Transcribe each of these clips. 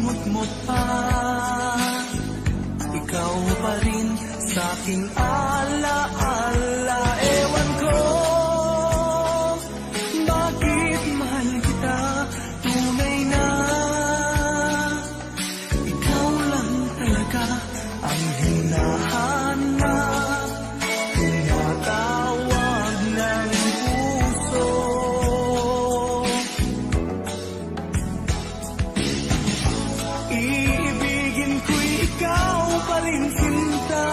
limot mo pa. Ikaw pa rin sa'king alaala. Ewan ko bakit mahal kita tunay na. Ikaw lang talaga ang hinahanap, tinatawag ng puso. Iibigin ko'y ikaw pa rin sinta.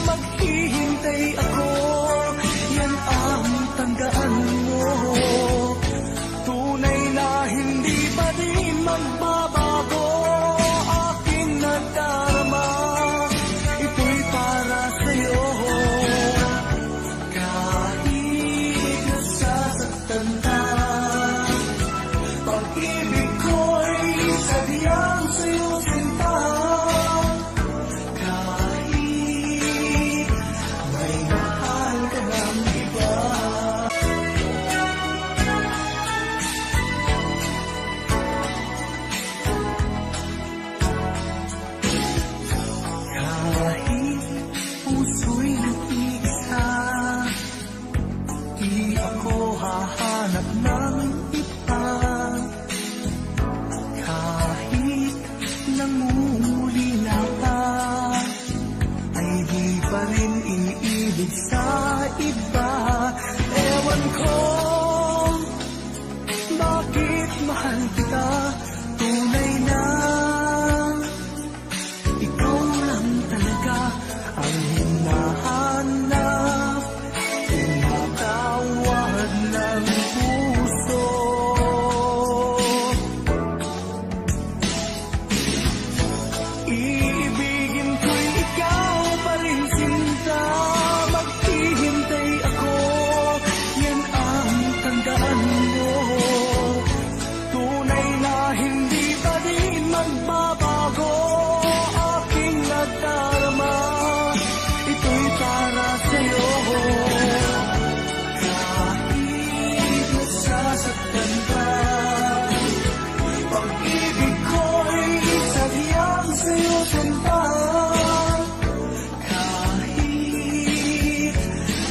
Maghihintay ako, yan ang tandaan mo. Tunay na hindi pa din magbabago. Aking nadarama, ito'y para sa'yo. Kahit nasasaktan ka, pag-ibig ko'y sadyang sa'yo sinta. Kahit may mahal ka ng iba. Kahit puso'y nag-iisa, di ako hahanap ng iba. Kahit nangungulila pa, ay di pa rin iniibig sa iba. Ewan ko bakit mahal kita tunay na. Ikaw lang talaga ang hinahanap, tinatawag ng puso. Iibigin ko'y ikaw pa rin sinta. Maghihintay ako, yan ang tandaan mo. Tunay na hindi pa din magbabago. Aking nadarama, ito'y para sa'yo. Kahit nasasaktan ka, pag-ibig ko'y sadyang sa'yo sinta. Kahit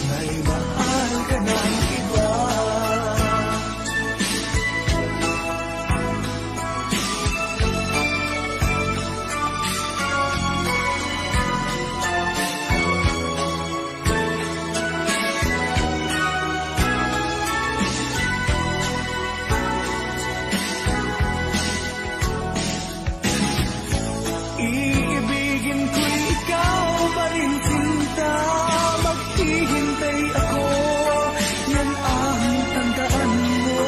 may mahal ka ng iba. Iibigin ko'y ikaw pa rin sinta. Maghihintay ako, yan ang tandaan mo.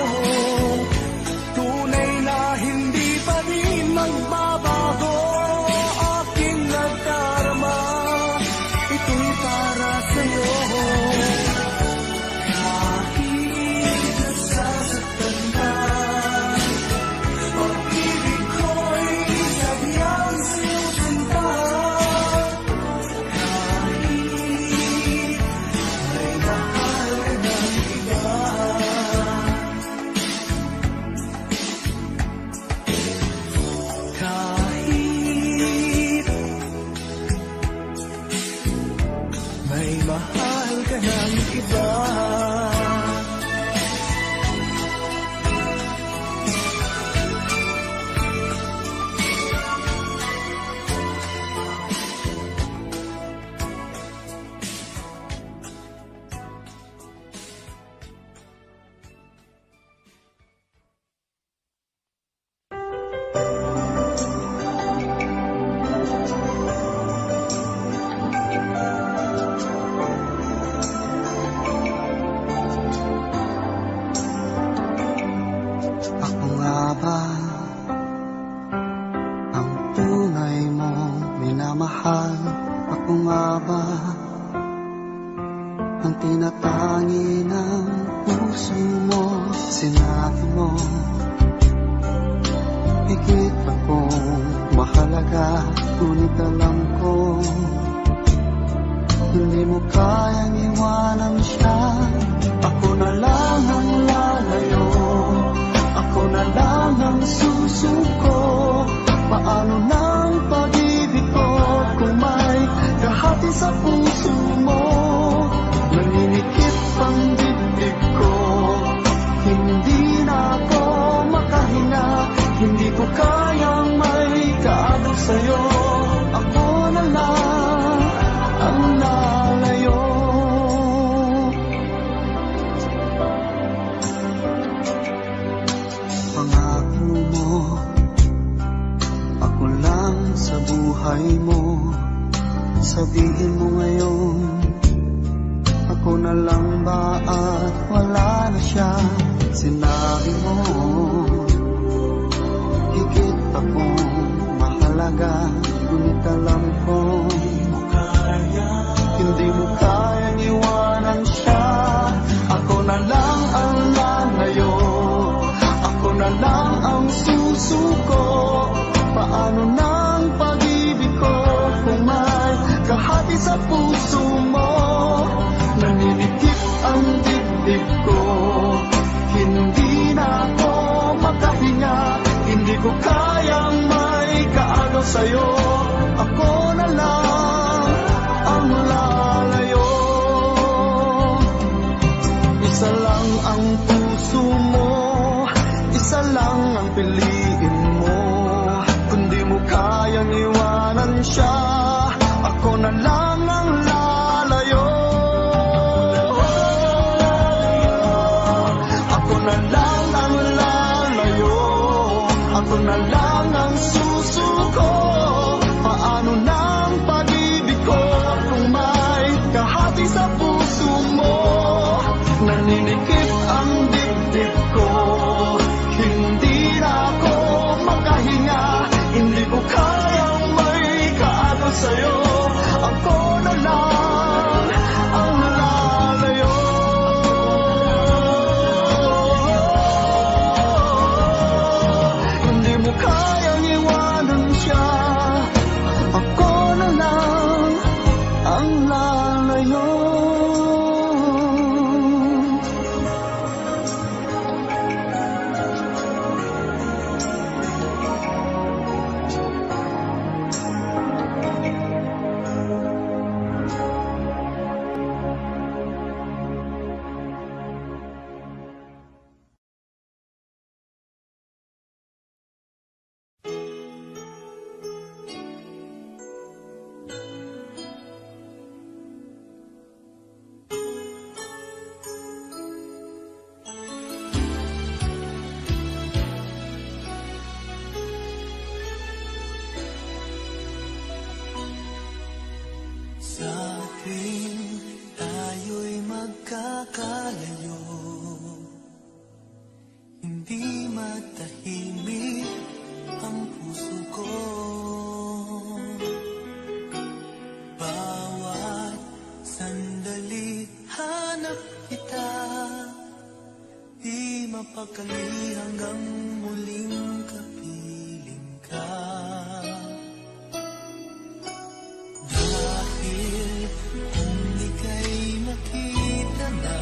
Tunay na hindi pa rin magbabago. Aking nadarama, ito'y para sa'yo. Kahit nasasaktan ka, pag-ibig ko'y sadyang sa'yo sinta. Kahit may mahal ka ng iba. Kahit may mahal ka ng iba. Ako nga ba ang tunay mong minamahal? Ako nga ba ang tinatangi ng puso mo? Sinabi mo higit akong mahalaga, ngunit alam ko hindi mo kayang iwanan siya. Ako na lang ang lalayo, ako na lang ang susuko. sa puso mo, nanginikip ang dibdib ko. Hindi na ako makahinga, hindi ko kayang may kaagap sa'yo. Ako na lang ang lalayo. Pangako mo, ako lang sa buhay mo. Sabihin mo ngayon, ako na lang ba at wala na siya? Sinabi mo, higit akong mahalaga, ngunit alam ko hindi mo kayang iwanan siya. Ako na lang ang lalayo, ako na lang ang susuko. Paano nang pag-ibig ko kung may kahati sa puso mo? Naninikip ang dibdib ko, hindi na ako makahinga, hindi ko kayang may kaagaw sa'yo. Ako na lang ang lalayo. Isa lang ang puso mo, isa lang ang piliin mo. Kung di mo kayang iwanan siya, ako na lang ang lalayo. Ako na lang ang lalayo, ako na lang ang susuko. Paano nang pag-ibig ko kung may kahati sa puso mo? Naninikip ang dibdib ko, hindi na ako makahinga, hindi ko kayang may kaagaw sa'yo. Ako na lang ang lalayo. Hindi mo kayang iwanan siya, ako na lang ang lalayo. Sa tuwing tayo'y magkakalayo, hindi matahimik ang puso ko. Bawat sandali hanap kita, di mapakali hanggang muling kapiling ka. Dahil kung ika'y makita na,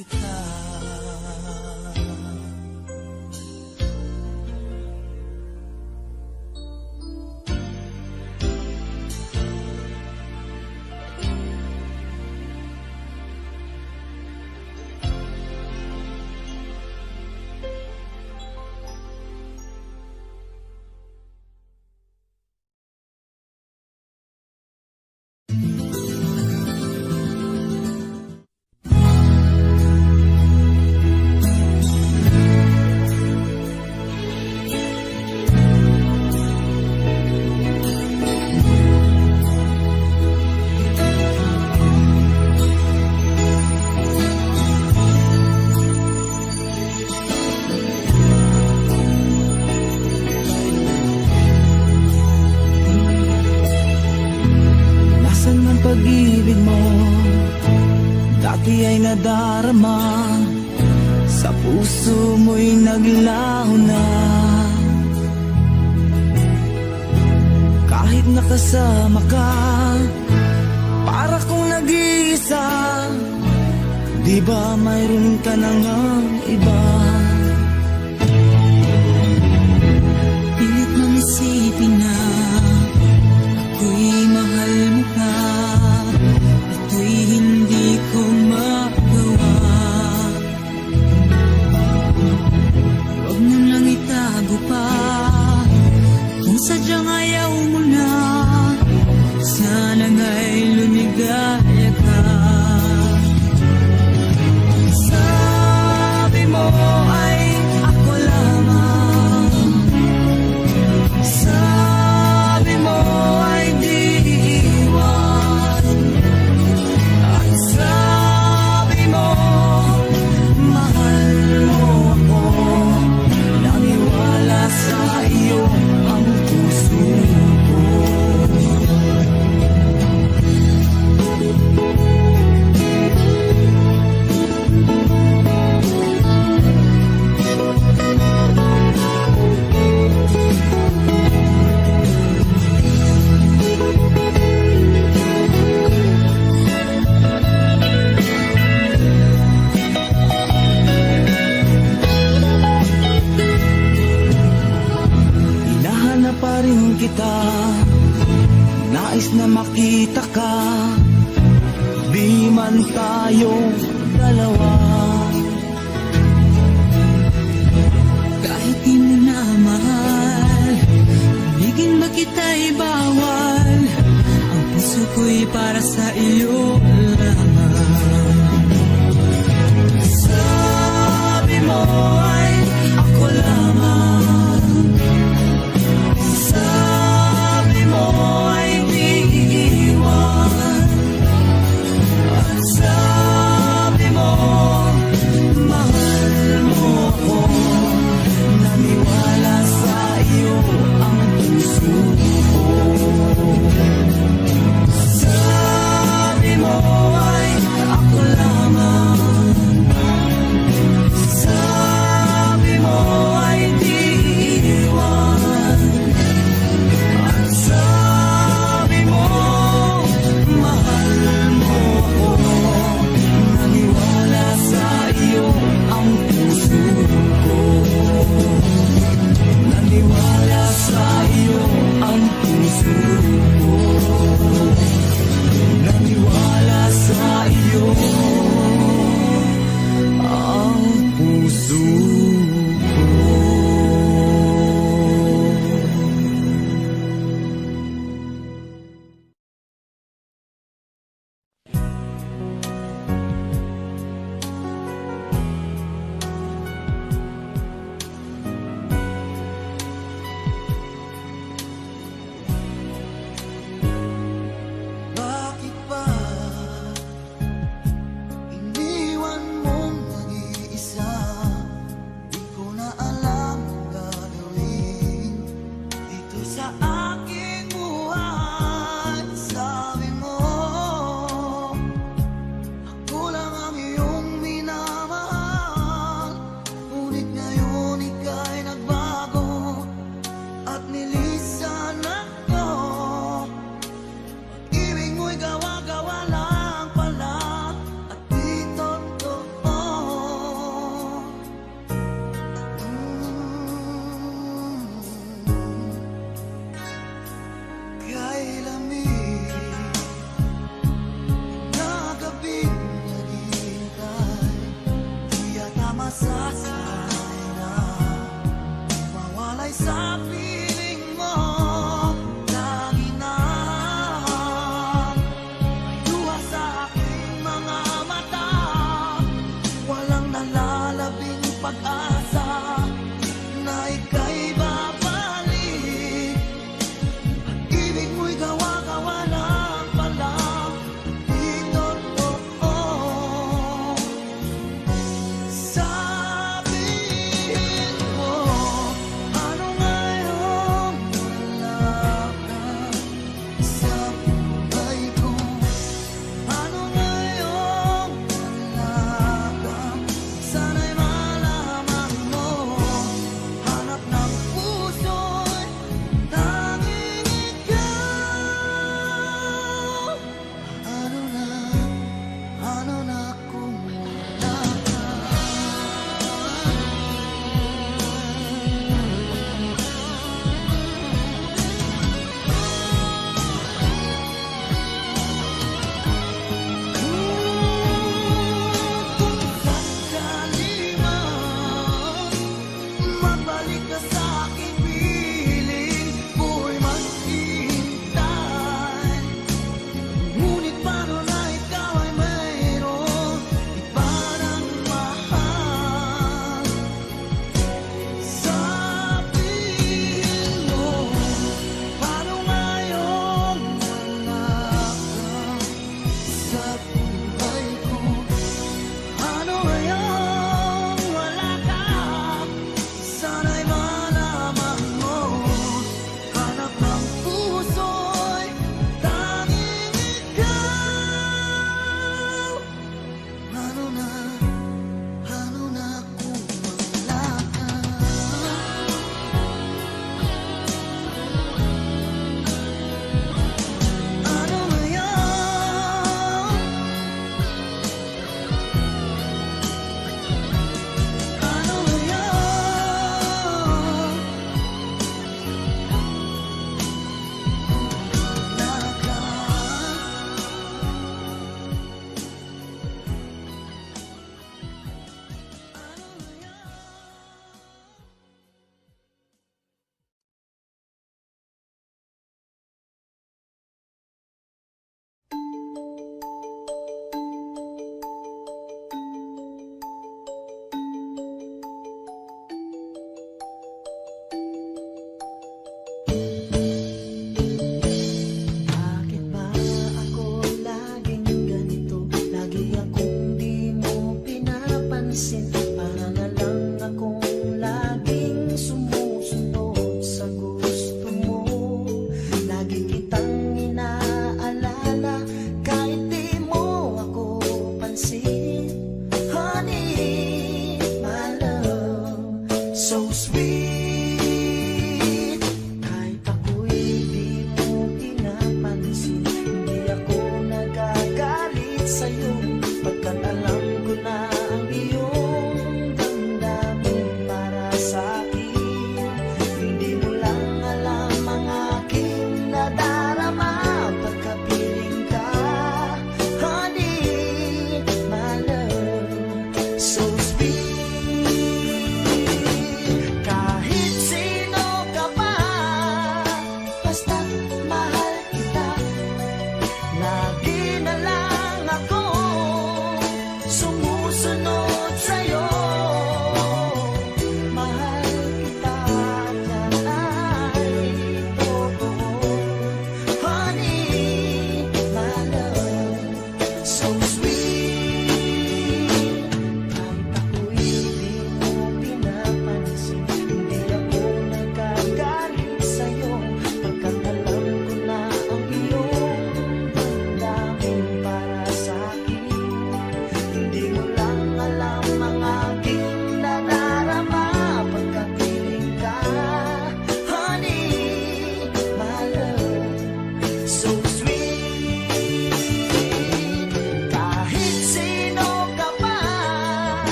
kita. Pag-ibig mo dati ay nadarama, sa puso mo'y naglaho na. Kahit nakasama ka, para kong nag-iisa. Di ba mayroon ka na ngang iba? Pilit mong isipin na ako'y mahal mo ka. Ito'y hindi ko magawa. Huwag mo lang itago pa, kung sadyang ayaw mo na. Sana nga'y lumigaya ka. Sabi mo ay ako lamang, sabi mo ay di iwan, at sabi mo mahal mo ako. Naniwala sa iyo ang puso ko. Hinahanap pa rin kita, nais na makita ka. Di man tayong dalawa, kahit di mo na mahal, ibigin ba kita'y bawal? Ang puso ko'y para sa iyo lamang. Sabi mo ay ako lamang, sabi mo ay di iiwan, at sabi mo mahal mo ako. Naniwala sa iyo ang puso ko. Sabi mo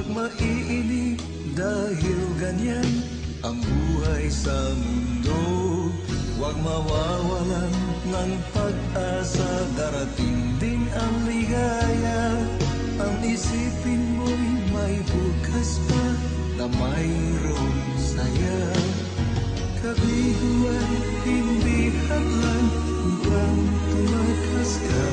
Huwag maiinip dahil ganyan ang buhay sa mundo. Huwag mawawalan ng pag-asa, darating din ang ligaya. Ang isipin mo'y may bukas pa na mayroong saya. Kabiguan, hindi hadlang upang tumakas ka.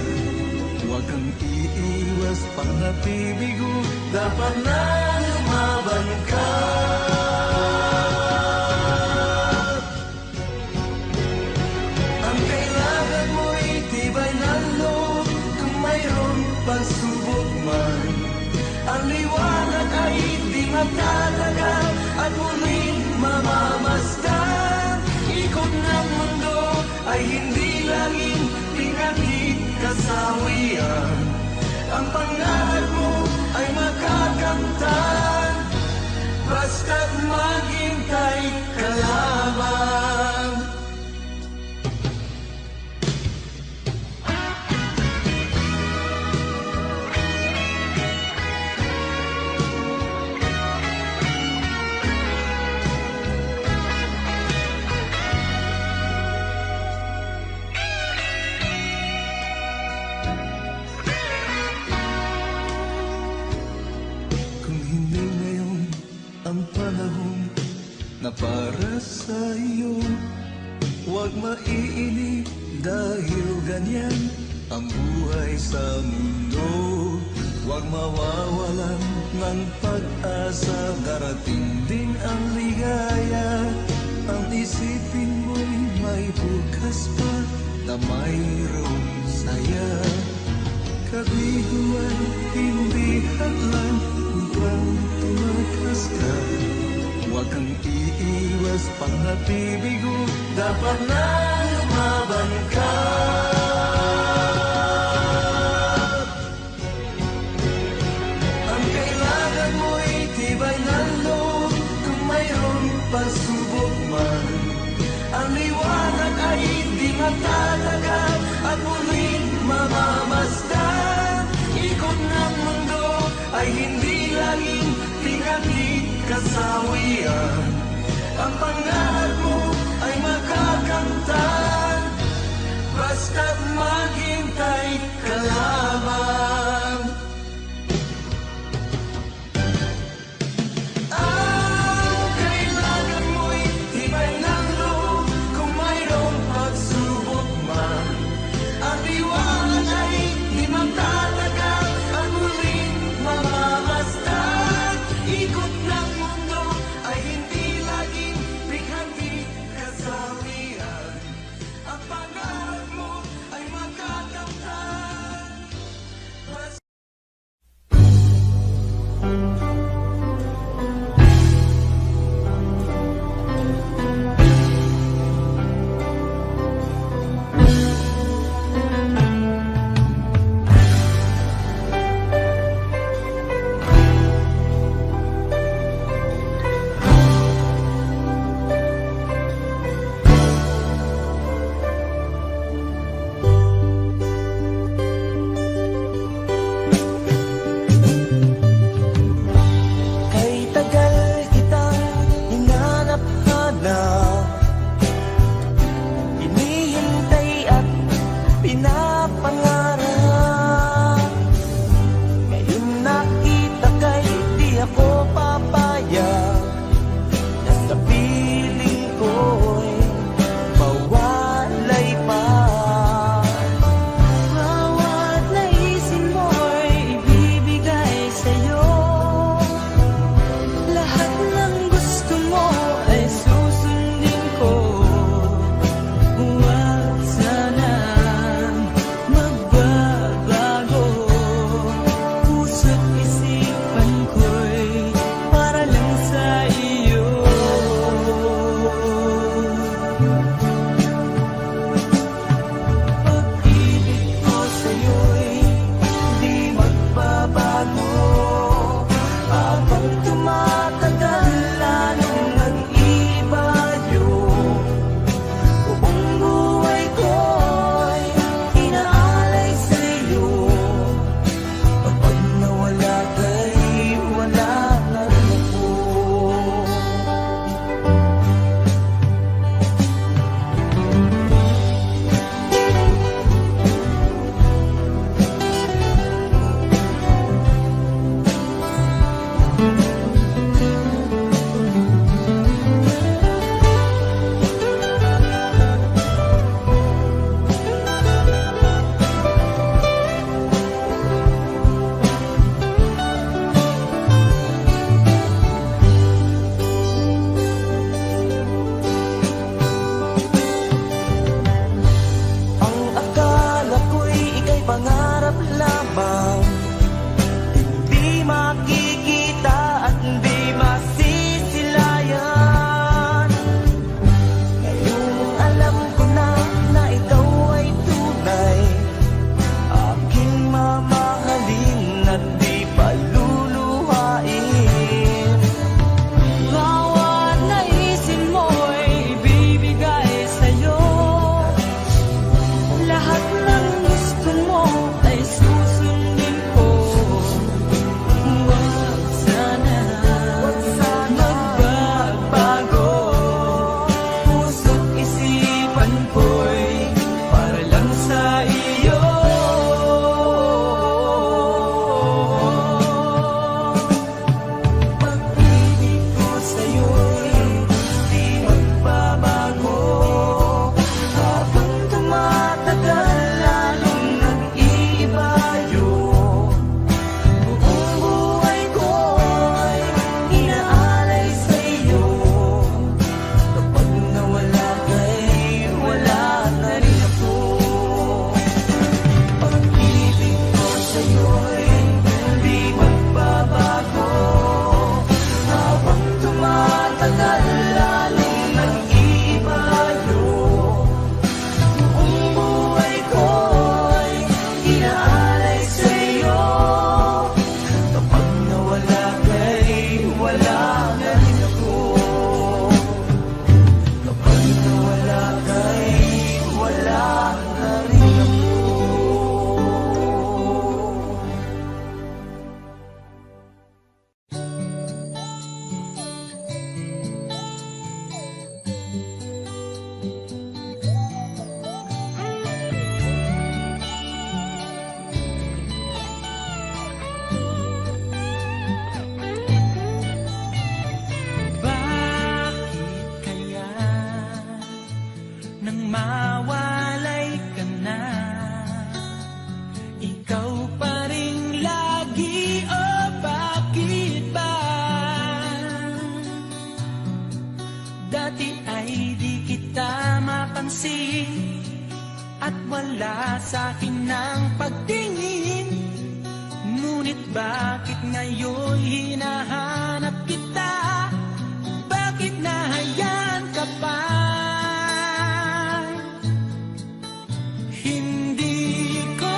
Huwag kang iiwas pang nabibigo, dapat na lumaban ka. Ang kailangan mo'y tibay ng loob kung mayroong pagsubok man. Ang liwanag ay di magtatagal at muling mamamasdan. Ikot ng mundo ay hindi laging pinagkikasawian. Ang pangarap mo ay makakamtan, basta't maghintay ka lamang. Ang panahon na para sa iyo, huwag maiinip dahil ganyan ang buhay sa mundo. Huwag mawawalan ng pag-asa, darating din ang ligaya. Ang isipin mo'y may bukas pa na mayroong saya. Kabiguan, hindi hadlang upang tumakas ka. Huwag kang iiwas pang nabibigo, dapat na lumaban ka. Ang kailangan mo'y tibay ng loob kung mayroong pagsubok man. Ang liwanag ay di magtatagal at muling mamamasdan. Ikot ng mundo ay hindi laging pinagkikasawian. Ang pangarap mo ay makakamtan, basta't maghintay ka lamang. Ang kailangan mo'y tibay ng loob kung mayroong pagsubok man. Ang liwanag ay di magtatagal at muling mamamasdan. Ikot ng mundo ay pinansin at wala sa'kin ng pagtingin. Ngunit bakit ngayon hinahanap kita? Bakit nahayaan ka pa? Hindi ko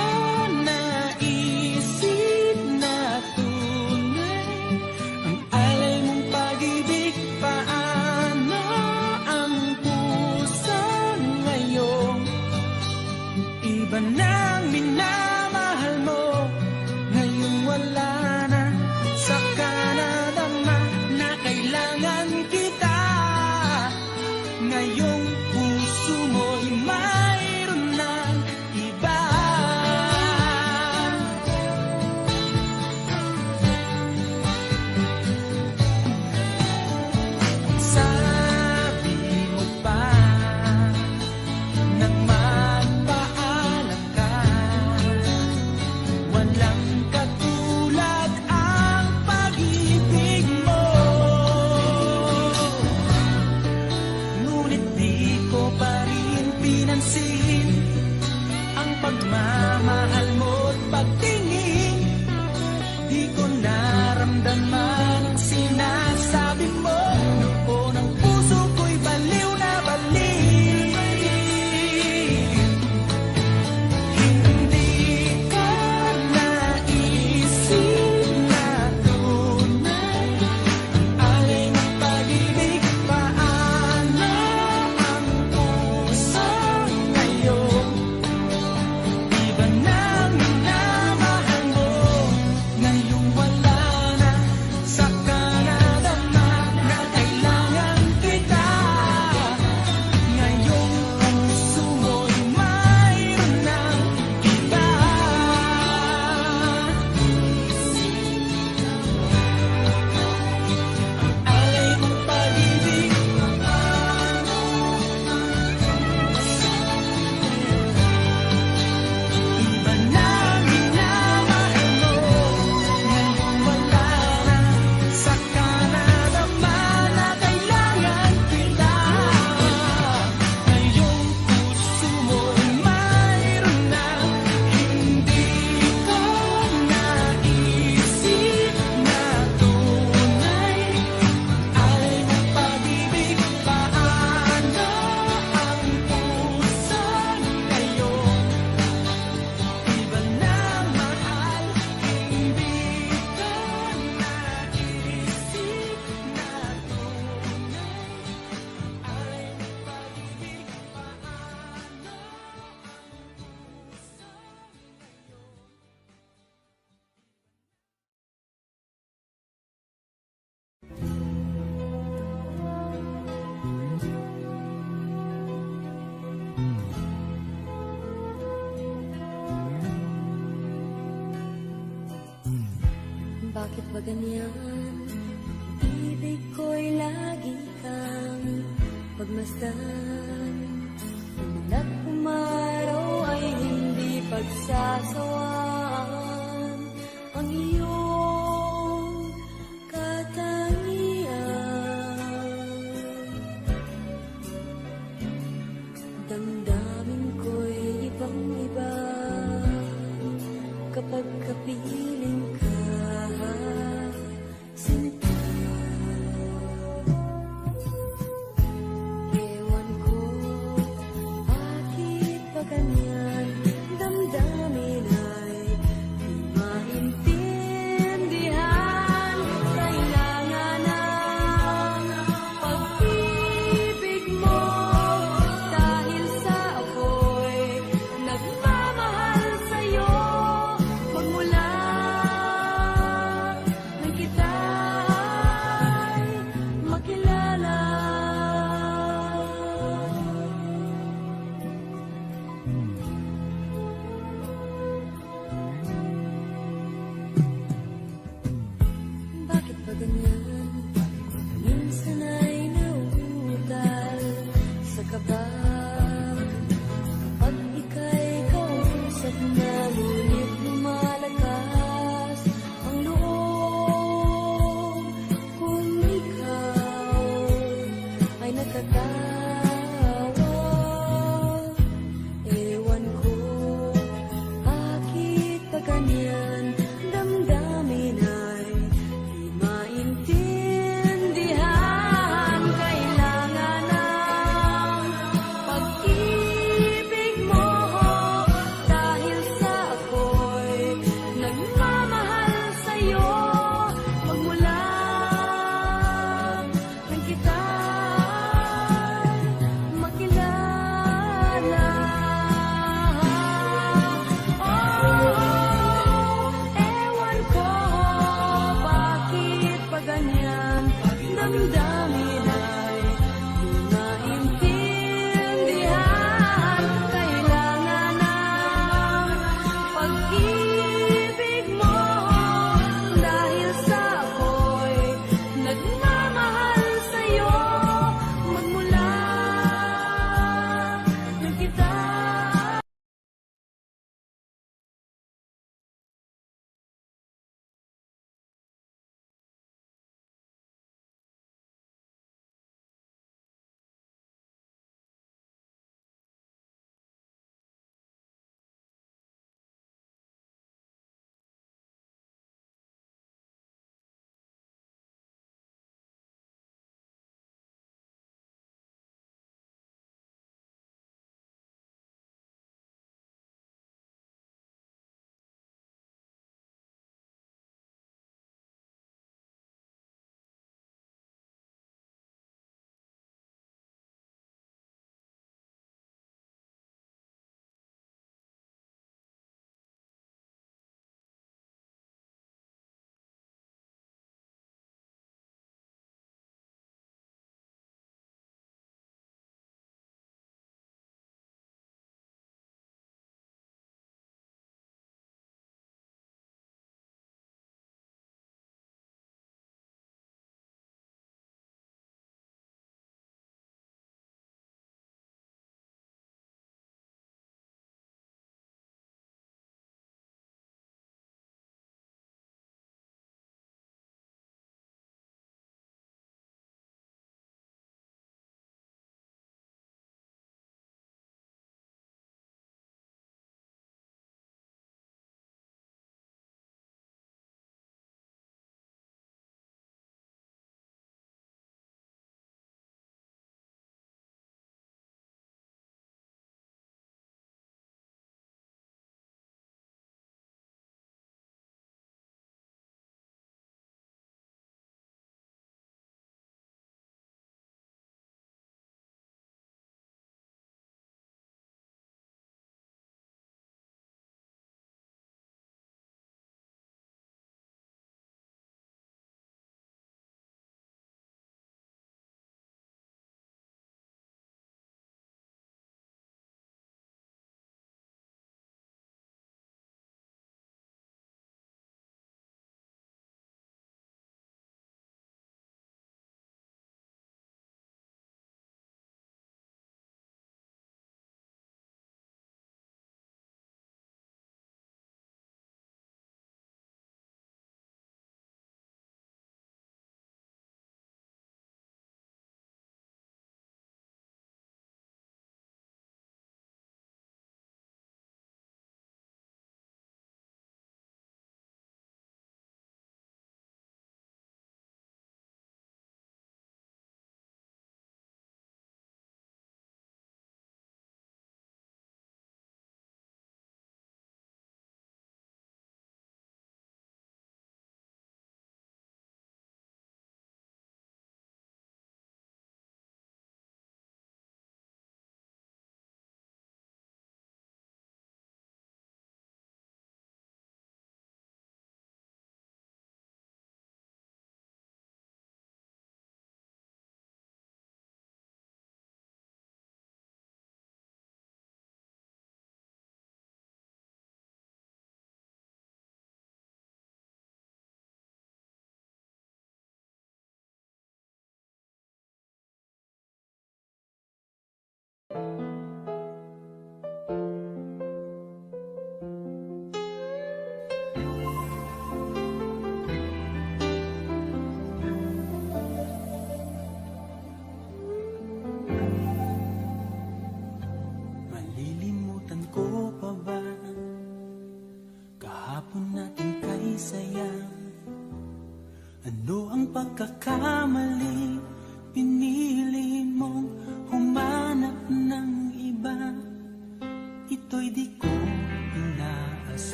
naisip na tunay ang alay mong pag-ibig. Paano ang puso ngayon? Iba nang minamahal mo, ngayon wala na. Saka nadama na kailangan kita. Ngayong puso mo'y mayroon ng iba. Sabi mo pa nang magpaalam ka, walang katulad ang pag-ibig mo. Ngunit di ko pa rin pinansin ang pagmamahal mo't pagtingin. Di ko naramdaman ang sinasabi mo. Noon ang puso ko'y baliw na baliw. Hindi ko naisip na tunay ang alay ng pag-ibig. Paano ang puso ngayon? Iba na minamahal mo, ngayon wala na. Saka nadama na kailangan kita. Ngayong puso mo'y mayroon ng iba. Alay mong pag-ibig, iba na minamahal mo, ngayon wala na. Saka nadama na kailangan kita. Ngayong puso mo'y mayroon na. Hindi ko naisip na tunay alay ng pag-ibig. Paano ang puso ngayon? Iba na mahal, hindi ko naisip na tunay alay ng pag-ibig. Bakit ba ganyan? Ibig ko'y lagi kang pagmasdan. Umulat umaraw ay hindi pagsasawaan. Ang iyong katangian. Damdamin ko'y ibang-iba kapag kapiling ka. Sinta, ewan ko, bakit ba ganyan? Damdamin ay di maintindihan. Kailangan ng pag-ibig mo, dahil sa ako'y nagmamahal sa'yo. Magmula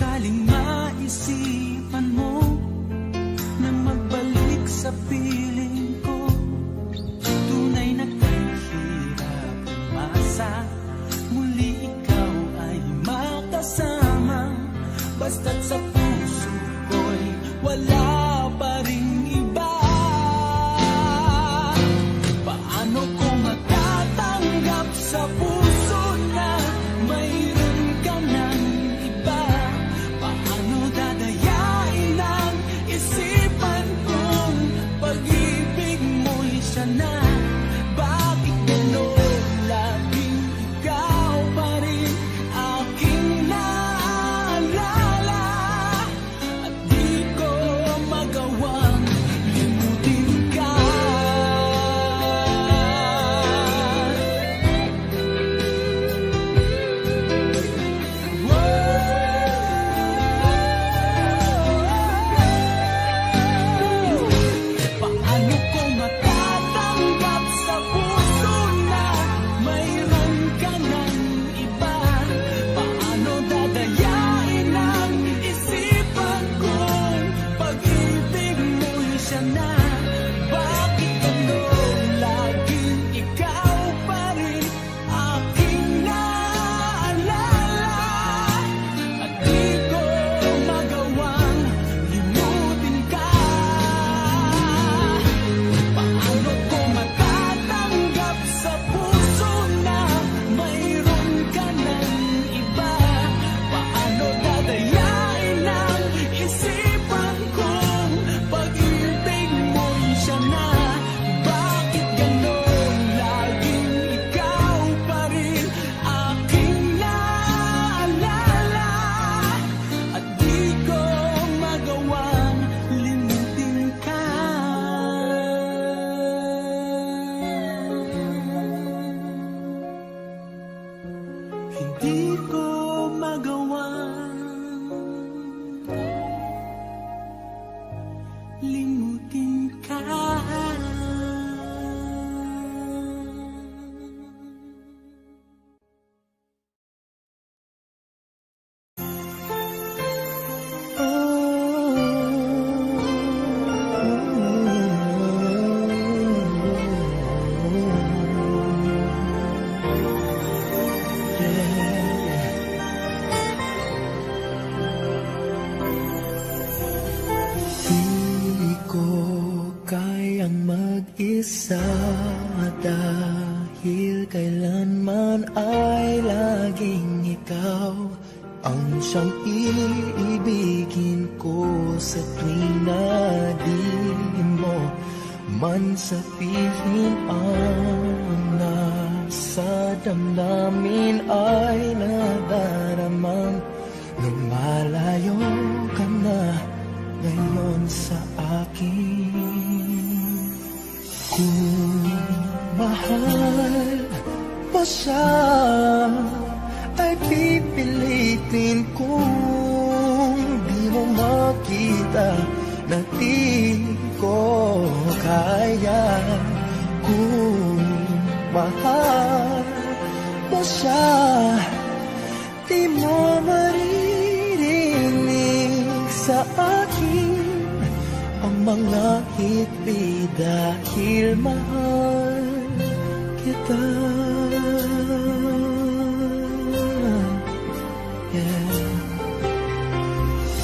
sakaling maisipan mo na magbalik sa piling ko, tunay na kay hirap umasa, muli ikaw ay makasama. Basta't sa puso ko'y wala pa ring iba. Paano ko matatanggap sa puso na mayroon ka ng iba? Paano dadayain ang isipan kong pag-ibig mo'y siya na? Bakit gano'n laging ikaw pa rin aking naalala? At di ko magawang limutin ka. Paano ko matatanggap sa puso na mayroon ka ng iba? Paano dadayain ang isipan kong pag-ibig mo'y siya na? Bakit gano'n laging ikaw pa rin aking naalala? At di ko magawang limutin ka. Paano ko matatanggap sa puso na mayroon ka ng iba? Paano dadayain ang isipan kong pag-ibig mo'y siya na? Bakit gano'n laging ikaw pa rin aking naalala? At di ko magawang limutin ka. Hindi ko magawang limutin ka. Di ko kayang mag-isa dahil kailanman ay laging ikaw ang siyang iibigin ko sa tuwing na di mo man sabihin ang nasa damdamin ay nadaramang lumalayo ka na ngayon sa akin. Kung mahal mo siya ay pipilitin kung di mo makita na di ko kaya. Kung mahal mo siya, di mo maririnig sa akin ang mga hiti dahil mahal kita.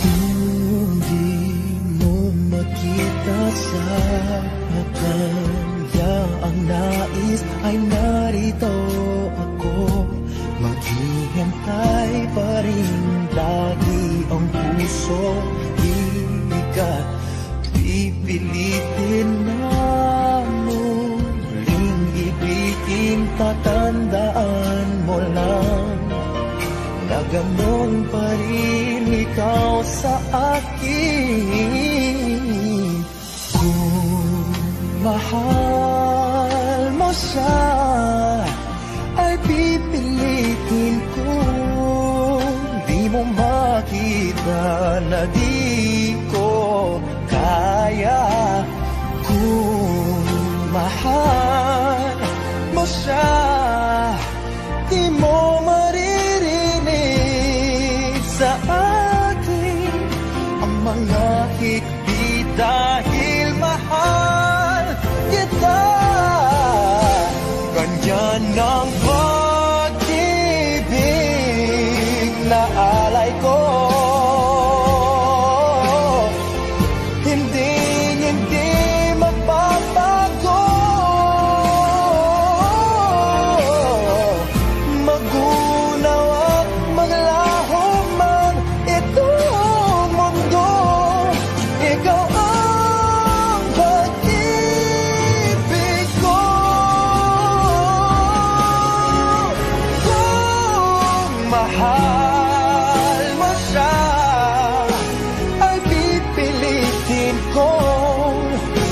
Kung di mo makita sa kanya ang nais ay narito ako. Maghihintay pa rin lagi ang puso, di ka pipilitin na muling ibigin. Tatandaan mo lang na ganon pa rin ikaw sa akin. Kung mahal mo siya ay pipilitin kung di mo makita na di ko kaya. Kung mahal mo siya, di mo maririnig sa akin inaalay ko. Hindi mapapago. Magunaw at maglaho man itong mundo, ikaw ang pag-ibig ko. Kung mahal mo siya, ay pipilitin kong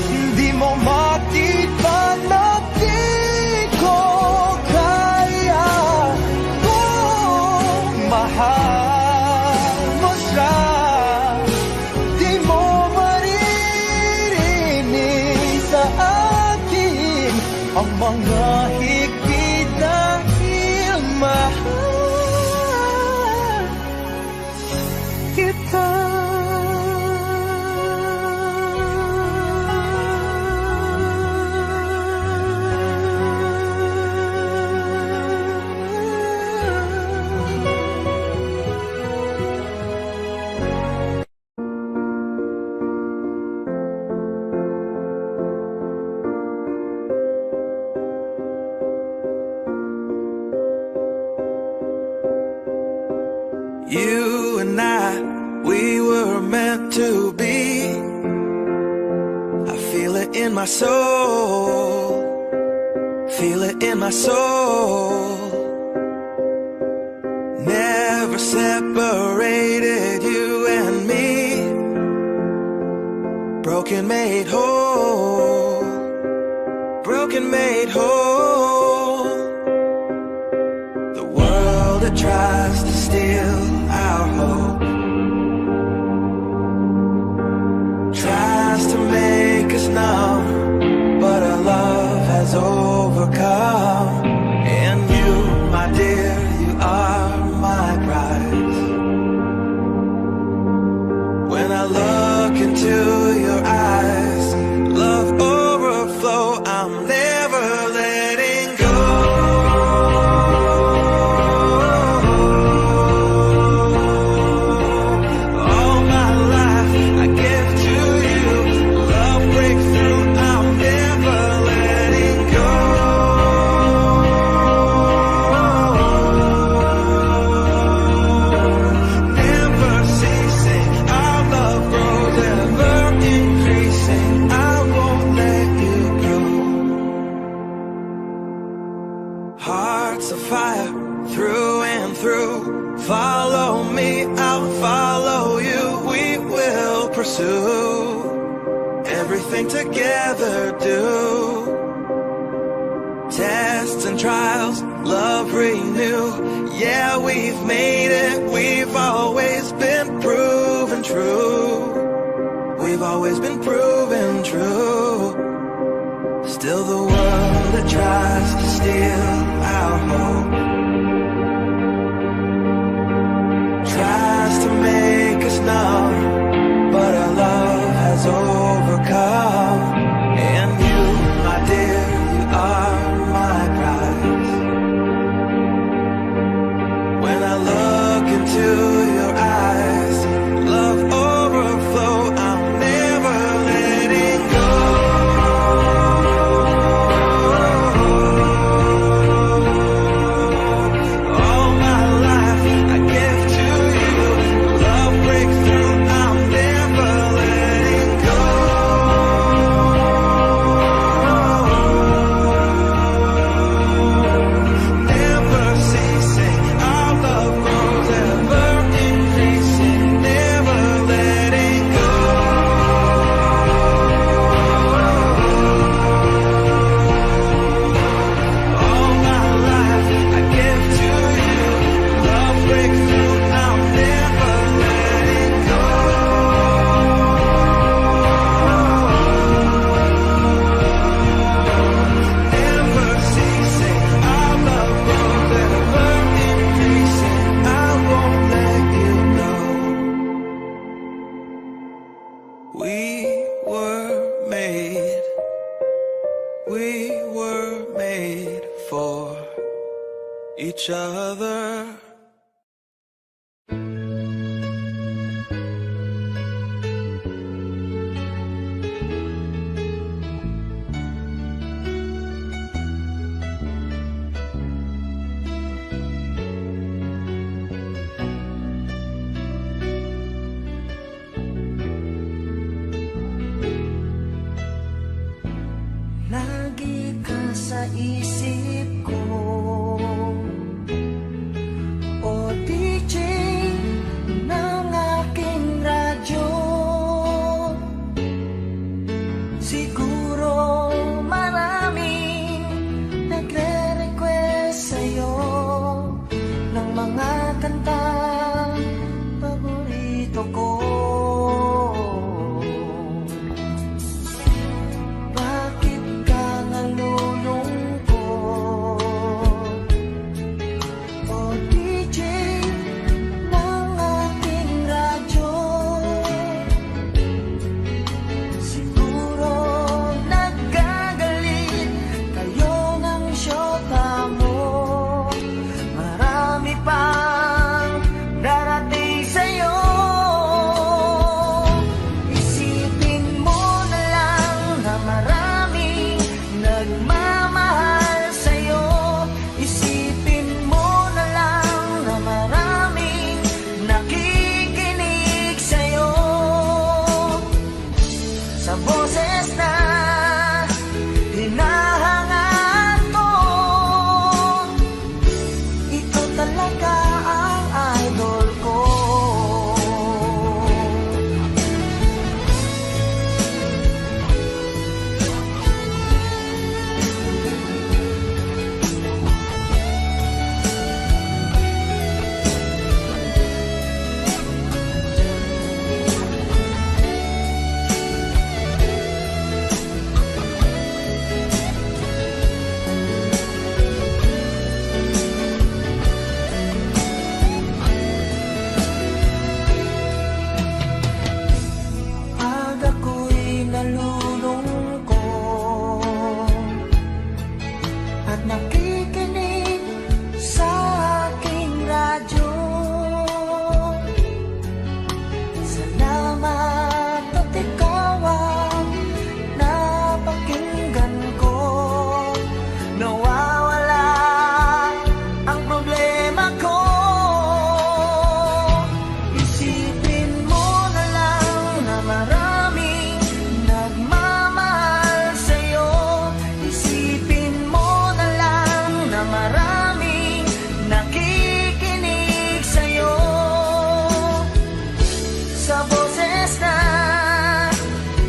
hindi mo makita na di ko kaya. Kung mahal mo siya, di mo maririnig sa akin ang mga higpit dahil mahal kita. You and I, we were meant to be. I feel it in my soul, feel it in my soul. Never separated, you and me. Broken made whole, broken made whole. The world that tries to steal our hope tries to make us numb, but our love has overcome. And you, my dear, you are my prize. When I look into your eyes, love overflow, I'm never letting go. All my life I give to you, love breakthrough, I'm never letting go. Never ceasing, our love grows ever increasing, I won't let you go. Hearts of fire, through and through. Follow me, I'll follow you. We will pursue everything together, do. Tests and trials, love renew. Yeah, we've made it, we've always been proven true. We've always been proven true. Still the world that tries to steal our hope tries to make us numb, but our love has overcome. And you, my dear, you are my prize. When I look into your eyes, love overflow, I'm never letting go. All my life I give to you, love breakthrough, I'm never letting go. Never ceasing, our love grows ever increasing, never letting go. All my life I give to you, love breakthrough, I'm never letting go. Never ceasing, our love grows ever increasing, I won't let you know. We were made for each other. isip ko. O DJ ng aking radyo, siguro maraming nagre-request sa'yo ng mga kantang paborito ko. Bakit ka nalulungkot? O DJ ng aking radyo, siguro nagagalit kayo ng syota mo. Marami pang darating sa'yo. Isipin mo na lang na maraming nagmamahal sa'yo. Isipin mo na lang na maraming nakikinig sa'yo. Sa boses na hinahangaan ko, ikaw talaga ang idol ko. Pag ako'y nalulungkot at nakikinig sa aking radyo, salamat at ikaw ang napakinggan ko. Nawawala ang problema ko. Isipin mo na lang na maraming nagmamahal sa'yo. Isipin mo na lang na maraming nakikinig sa'yo. Sa boses na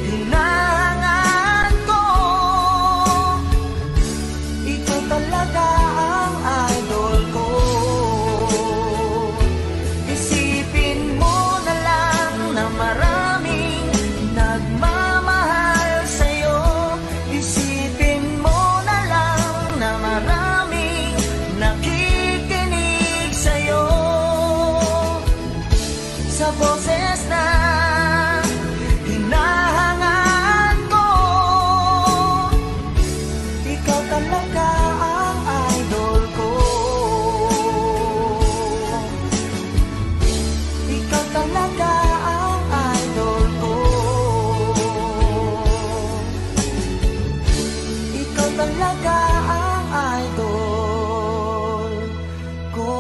hinahangaan ko, ikaw talaga ang idol ko. Isipin mo na lang na maraming nagmamahal sa'yo. Isipin mo na lang na maraming nakikinig sa'yo. Sa boses na hinahangaan ko, ikaw talaga ang idol ko. Ikaw talaga ang idol ko. Ikaw talaga ang idol ko.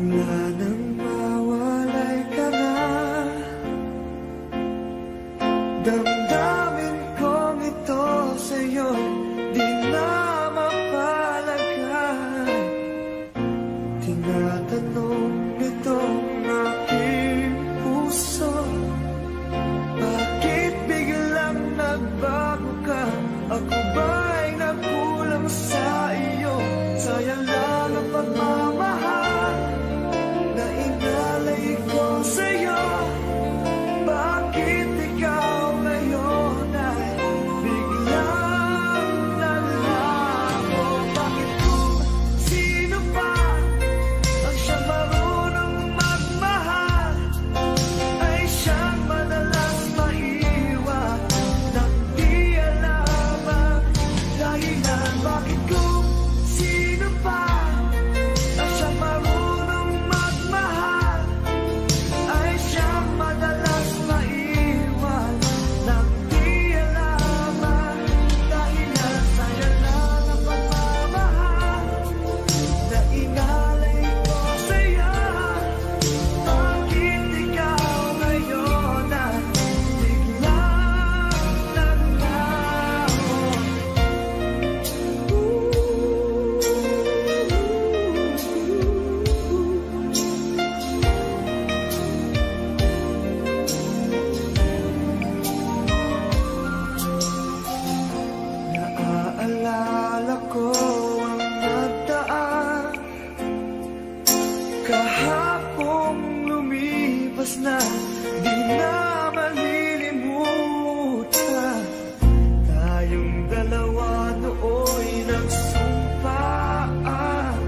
Wala nang mawalay ka na, damdamin kong ito sa'yo di na mapalagay. Tinatanong nitong aking puso, bakit biglang nagbago ka? Ako ba'y nagkulang sa iyo? Sayang lang ang pagmamahal na inalay ko sa'yo. Bakit ikaw ngayon lumipas na, di na malilimutan. Tayong dalawa nooy nagsumpaan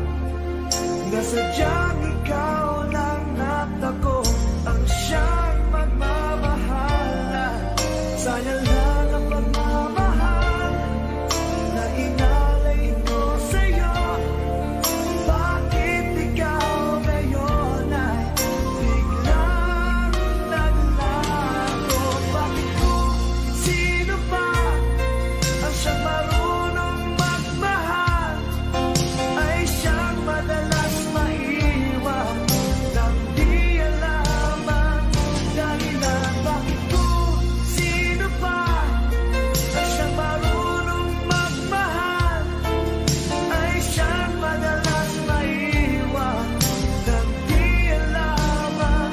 na sadyang ikaw lang natako ang siyang magmamahalan. Sayang lang ang pagmamahal na inalay ko sa'yo. Bakit ikaw ngayon ay biglang naglago? Bakit kung sino pa ang siyang marunong magmahal ay siyang madalas maiwan nang di alaman dahilan? Bakit kung sino pa ang siyang marunong magmahal ay siyang madalas maiwan nang di alaman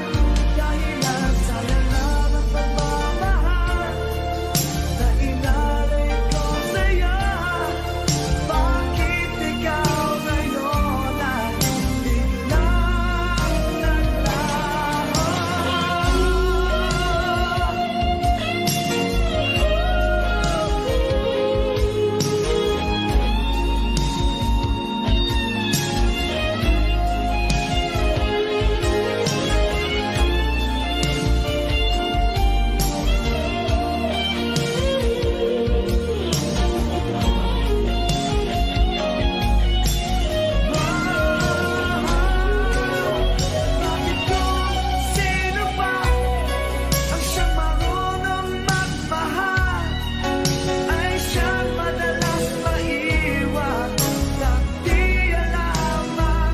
dahilan? Sayang lang ang pagmamahal na inalay ko sa'yo. Bakit ikaw ngayon ay biglang naglaho? Bakit kung sino pa ang siyang marunong magmahal ay siyang madalas maiwan nang di alaman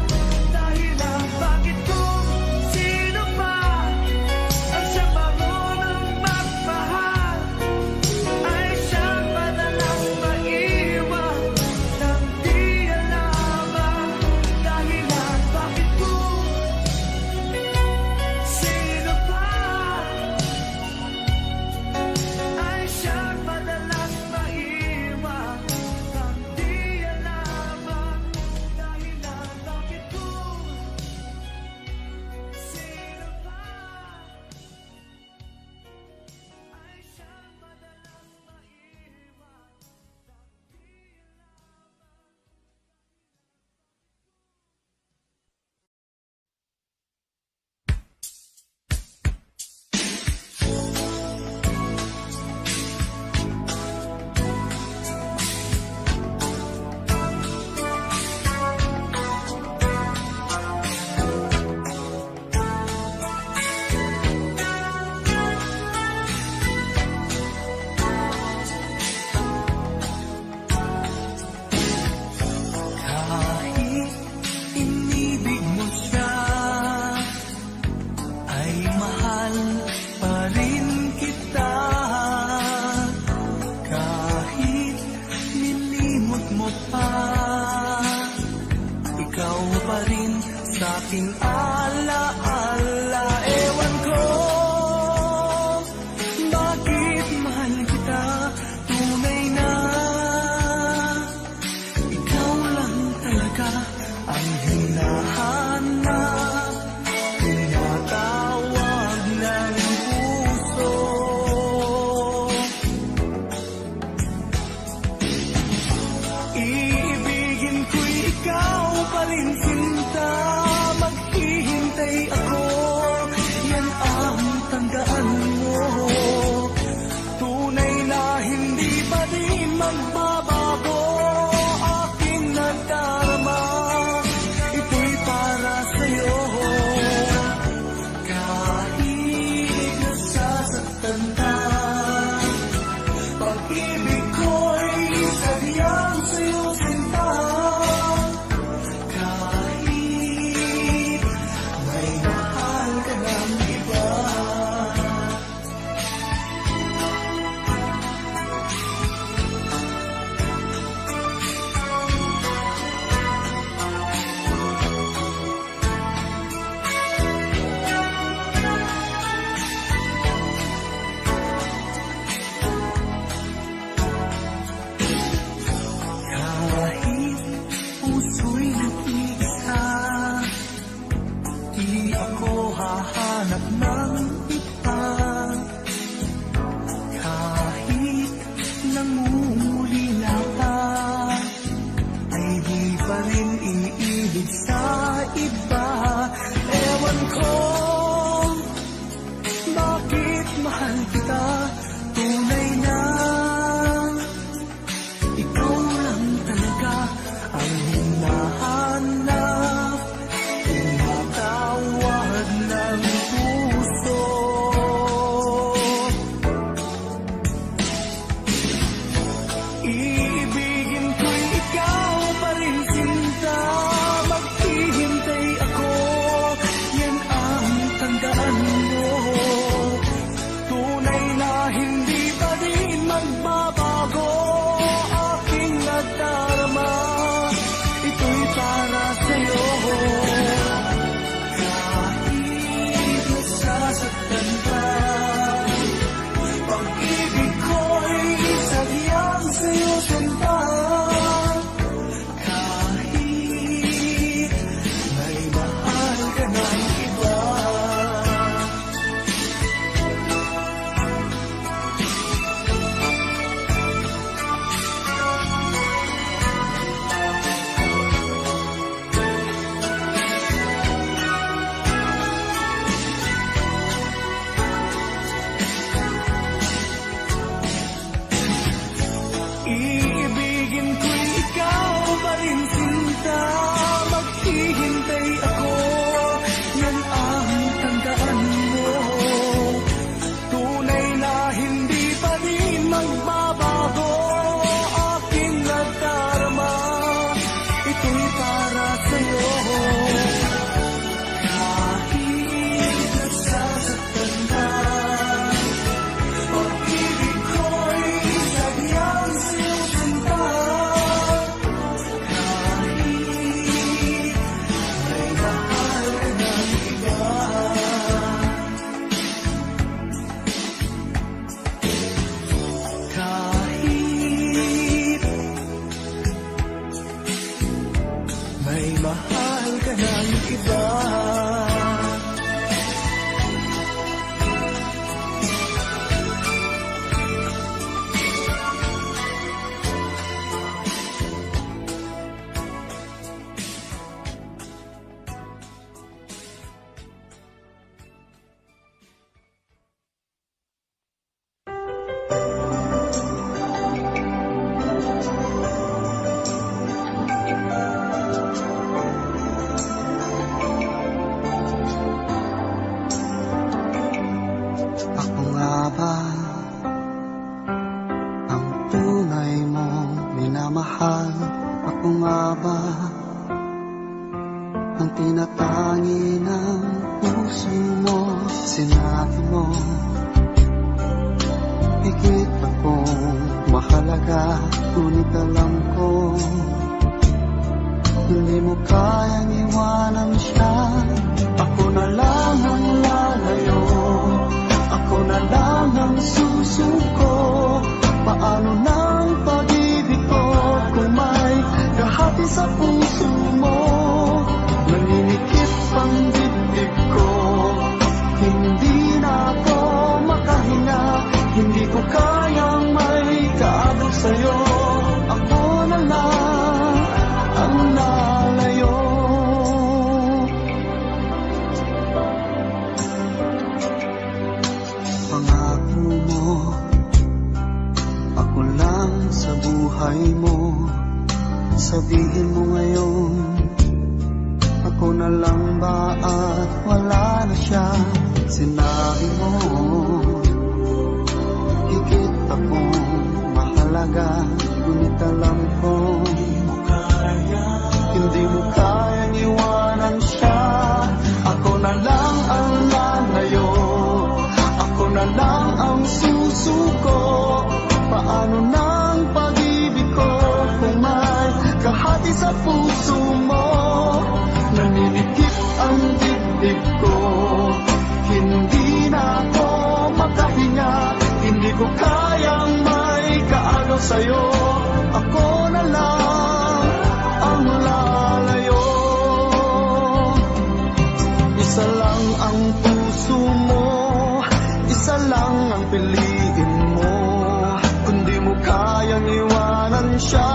dahilan? Bakit kung sino pa ang siyang marunong magmahal ay siyang madalas maiwan nang di alaman dahilan? Bakit kung sino pa ay siyang madalas maiwan nang di alaman dahilan? Bakit kung sino pa ay siyang madalas maiwan? Kahit inibig mo siya, ay mahal pa rin kita. Kahit nilimot mo pa, ikaw pa rin sa'king alaala. Ewan ko bakit mahal kita tunay na. Ikaw lang talaga ang hinahanap, tinatawag ng tandaan mo, tunay na hindi pa rin magbabago. Aking nadarama, ito'y para sa'yo. Kahit nasasaktan ka, pag-ibig ko'y sadyang sa'yo sinta. Kahit may mahal ka ng iba, iibigin ko'y ikaw pa rin sinta. Maghihintay ako, yan ang tandaan mo. Tunay na hindi pa rin magbabago. Aking nadarama, ito'y para sa'yo. Kahit nasasaktan ka, pag-ibig ko'y sadyang sa'yo sinta. Kahit may mahal ka ng iba, kahit may mahal ka ng iba. Ako nga ba ang tunay mong minamahal? Ako nga ba ang tinatangi ng puso mo? Sinabi mo, higit akong mahalaga, ngunit alam ko hindi mo kayang iwanan siya. Ako na lang ang lalayo, ako na lang ang susuko. Paano nang pag-ibig ko kung may kahati sa puso mo? Naninikip ang dibdib ko, hindi na ako makahinga. Hindi ko kayang may kaagos sa'yo. Ako na lang ang lalayo. Pangako mo, ako lang sa buhay mo. Sabihin mo ngayon, ako na lang ba at wala na siya? Sinabi mo, higit akong mahalaga, ngunit alam ko hindi mo kayang iwanan siya. Ako na lang ang lalayo, ako na lang ang susuko. Paano nang pag-ibig ko kung may kahati sa puso mo? Naninikip ang dibdib ko, hindi na ako makahinga. Hindi ko kayang may kaagaw sa'yo. Ako na lang ang lalayo. Isa lang ang puso mo, isa lang ang piliin mo. Kung di mo kayang iwanan siya,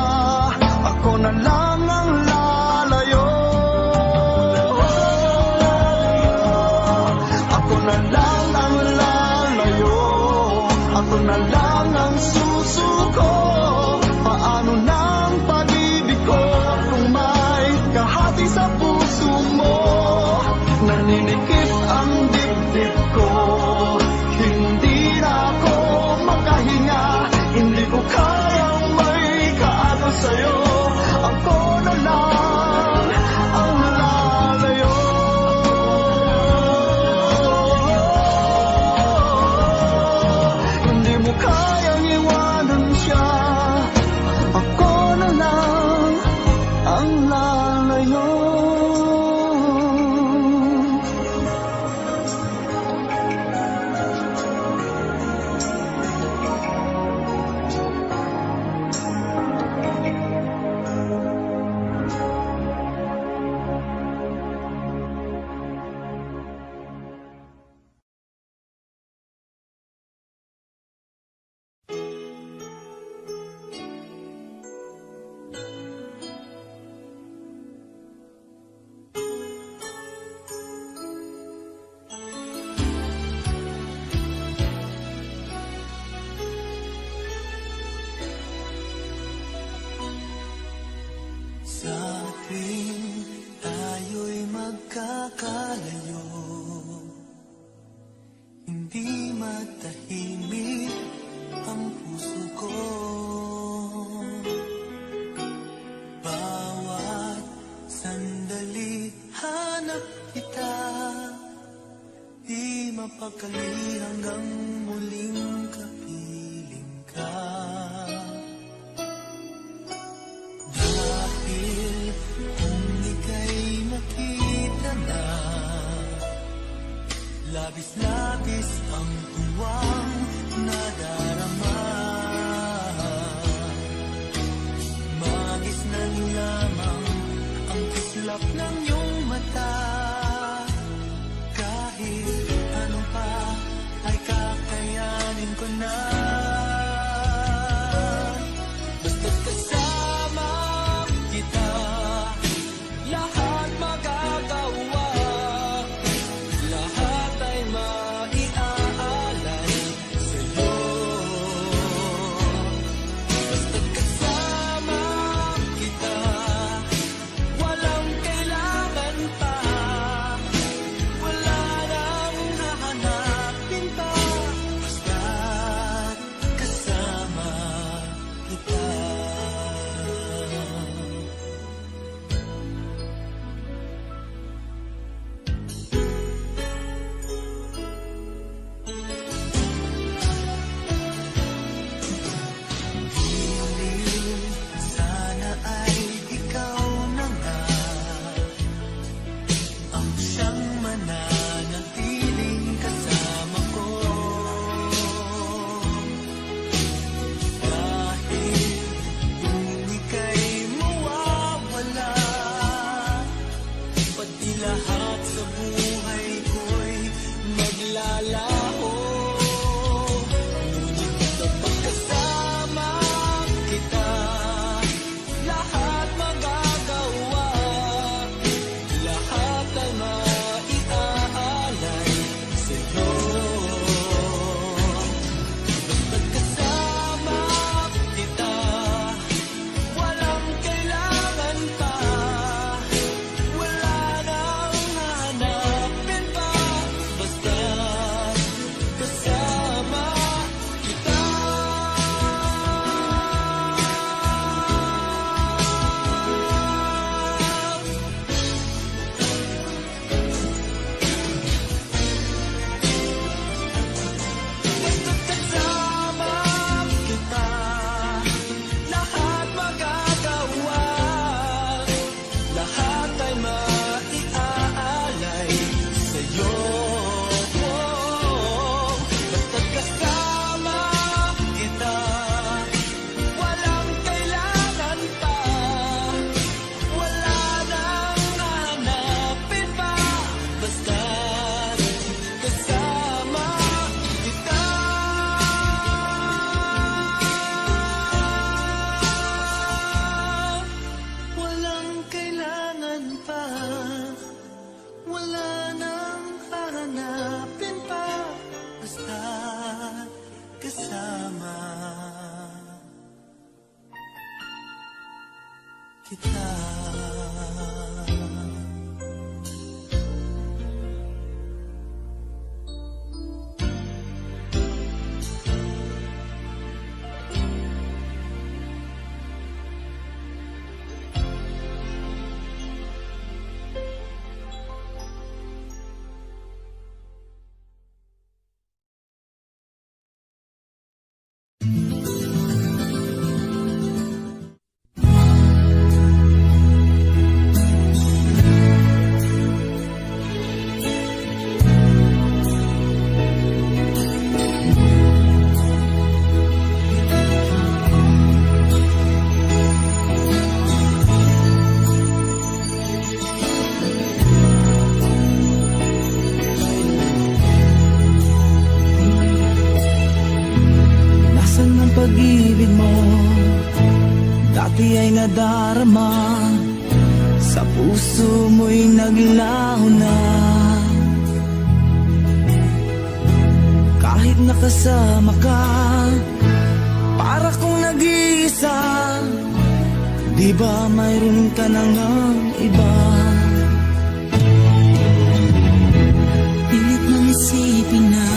ako na lang ang lalayo. Ako na lang ang lalayo, ako na lang ang susuko. Paano nang pag-ibig ko kung may kahati sa puso mo? Naninikip ang dibdib ko, hindi na ako makahinga. Hindi ko kayang may kaagaw sa'yo. Ako na lang ang lalayo. di matahimik ang puso ko. Bawat sandali hanap kita, di mapakali hanggang muling kapiling ka. Dahil kung ika'y makita na, labis-labis ang tuwang nadarama. Magisnan lamang ang kislap ng iyong mata. Kahit ano pa ay kakayanin ko na. Basta't kasama kita, lahat magagawa. Lahat ay maiaalay sa'yo. Basta't kasama kita, walang kailangan pa. Wala nang hahanapin pa. Basta't kasama kita. Sana ay ikaw na nga ang siyang mananatiling kasama ko. Dahil kung ika'y mawawala, pati lahat sa buhay ko'y maglalaho. Kapag kasama kita, lahat magagawa. Lahat ay maiaalay sa'yo. Basta't kasama kita, walang kailangan pa. Wala nang hahanapin pa. Basta't kasama kita. Basta't kasama kita, lahat magagawa. Lahat ay maiaalay sa'yo. Basta't kasama kita, walang kailangan pa. Wala nang hahanapin pa. Basta't kasama kita. Walang kailangan pa. Wala nang hahanapin pa. Basta't kasama kita. Pag-ibig mo dati ay nadarama, sa puso mo'y naglaho na. Kahit nakasama ka, para kong nag-iisa. Di ba mayroon ka na ngang iba? Pilit nang isipin na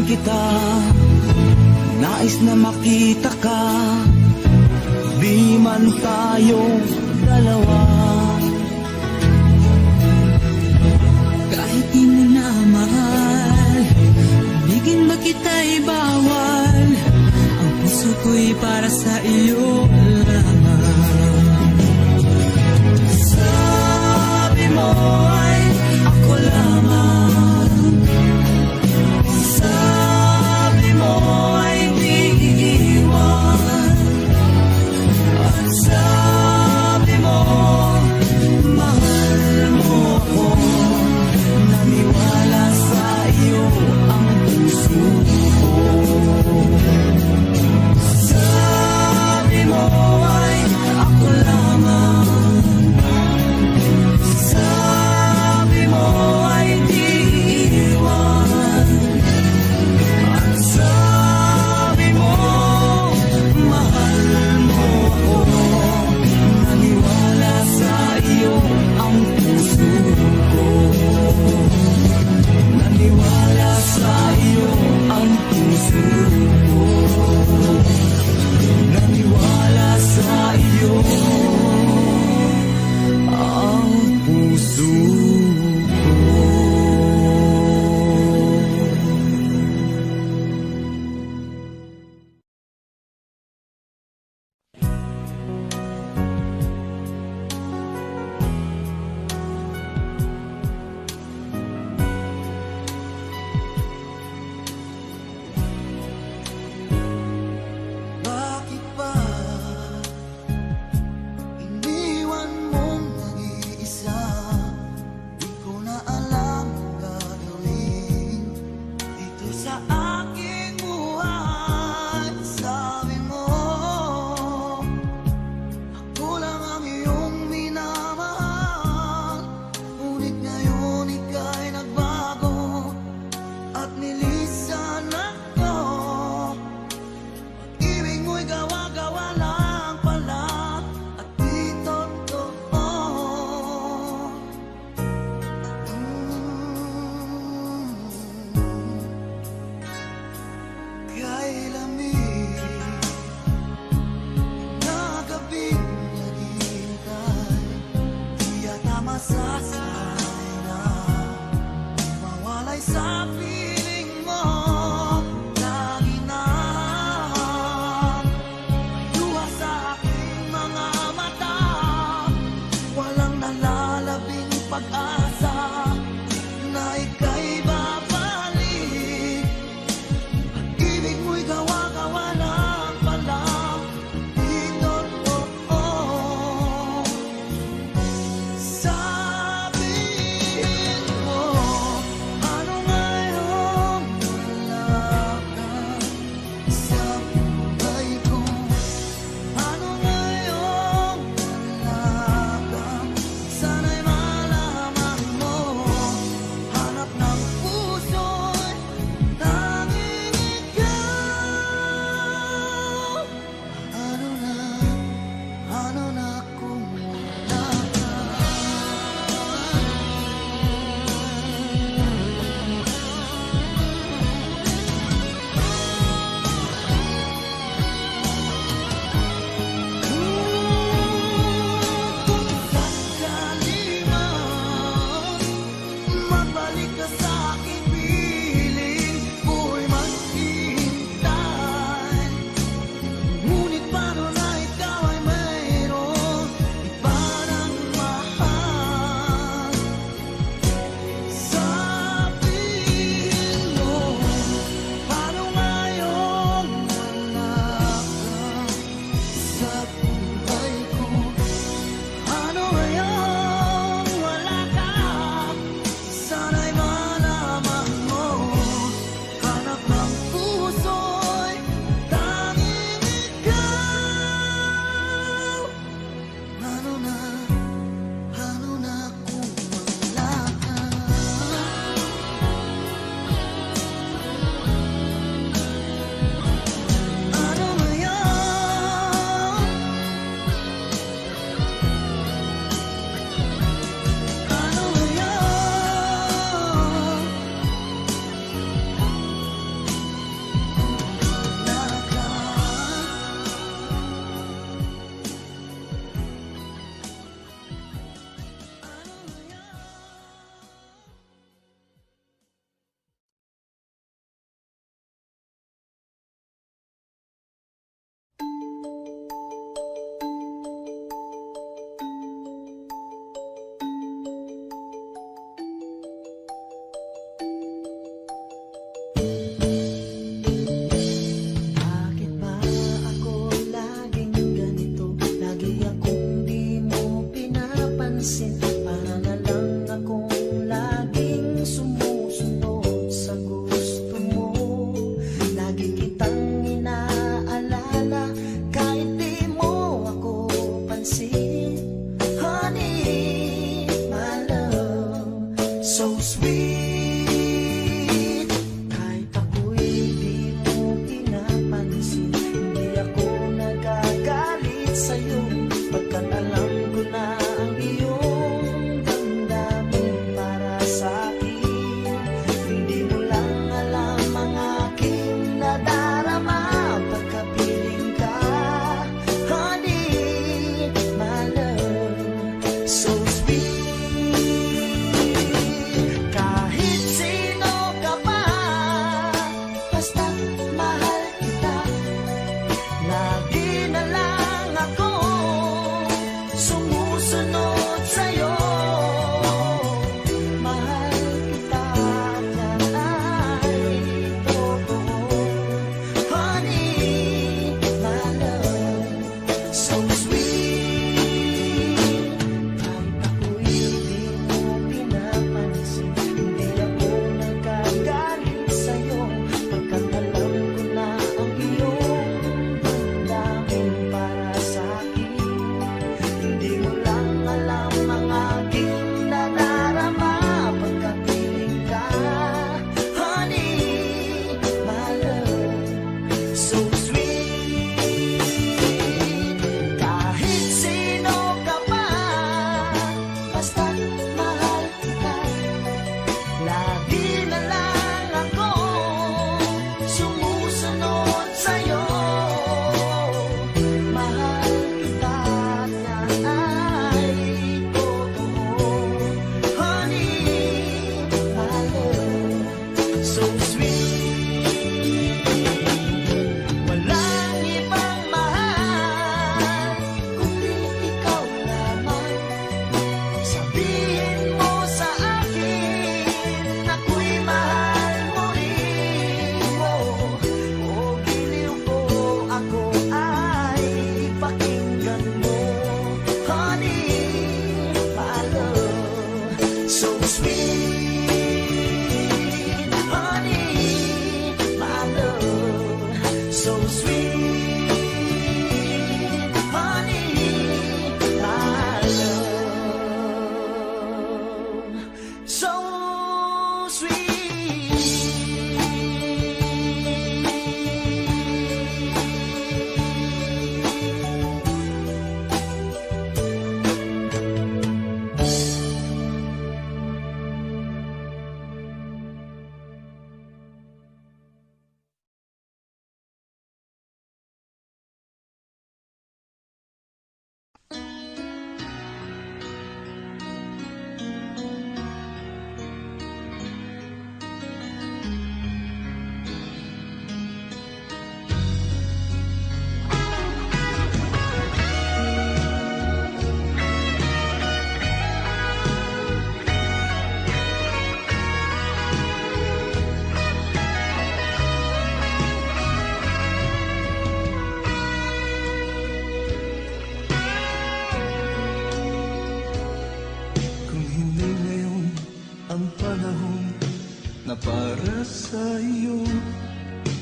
kita, nais na makita ka, di man tayong dalawa. Kahit di mo na mahal, bigin ba kita'y bawal? Ang puso ko'y para sa iyo lamang. Sabi mo ay ako lamang, sabi mo ay di iiwan, at sabi mo mahal mo ako. Naniwala sa iyo ang puso ko. Sabi mo ay ako lamang, sabi mo ay di iiwan, at sabi mo mahal mo ako. Naniwala sa iyo ang puso ko. Naniwala sa iyo ang puso ko. Naniwala sa iyo ang puso ko. Bakit ba iniwan mong nag-iisa? Di ko na alam ang gagawin dito sa aking buhay. Sabi mo ako lang ang iyong minamahal, ngunit ngayon ika'y nagbago at nilisan ako. Ibig mo'y gawa-gawa lang pala at di totoo.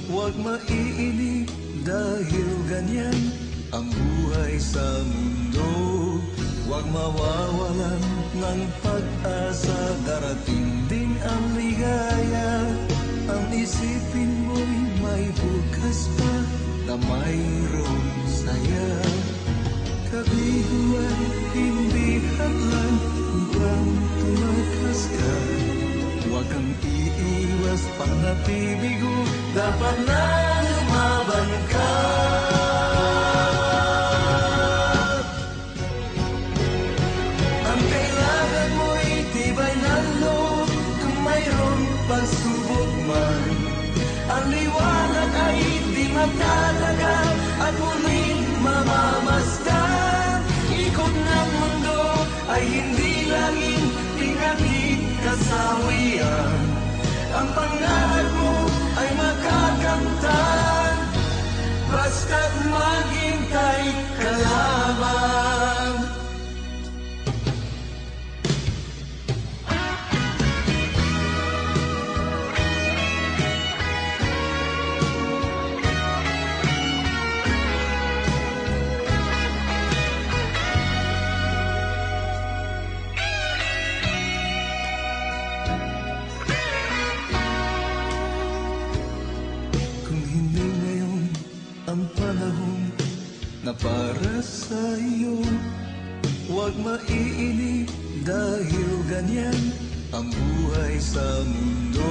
Huwag maiinip dahil ganyan ang buhay sa mundo. Huwag mawawalan ng pag-asa, darating din ang ligaya. Ang isipin mo'y may bukas pa na mayroong saya. Kabiguan, hindi hadlang upang tumakas ka. Huwag kang iiwas pang nabibigo, dapat na lumaban ka. Ang kailangan mo'y tibay ng loob kung mayroong pagsubok man. Ang liwanag ay di magtatagal at muling mamamasdan. Ikot ng mundo ay hindi laging pinagit kasawian. Ang pangarap mo ay makakamtan, basta't maghintay ka lamang. Na para sa iyo, huwag maiinip dahil ganyan ang buhay sa mundo.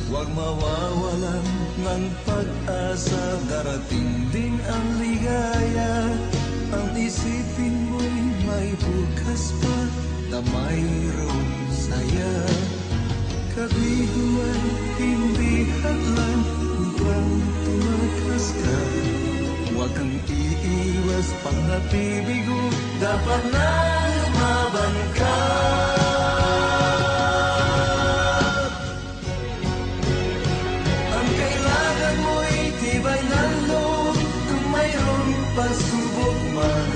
Huwag mawawalan ng pag-asa, darating din ang ligaya. Ang isipin mo'y may bukas pa na mayroong saya. Kabiguan, hindi hadlang upang tumakas ka. Huwag kang iiwas pang nabibigo, dapat na lumaban ka. Ang kailangan mo'y tibay ng loob kung mayroong pagsubok man.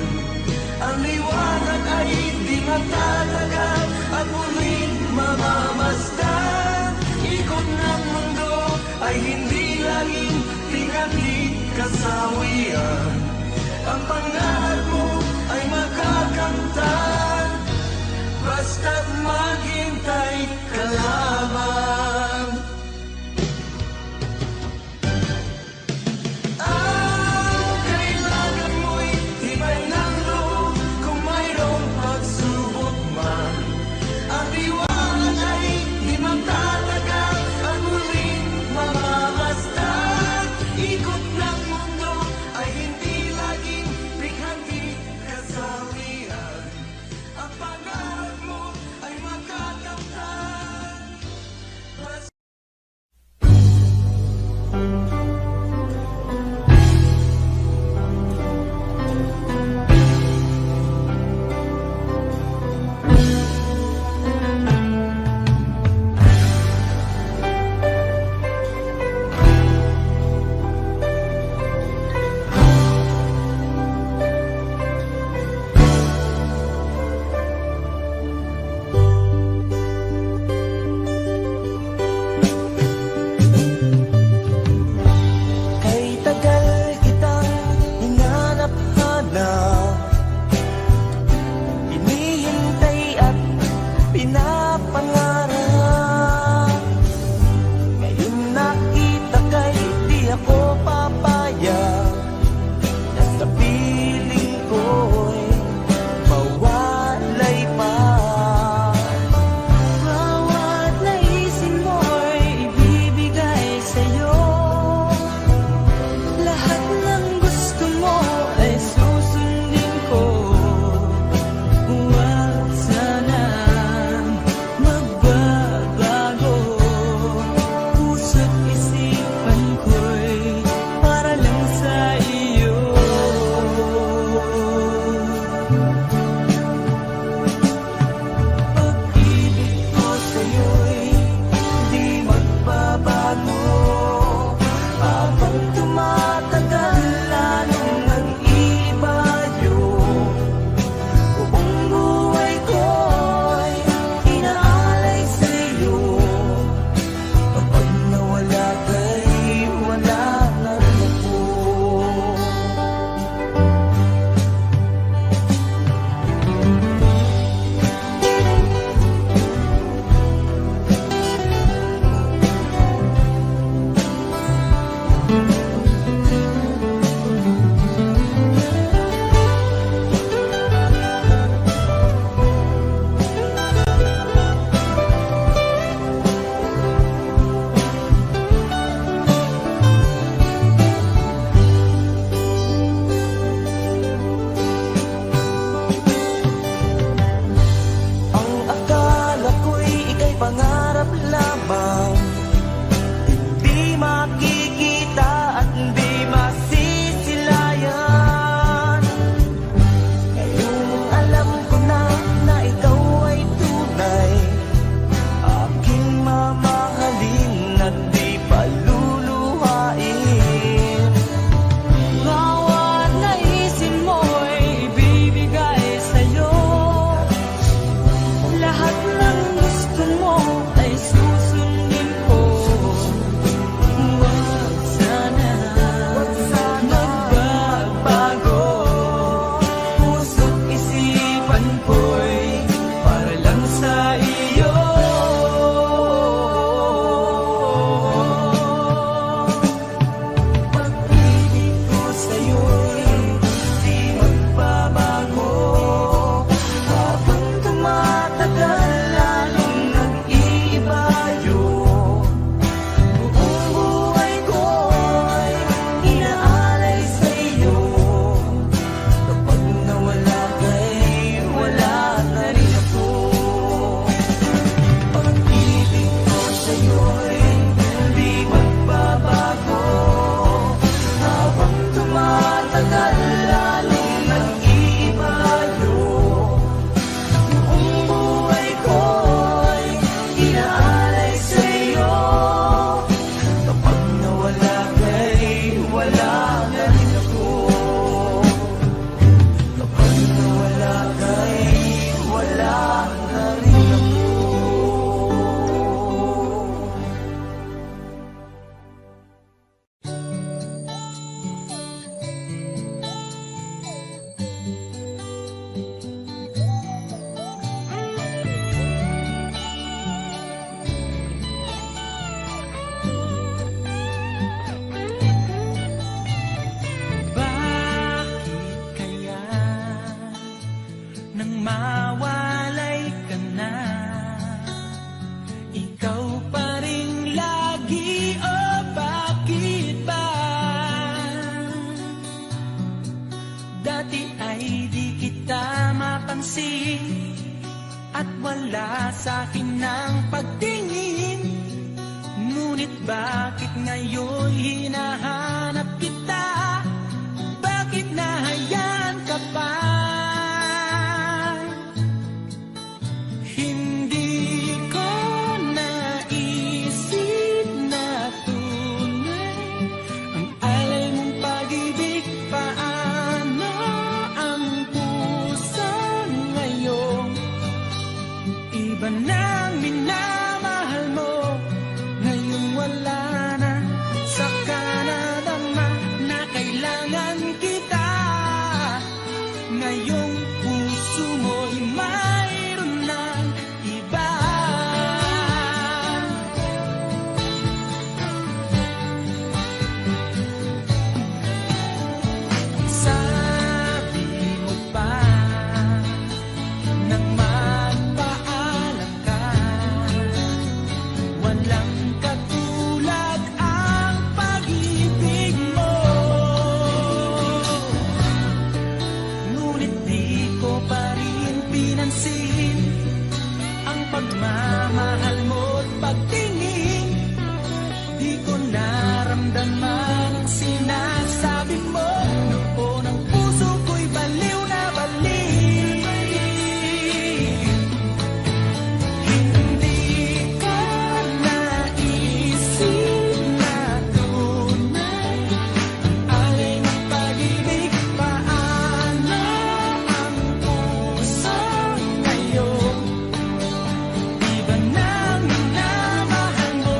Ang liwanag ay di magtatagal at muling mamamasdan. Ikot ng mundo ay hindi laging pinagit kasawian. Ang pangarap mo ay makakamtan, basta't maghintay ka lamang. Ang kailangan mo'y tibay ng loob kung mayroong pagsubok man. Ang liwanag ay di magtatagal at muling mamamasdan. Ikot ng mundo ay hindi laging bighati kasawian. Ang pangarap mo ay makakamtan, wala sa'kin ng pagtingin. Ngunit bakit ngayon hinahanap kita? Bakit nahayaan ka pa? Hindi ko naisip na tunay ang alay mong pag-ibig. Paano ang puso ngayon? Iba nang minamahal mo, ngayon wala na. Saka nadama na kailangan kita. Ngayong puso mo'y mayroon ng iba. Sabi mo pa nang magpaalam ka, walang katulad ang pag-ibig mo. Ngunit di ko pa rin pinansin ang pagmamahal mo't pagtingin. Di ko naramdaman ang sinasabi mo. Noon ang puso ko'y baliw na baliw. Hindi ko naisip na tunay ang alay ng pag-ibig. Paano ang puso ngayon? Iba nang minamahal mo,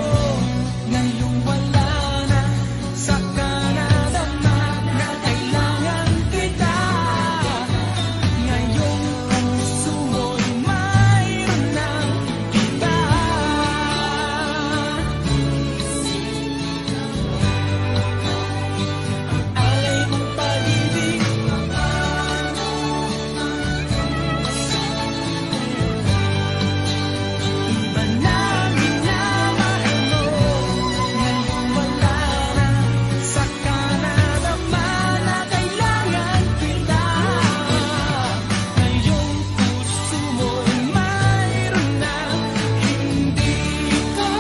ngayon wala na. Saka nadama na kailangan kita. Ngayong puso mo'y mayroon ng iba. Alay mong pag-ibig, iba nang minamahal mo, ngayon wala na. Saka nadama na kailangan kita. Ngayong puso mo'y mayroon na. Hindi ko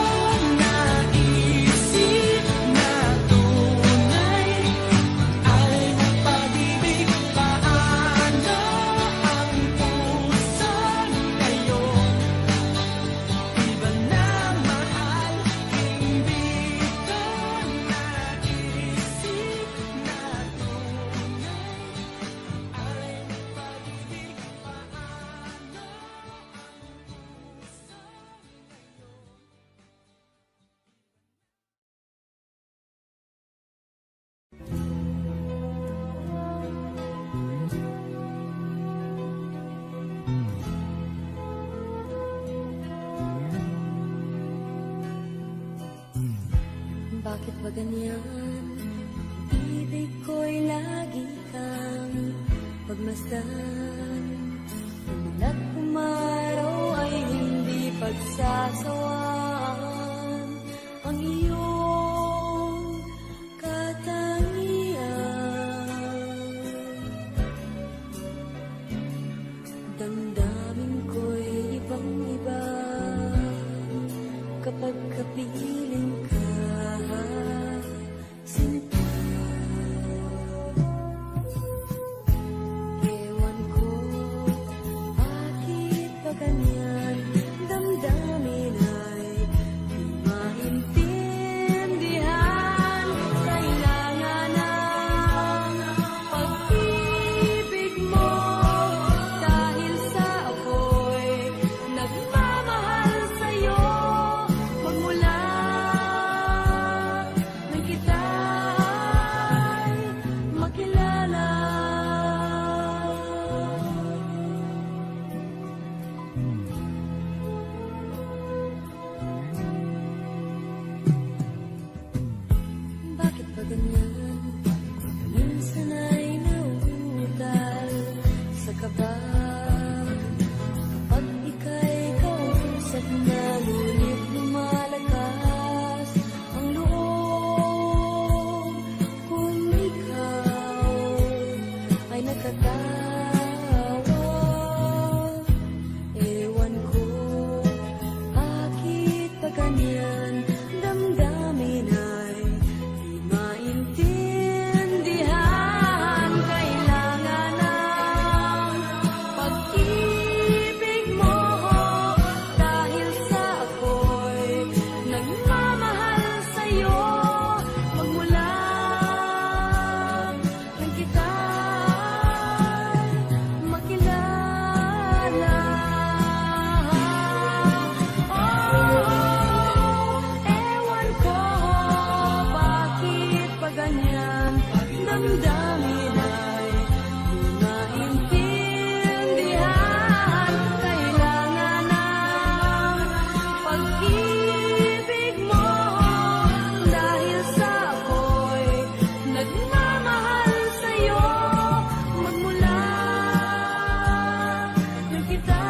naisip na tunay alay ng pag-ibig. Paano ang puso ngayon? Iba nang mahal, hindi ko naisip na tunay alay ng pag-ibig. Bakit ba ganyan? Ibig ko'y lagi kang pagmasdan. Umulat umaraw ay hindi pagsasawaan. Ang iyong katangian, damdamin ko'y ibang-iba kapag kapiling ka, sinta. Ewan ko, bakit ba ganyan? Damdamin ay damdamin ay di maintindihan. Kailangan ng pag-ibig mo, dahil sa ako'y nagmamahal sa'yo. Magmula nang kita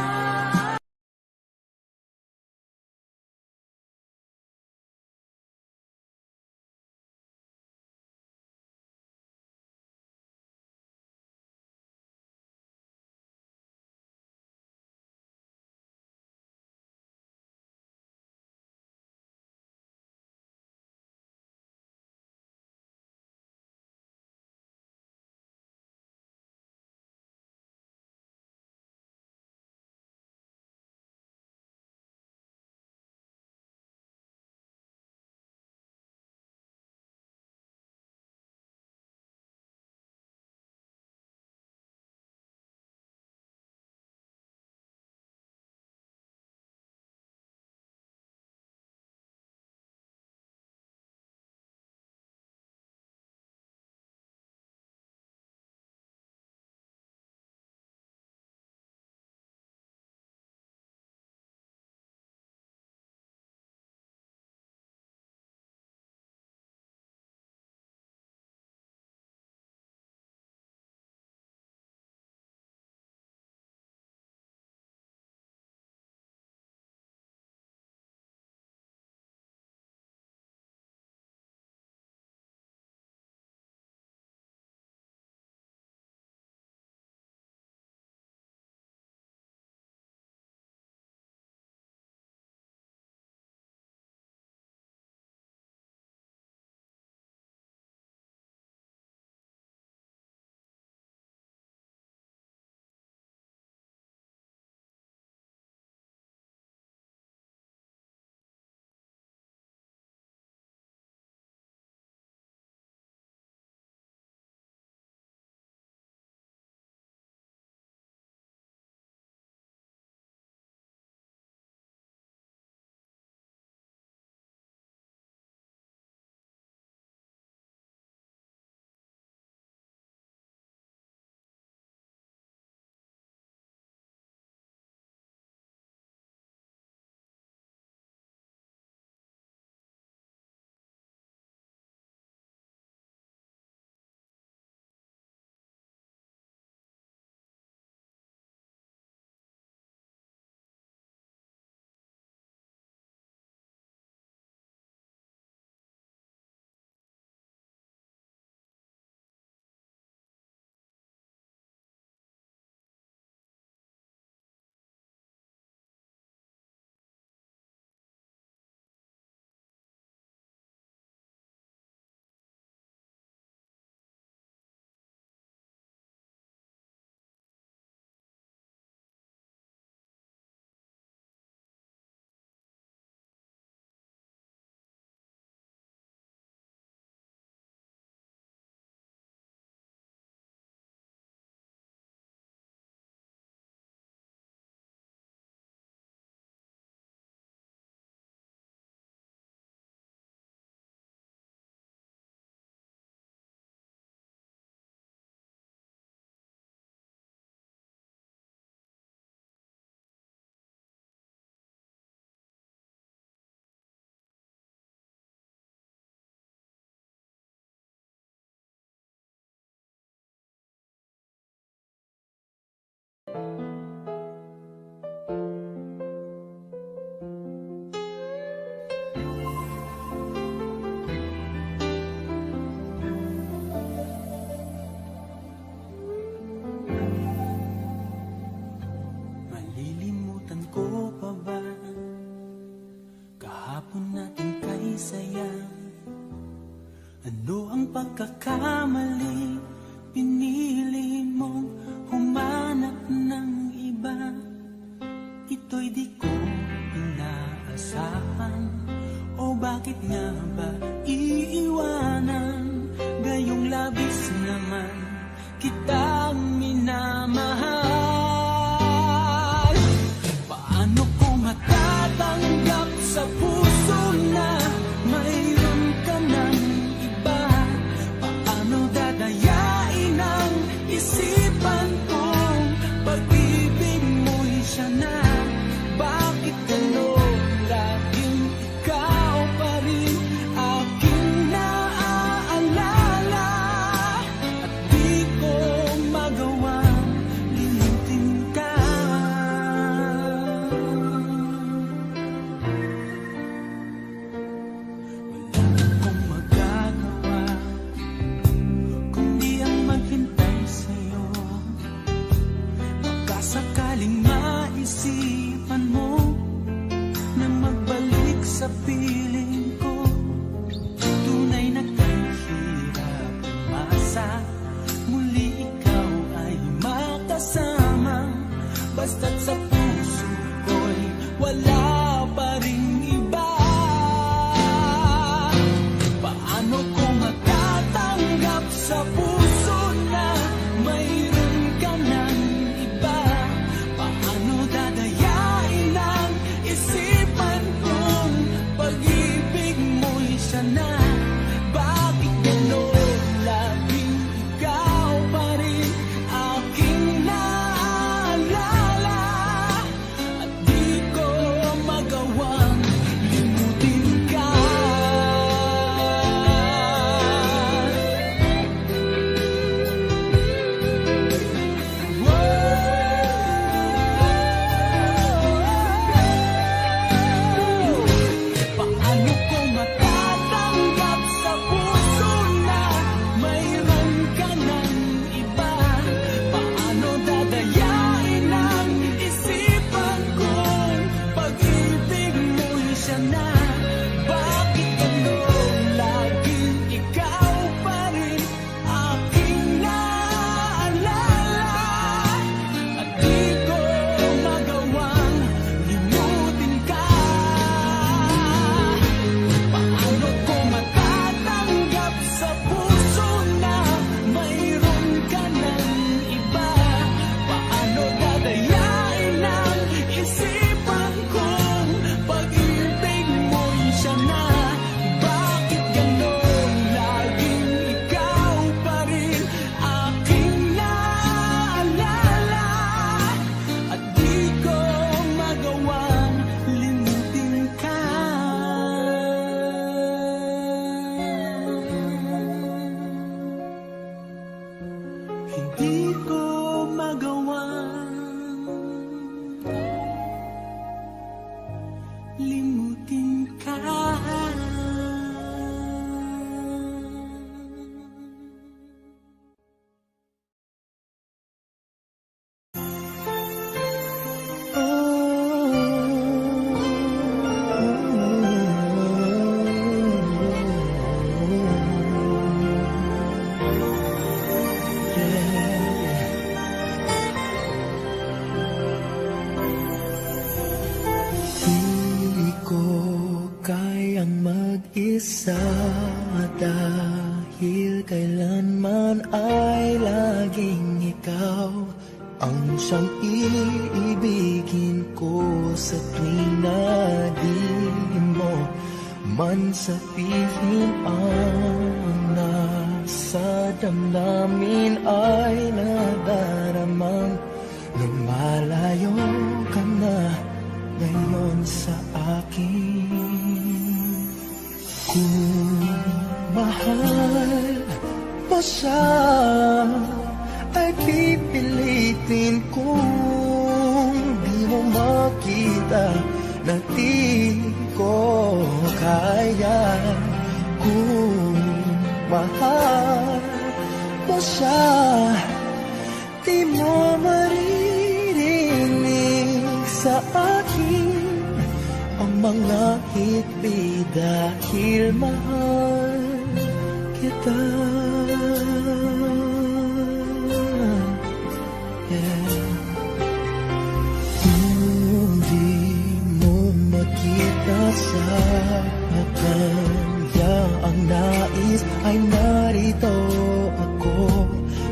pagkakamali, pinili mong humanap ng iba. Ito'y di ko inaasahan, o bakit nga ba iiwanan? Gayong labis naman kitang minamahal. Paano ko matatanggap sa puso na mayroon ka ng iba? Paano dadaya di ko magawang limutin ka. Di ko kayang mag-isa dahil kailanman ay laging ikaw ang siyang iibigin ko sa tuwing na di mo man sabihin ang nasa damdamin ay nadaramang lumalayo ka na ngayon sa akin. Kung mahal mo siya ay pipilitin kung di mo makita na di ko kaya. Kung mahal mo siya, di mo maririnig sa akin ang mga hikbi dahil mahal kita. Kung di mo makita sa kanya ang nais ay narito ako.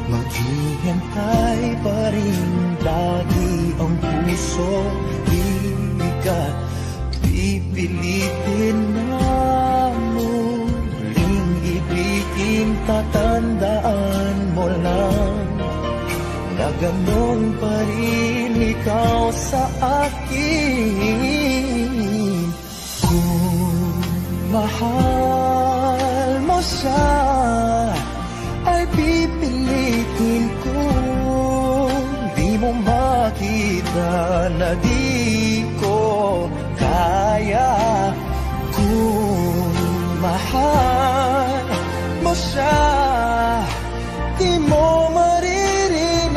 Maghihintay pa rin lagi ang puso. Di ka pipilitin na muling ibigin. Tatandaan mo lang na ganun pa rin ikaw sa akin. Kung mahal mo siya ay pipilitin kung di mo makita na di ko kaya. Kung mahal mo siya, di mo maririnig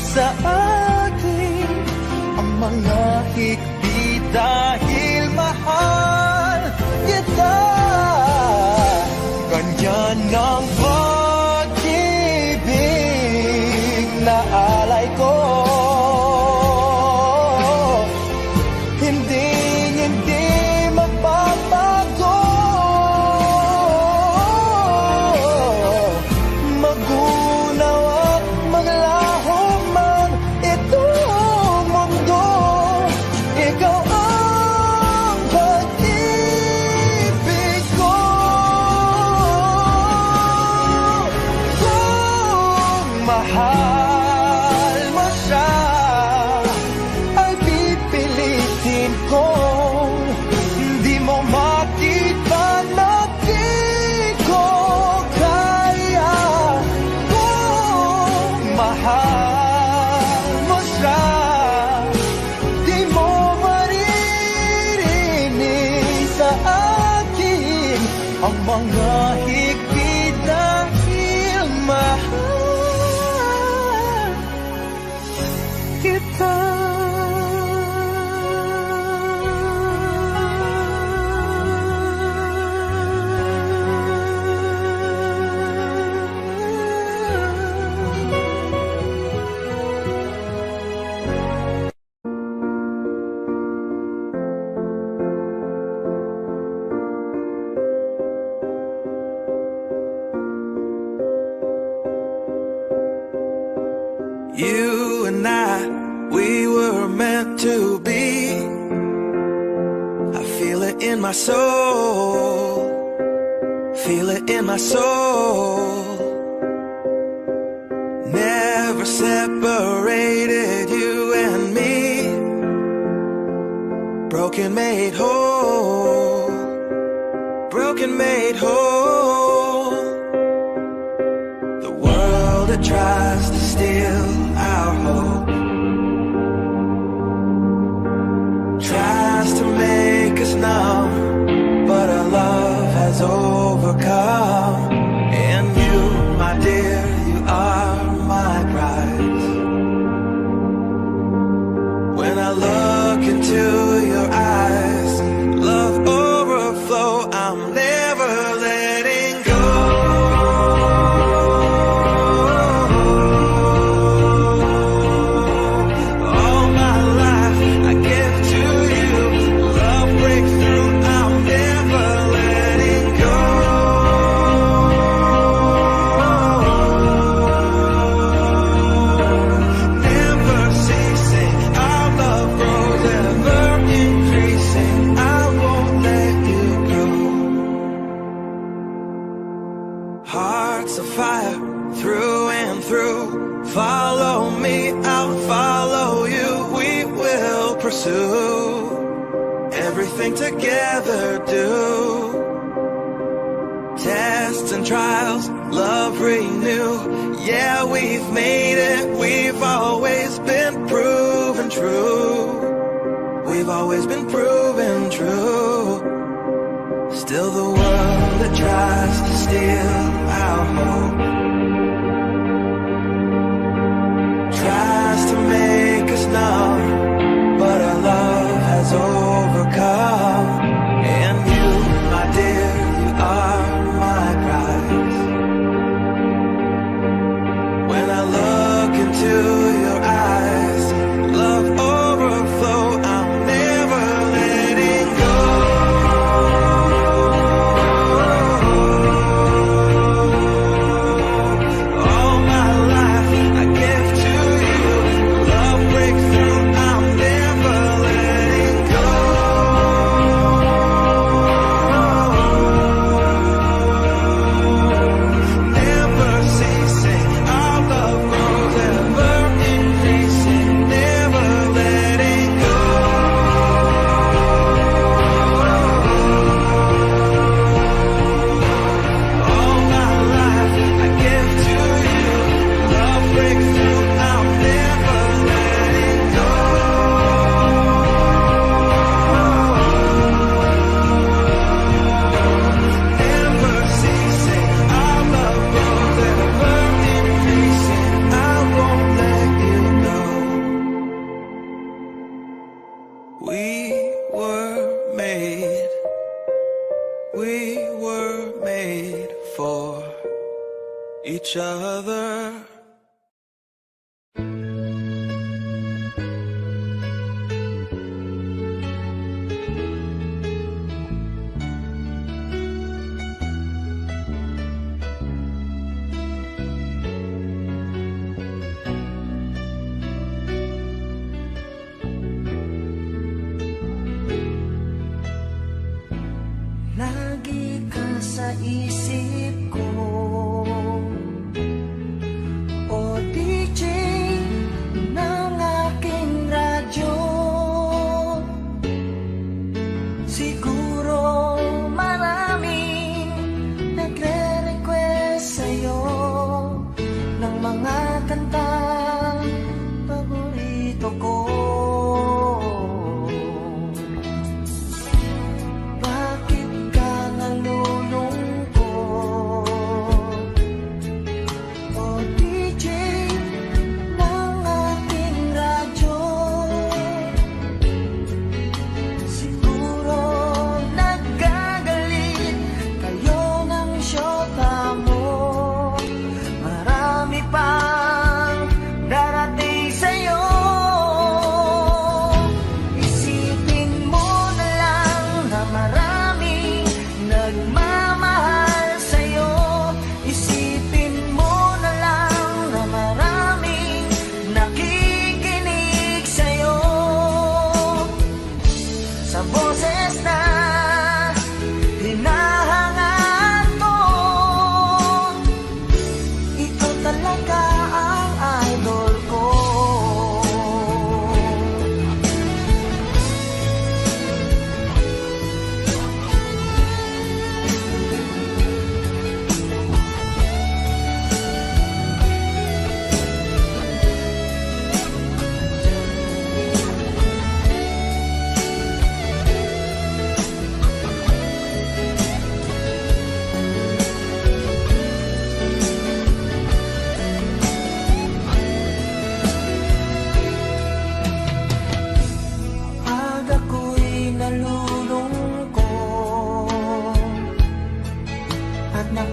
sa akin ang mga hikbi dahil mahal kita. Ganyan ang pag-ibig na alay ko. Hindi magbabago. Magunaw at maglaho man itong mundo, ikaw ang pag-ibig ko. Kung mahal mo siya ay pipilitin kong di mo makita na di ko kaya. Kung mahal mo siya, di mo maririnig sa akin ang mga higpit dahil mahal kita. You and I, we were meant to be. I feel it in my soul. Feel it in my soul. Never separated, you and me. Broken made whole. Broken made whole. The world that tries to steal our hope, tries to make us numb, but our love has overcome. And you, my dear, you are my prize. When I look into your eyes, love overflow, I'm never letting go. All my life I give to you, love breakthrough, I'm never letting go. Never ceasing, our love grows, ever increasing, I won't let you go. Hearts of fire, through and through, follow me, I'll follow you, we will pursue everything together, do. Tests and trials, love renew, yeah, we've made it, we've always been proven true. We've always been proven true. Still the world that tries to steal our hope, tries to make us numb, but our love has overcome. And you, my dear, you are my prize. When I look into your eyes, love overflow, I'm never letting go. All my life I give to you, love breakthrough, I'm never letting go. Never ceasing, our love grows, ever increasing, never letting go. All my life I give to you, love breakthrough, I'm never letting go. Never ceasing, our love grows, ever increasing, I won't let you go. We were made for each other. Lagi ka sa isip ko, o DJ ng aking radyo. Siguro maraming nagre-request sa'yo ng mga kantang paborito ko. Bakit ka nalulungkot, o DJ ng ating radyo? Siguro nagagalit kayo ng syota mo. Marami pang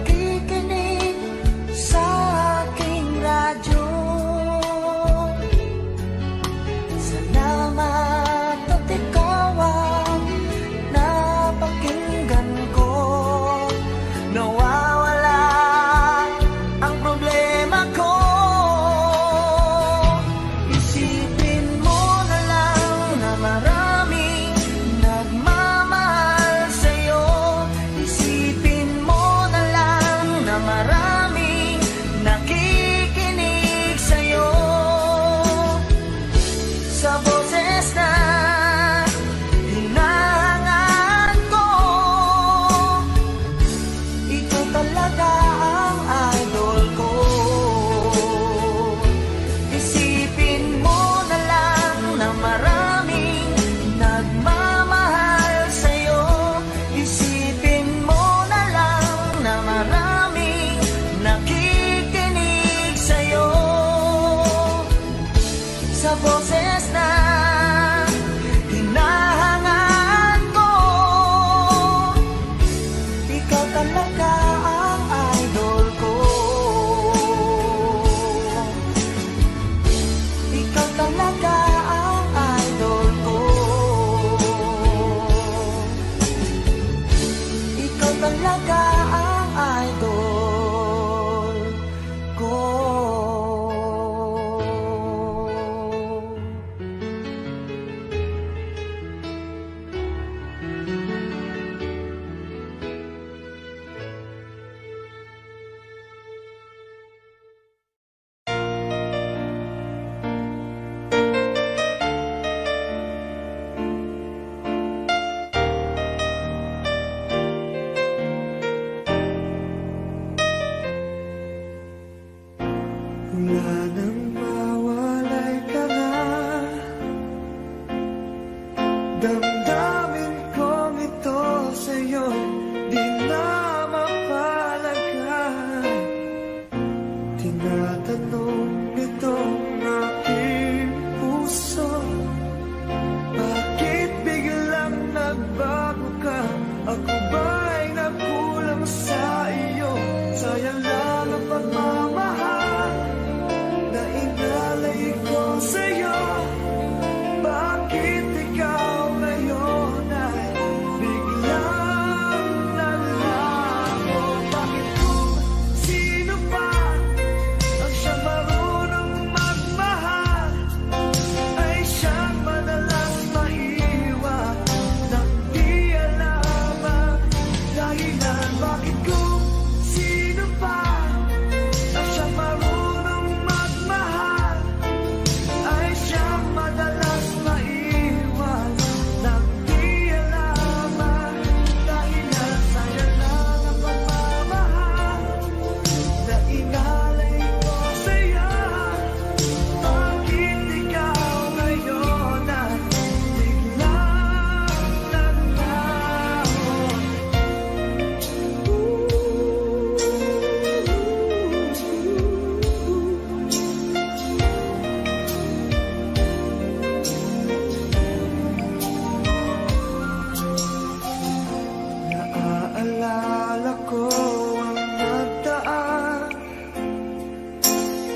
nakikinig sa aking radyo. Salamat at ikaw ang napakinggan ko. Nawawala ang problema ko. Isipin mo na lang na maraming nagmamahal sa'yo. Isipin mo na lang na maraming nakikinig sa'yo. Sa boses na hinahangaan ko, ikaw talaga ang idol ko. Isipin mo na lang na maraming nagmamahal sa'yo. Isipin mo na lang na maraming nakikinig sa'yo. Sa boses na hinahangaan ko, ikaw talaga ang idol ko. Ikaw talaga ang idol ko. Ikaw talaga ang idol ko. Wala nang mawalay ka na. Damdamin kong ito sa'yo di na mapalagay. Tinatanong nitong aking puso, bakit biglang nagbago ka? Ako ba'y nagkulang sa iyo? Sayang lang ang pagmamahal na inalay ko sa'yo. Bakit ikaw ngayon ay biglang nalago? Bakit kung sino pa ang siyang marunong magmahal ay siyang madalas maiwan nang di alam ang dahilan? Bakit kung sino pa ang siyang marunong magmahal ay siyang madalas maiwan nang di alam ang dahilan? Sayang lang ang pagmamahal na inalay ko sa'yo. Bakit ikaw ngayon ay biglang naglaho? Naaalala ko ang nagdaan,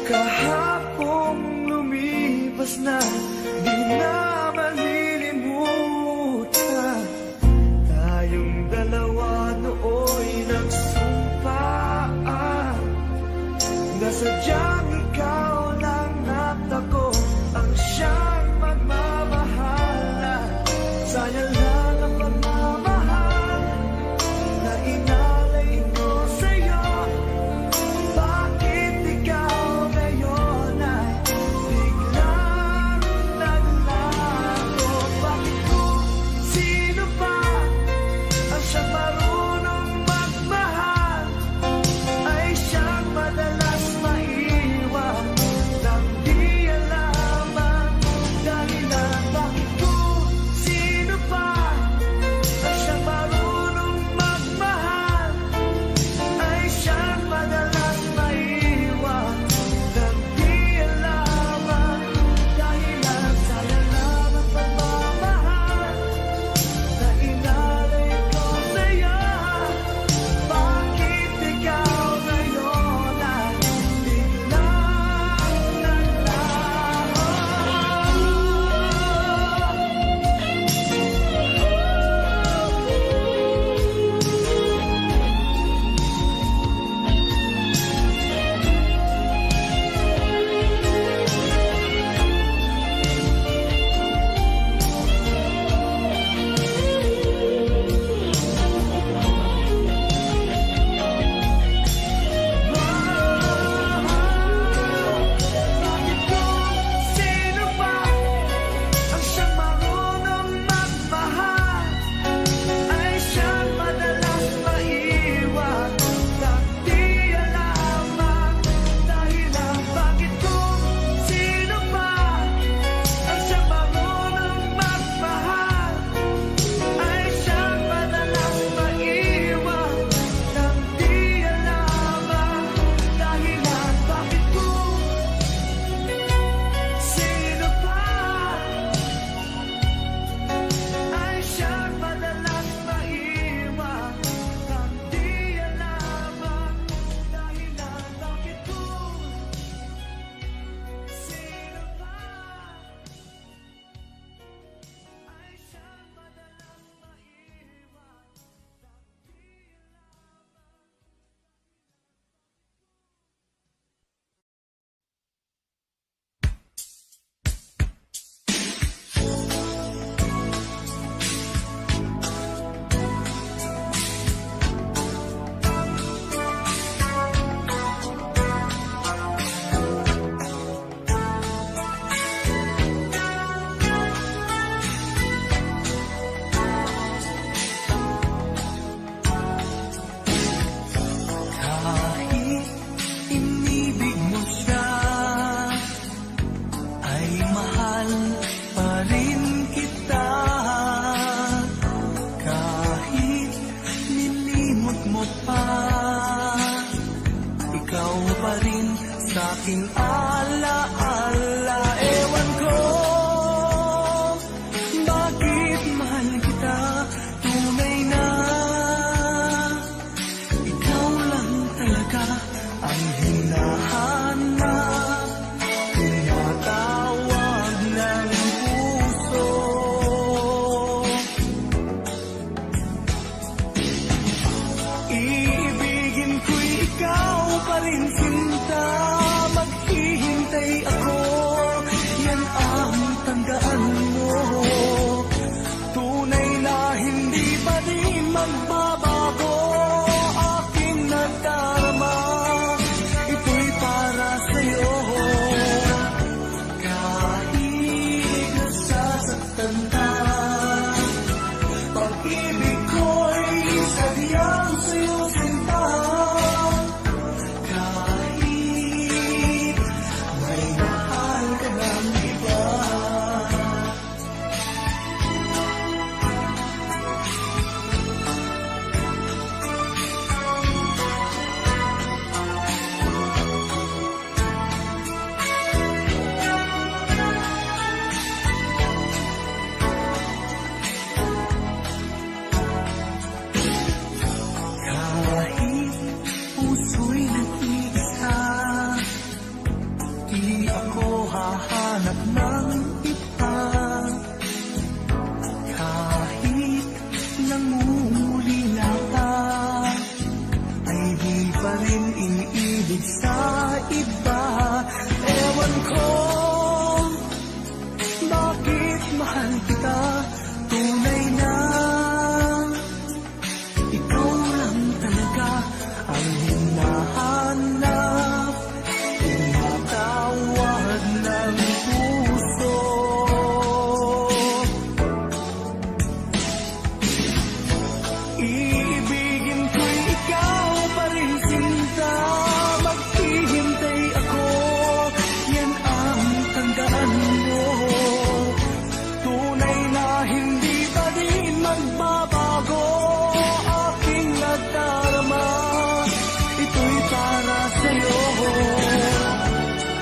kahapong lumipas na, di na malilimutan. Tayong dalawa nooy nagsumpaan na sadyang ikaw lang at ako ang siyang magmamahalan. Sayang lang ang pagmamahal na inalay ko sa'yo. Bakit ikaw ngayon ay biglang naglago? Bakit kung sino pa ang siyang marunong magmahal ay siyang madalas maiwan aking alaala. Ewan ko bakit mahal kita, tunay na ikaw lang talaga ang hinahanap, tinatawag ng puso. Iibigin ko'y ikaw pa rin, sinta. Maghihintay ako, yan ang tandaan mo. Tunay na hindi pa rin magbabago aking nadarama. Ito'y para sa'yo. Kahit nasasaktan ka, pag-ibig ko'y sadyang sa'yo, sinta. Kahit may mahal ka ng iba. Kahit puso'y nag-iisa, di ako hahanap ng iba. Kahit nangungulila ka, ay di pa rin iniibig sa iba. Ewan ko bakit mahal kita, tunay na ikaw lang talaga ang hinahanap, tinatawag ng puso. Iibigin ko'y ikaw pa rin, sinta. Maghihintay ako, yan ang tandaan mo. Tunay na hindi pa rin magbabago aking nadarama. Ito'y para sa'yo.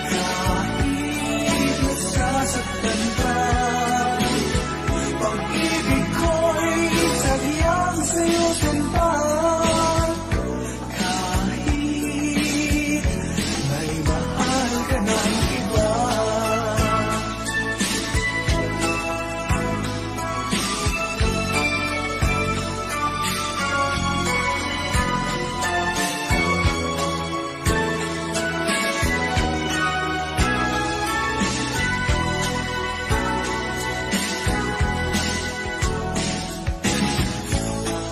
Kahit nasasaktan ka, pag-ibig ko'y sadyang sa'yo, sinta. Kahit may mahal ka ng iba.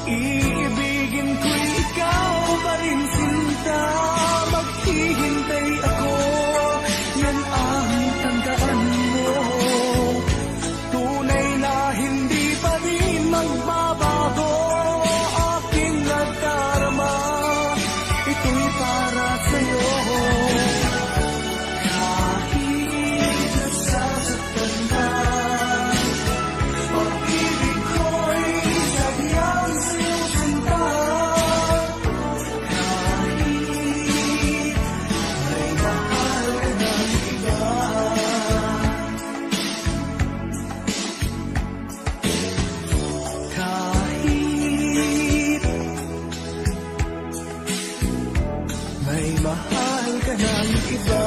Iibigin ko'y ikaw pa rin, sinta. Maghihintay ako, yan ang tandaan mo. Tunay na hindi pa rin magbabago aking nadarama. Ito'y para sa'yo. Kahit nasasaktan ka, pag-ibig ko'y sadyang sa'yo, sinta. Kahit may mahal ka ng iba. Kahit may mahal ka ng iba.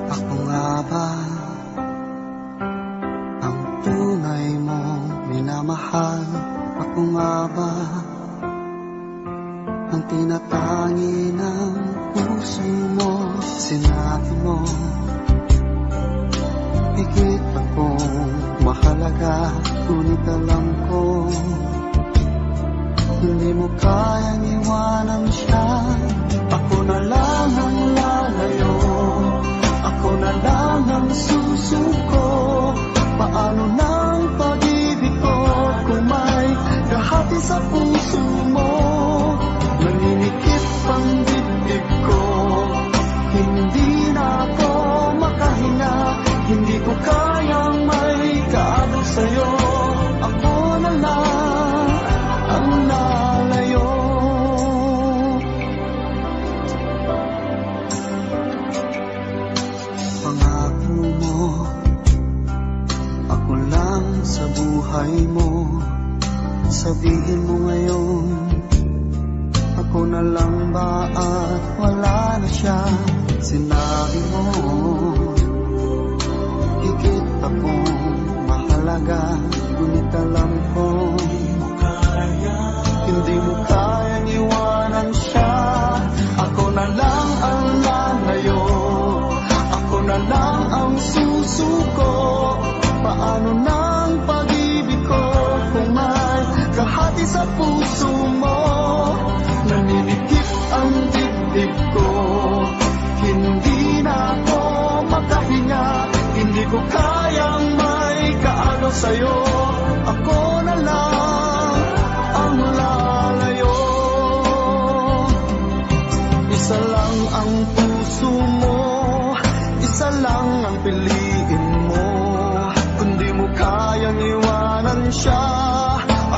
Ako nga ba ang tunay mong minamahal? Ako nga ba ang tinatangi ng puso mo? Sinabi mo higit akong mahalaga, ngunit alam ko Hindi mo kayang iwanan siya. Ako na lang ang lalayo, ako na lang ang susuko. Paano nang pag-ibig ko kung may kahati sa puso mo? Naninikip ang dibdib ko, hindi na ako makahinga. Hindi ko kayang may kaagos sa'yo. Ako na lang ang lalayo. Pangako mo, ako lang sa buhay mo. Sabihin mo ngayon, ako na lang ba at wala na siya? Sinabi mo, higit akong mahalaga. Ngunit alam ko, hindi mo kayang iwanan siya. Ako na lang ang lalayo, ako na lang ang susuko. Paano nang pag-ibig ko kung may kahati sa puso mo? Naninikip ang dibdib ko, hindi na ako makahinga. Hindi ko kayang may kaagaw sa'yo. Ako na lang ang lalayo. Isa lang ang puso mo, isa lang ang piliin mo. Kung di mo kayang iwanan siya,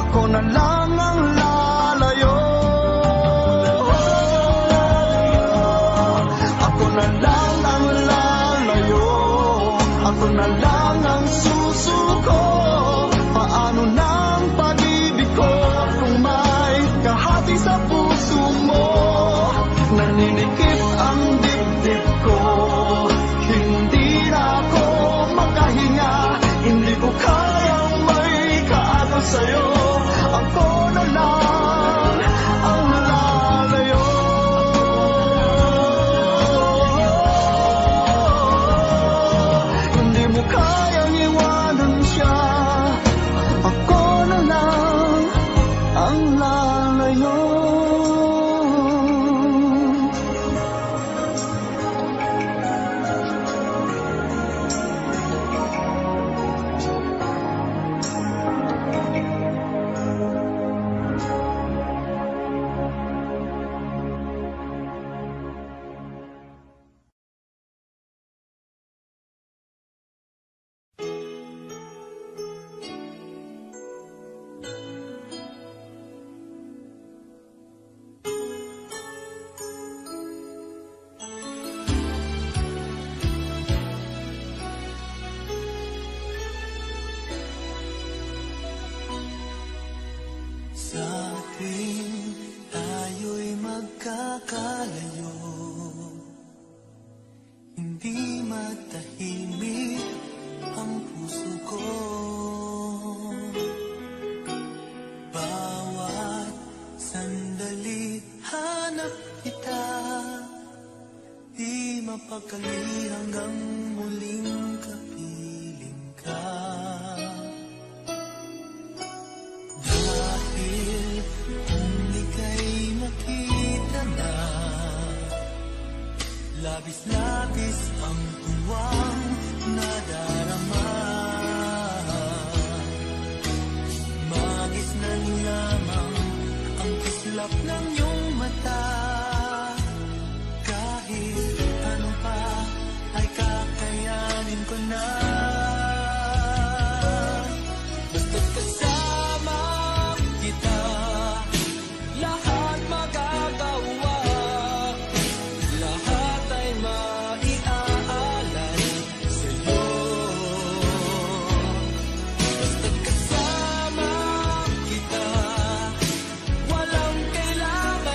ako na lang ang lalayo. Ako na lang ang lalayo, ako na lang ang susuko. Paano nang pag-ibig ko kung may kahati sa puso mo? Naninikip ang dibdib ko, hindi na ako makahinga. Hindi ko kayang may kaagaw sa'yo. Ako na lang ang lalayo. Hindi mo kayang iwanan siya. Ako na lang ang lalayo. Sa tuwing tayo'y magkakalayo, hindi matahimik ang puso ko. Bawat sandali hanap kita, di mapakali hanggang muling kapiling ka. Dahil kung ika'y makita na, labis-labis ang tuwang nadarama. Magisnan lamang ang kislap ng iyong mata. Kahit ano pa ay kakayanin ko na. Basta't kasama kita, lahat magagawa. Lahat ay maiaalay sa'yo. Basta't kasama kita, walang kailangan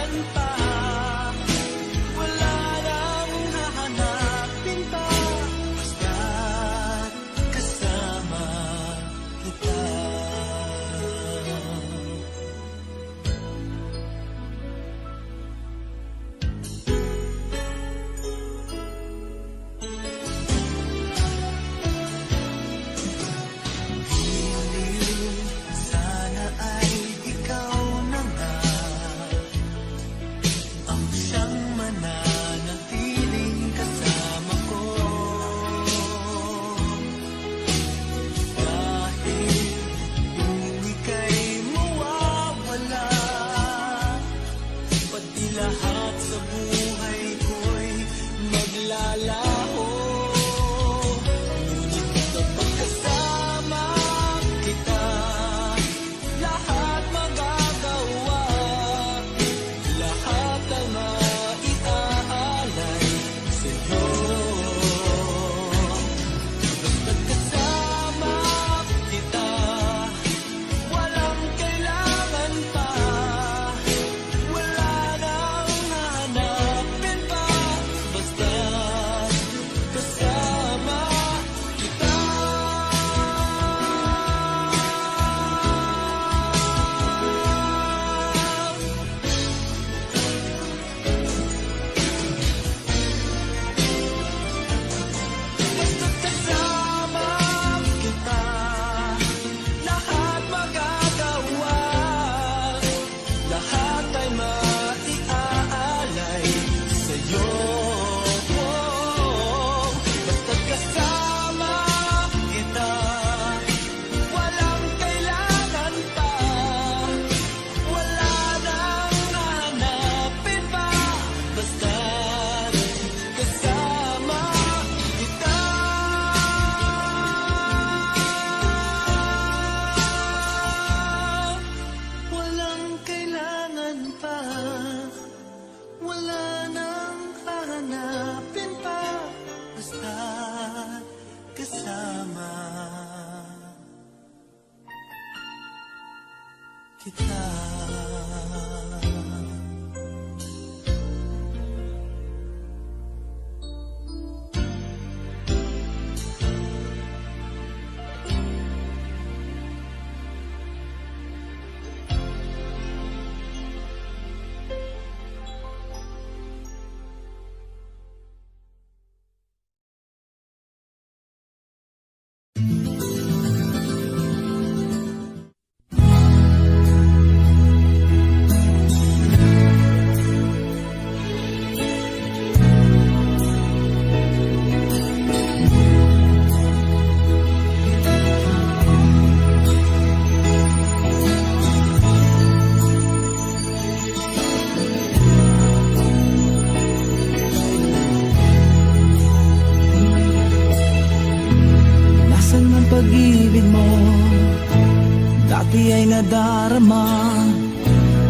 nadarama,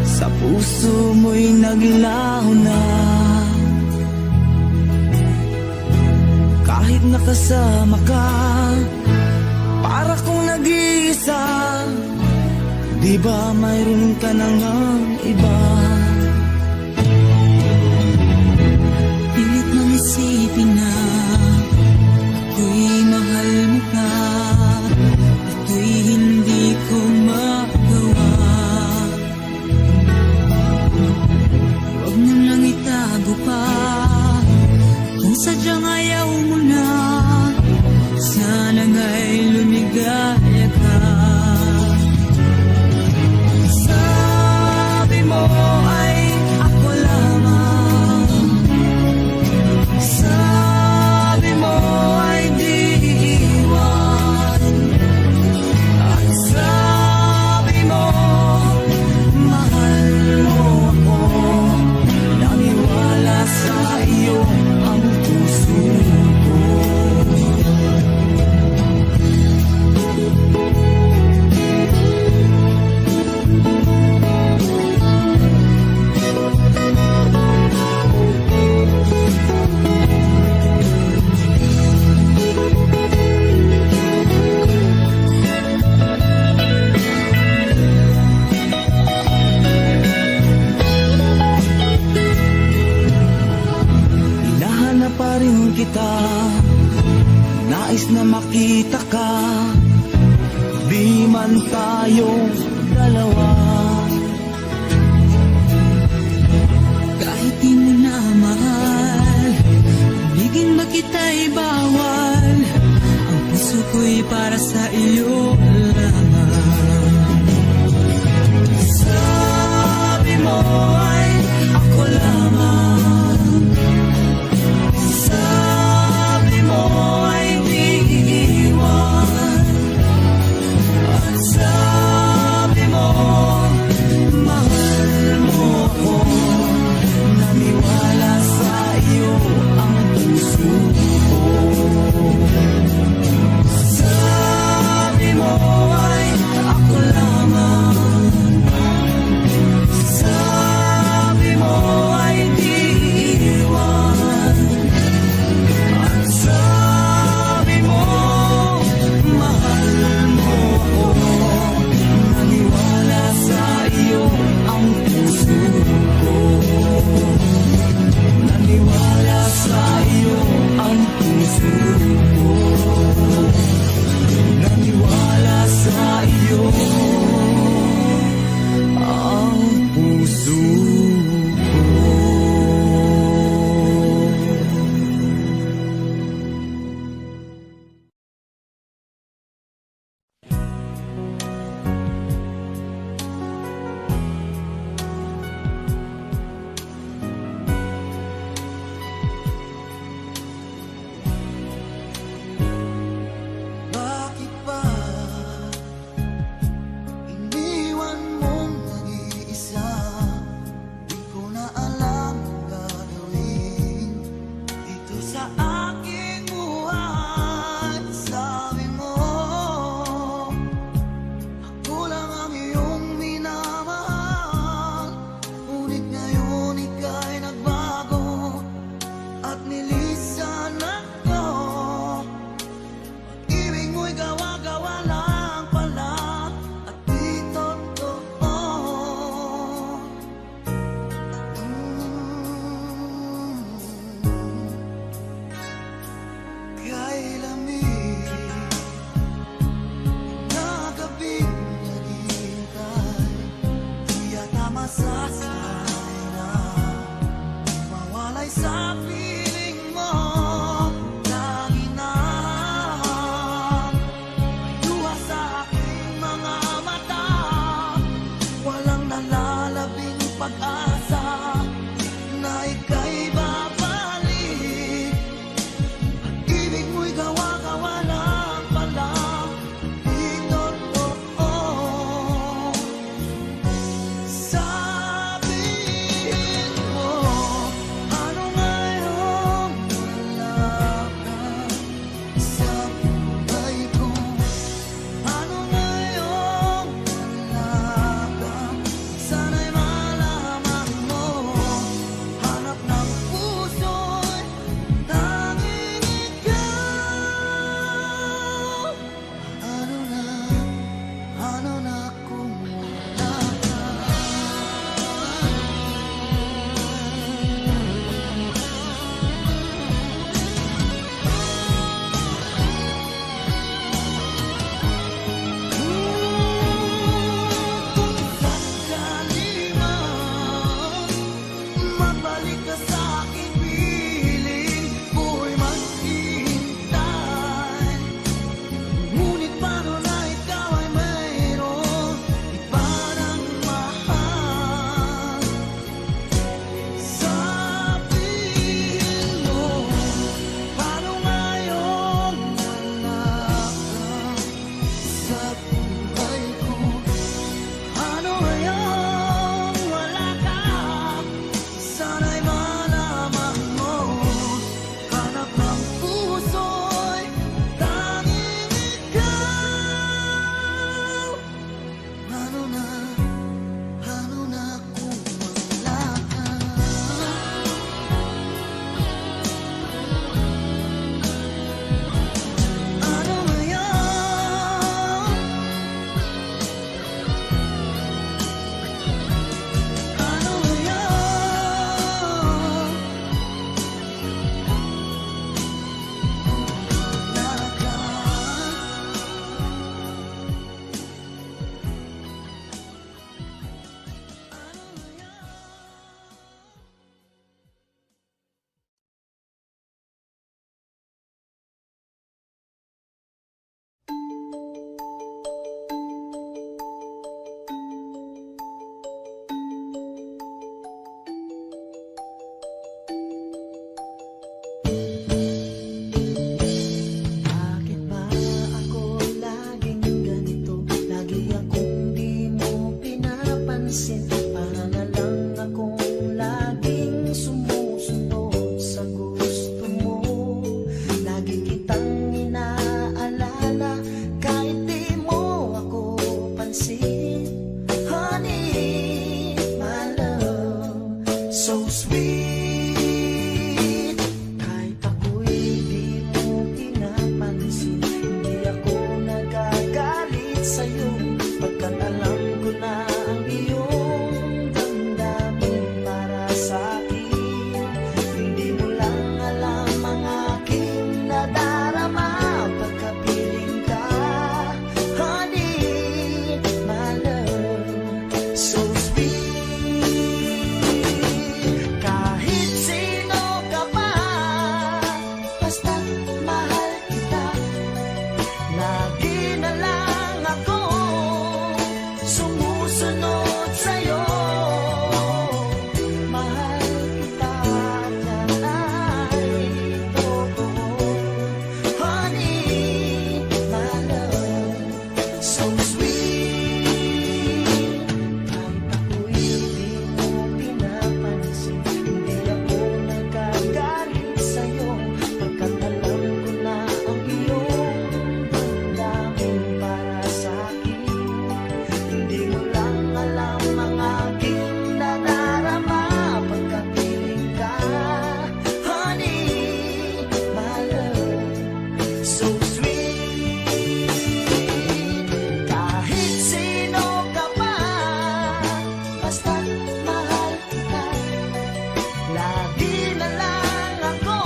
sa puso mo'y naglaho na. Kahit nakasama ka, para kong nag-iisa, di ba mayroon ka na ngang iba? Pilit nang isipin na ako'y mahal mo ka, ito'y hindi ko magawa. Huwag mo lang itago pa, kung sadyang ayaw mo na, sana nga'y lumigaya ka. Sabi mo ay ako lamang, sabi mo ay di iiwan, at sabi mo mahal mo ako, naniwala sa iyo ang puso ko. Hinahanap pa rin kita, nais na makita ka, di man tayong dalawa. Kahit di mo na mahal, ibigin ba kita'y bawal, ang puso ko'y para sa iyo lamang. Sabi mo ay ako lamang, sabi mo ay di iiwan, at sabi mo mahal mo ako, naniwala sa iyo ang puso ko. Sabi mo so sweet. Kahit ako'y di mo pinapansin, hindi ako nagagalit sa'yo, pagkat alam ko na ang iyong damdamin para sa'kin. Hindi mo lang alam ang aking nadarama pagkapiling ka, honey, my love, so sweet. Kahit sino ka pa, basta't mahal kita. Lagi na lang ako sumusunod sa'yo. Mahal kita, yan ay totoo. Honey, my love, so sweet. Kahit ako'y di mo pinapansin, hindi ako nagagalit sa'yo, pagkat alam ko na ang iyong damdamin para sa'kin. Hindi mo lang alam ang aking nadarama pagkapiling ka, honey, my love, so sweet. Kahit sino ka pa, basta't mahal kita. Lagi na lang ako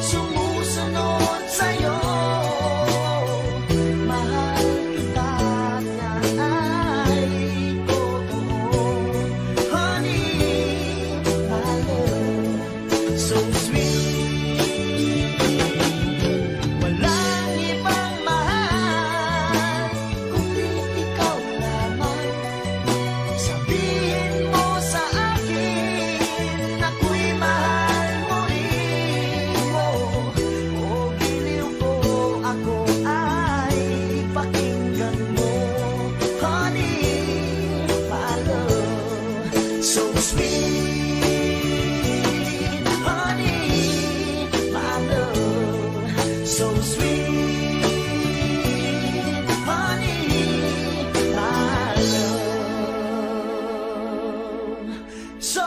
sumusunod sa'yo. Mahal kita, yan ay totoo. Honey, my love, so sweet. Walang ibang mahal kundi ikaw lamang. Sabihin mo sa akin na ako'y mahal mo rin mo. O giliw ko, ako ay pakinggan mo. Honey, my love, so sweet. Honey, my love, so sweet. Honey, my love, so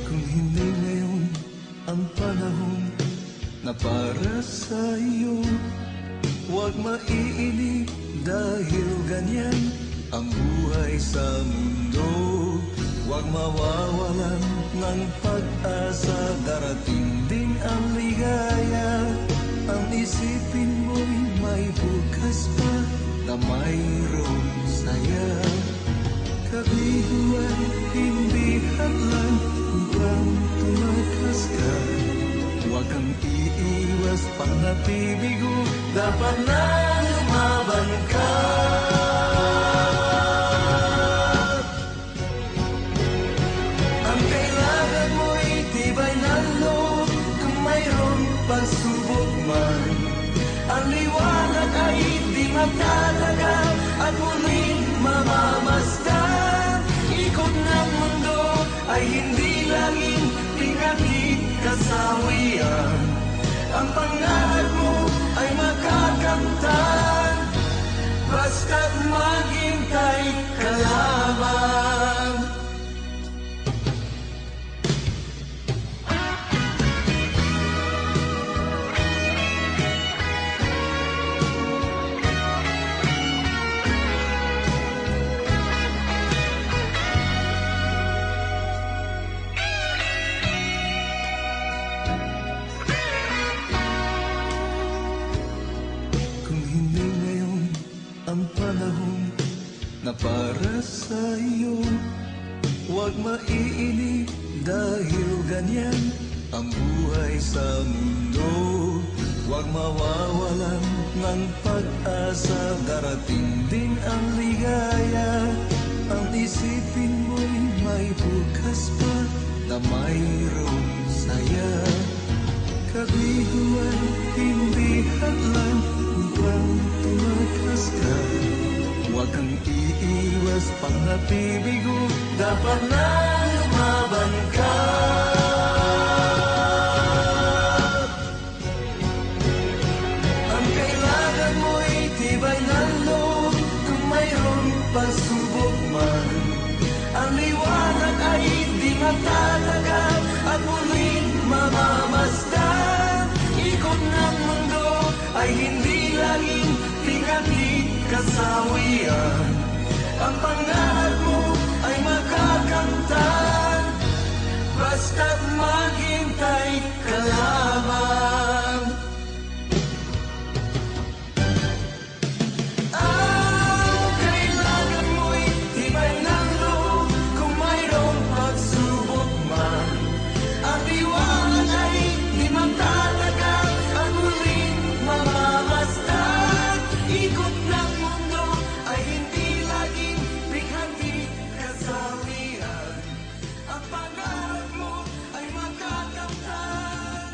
Kung hindi ngayon ang panahon na para sa iyo, huwag maiinip dahil ganyan ang buhay sa mundo. Huwag mawawalan ng pag-asa, darating din ang ligaya. Ang isipin mo'y may bukas pa na mayroong saya. Kabiguan, hindi hadlang upang tumakas ka. Huwag kang iiwas, panapibigo, dapat na lumaban ka. Ang kailangan mo'y tibay ng loob, kung mayroong pagsubok man. Ang liwanag ay di magtatagal at muling mamamasdan. Ikot ng mundo ay hindi laging pinagkikasawian. Ang pangarap mo ay makakamtan, basta't maghintay ka lamang. para sa iyo. Huwag maiinip dahil ganyan ang buhay sa mundo. Huwag mawawalan ng pag-asa, darating din ang ligaya. Ang isipin mo'y may bukas pa na mayroong saya. Kabiguan, hindi hadlang upang tumakas ka. Huwag kang iiwas pang nabibigo, dapat na lumaban ka. Ang kailangan mo'y tibay ng loob kung mayroong pagsubok man. Ang liwanag ay di matatagal at muling mamamasdan. Ikot ng mundo ay hindi laging pinagit kasawian. Ang pangarap mo ay makakamtan, basta't maghintay ka lamang. Ang kailangan mo'y tibay ng loob kung mayroong pagsubok man. Ang liwanag ay di magtatagal at muling mamamasdan. Ikot ng mundo ay hindi laging bighati kasawian. Ang pangarap mo ay makakamtan.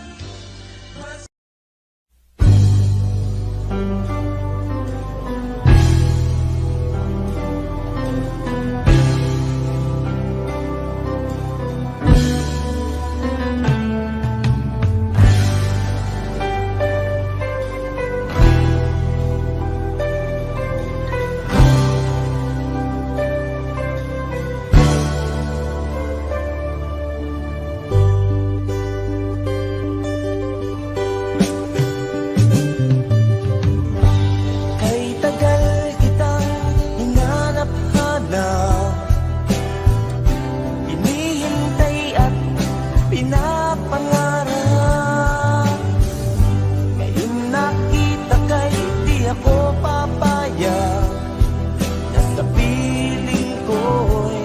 Kay tagal kitang hinanap-hanap, hinihintay at pinapangarap. Ngayon nakita kay di ako papayag na sa piling ko'y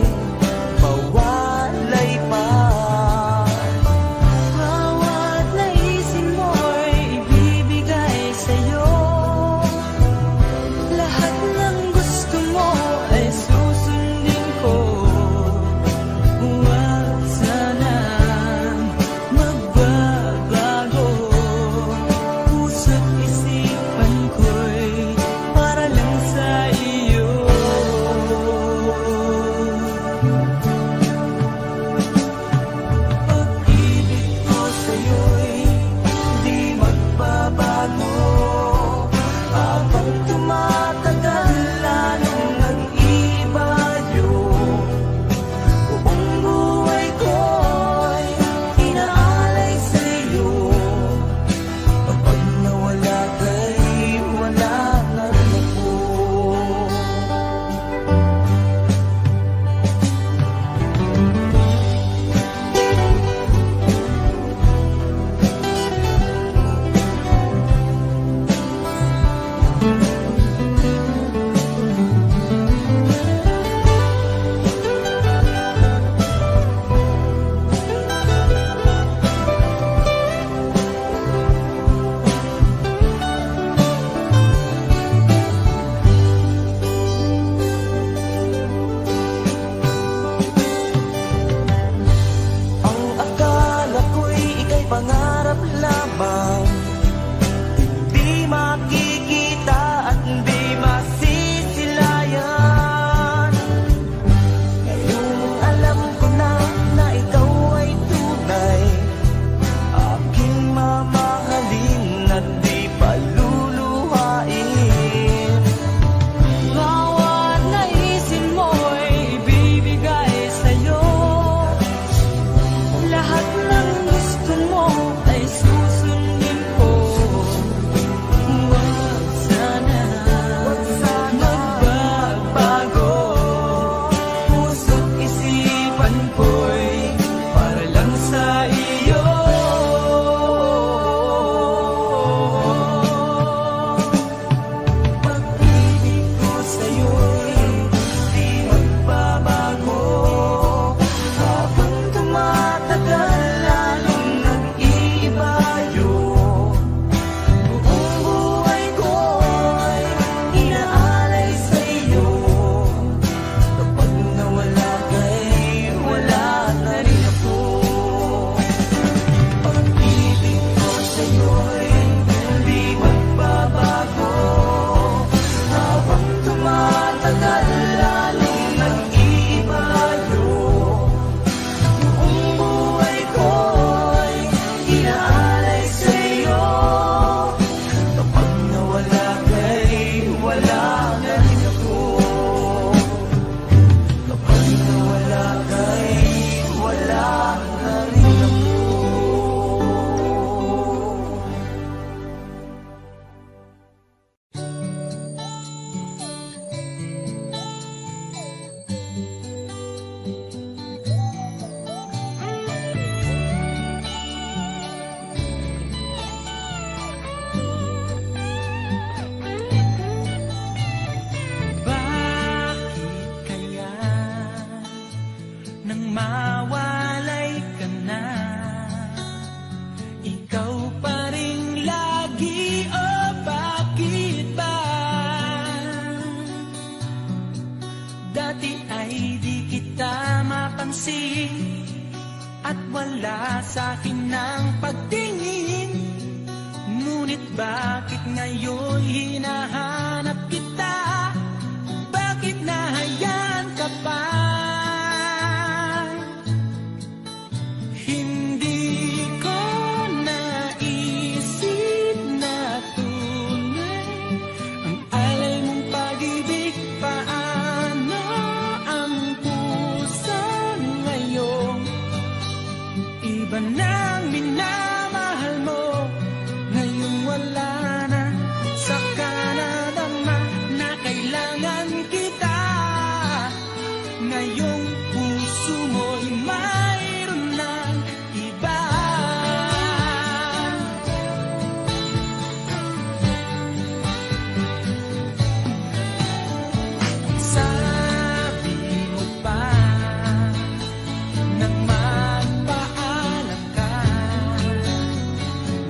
mawalay pa. Bawat naisin mo'y ibibigay sa'yo. Lahat ng gusto mo ay susundin ko. Huwag sanang magbabago. Puso't isipan ko'y para lang sa iyo. Pag-ibig ko sa'yo'y di magbabago. Habang tumatagal, lalong nag-iba yun. Buong buhay ko'y inaalay sa'yo. Kapag nawala ka'y wala na rin ako. Ang akala ko'y ika'y pangarap lamang, di makikita at di masisilayan. Ngayon alam ko na ikaw ay tunay, aking mamahalin at di paluluhain. Bawat naisin mo'y ibibigay sa'yo. Lahat ng gusto mo ay susundin sa'kin ng pagtingin. Ngunit bakit ngayon hinahanap kita? Bakit nahayaan ka pa? Hindi ko naisip na tunay ang alay mong pag-ibig. Paano ang puso ngayon? Iba nang minamahal mo, ngayong wala na. Saka nadama na kailangan kita. Ngayong puso mo'y mayroon ng iba. Sabi mo pa nang magpaalam ka,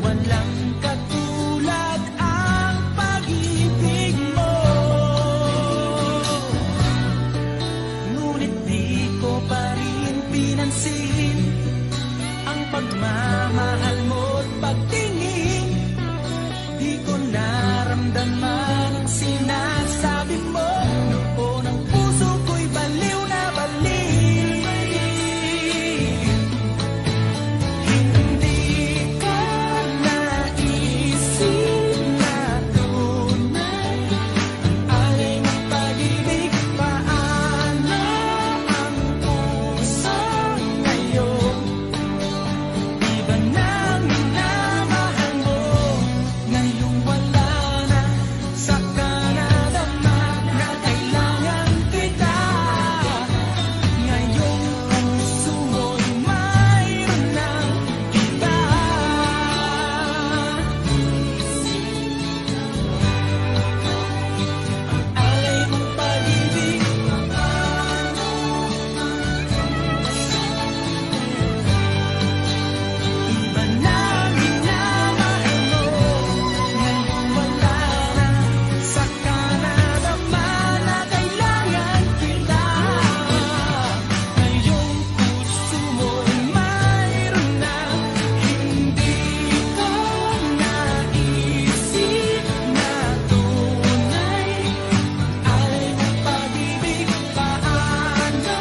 walang katulad ang pag-ibig mo. Ngunit di ko pa rin pinansin ang pagmamahal mo't pagtingin. Di ko naramdaman ang sinasabi mo. Noon ang puso ko'y baliw na baliw. Hindi ko naisip na tunay ang alay ng pag-ibig. Paano ang puso ngayon? Iba nang minamahal mo, ngayong wala na. Saka nadama na kailangan kita. Ngayong puso mo'y mayroon ng iba. Ang alay mong pag-ibig, iba nang minamahal mo, ngayong wala na. Saka nadama na kailangan kita. Ngayong puso mo'y mayroon na. Hindi ko naisip na tunay alay ng pag-ibig. Paano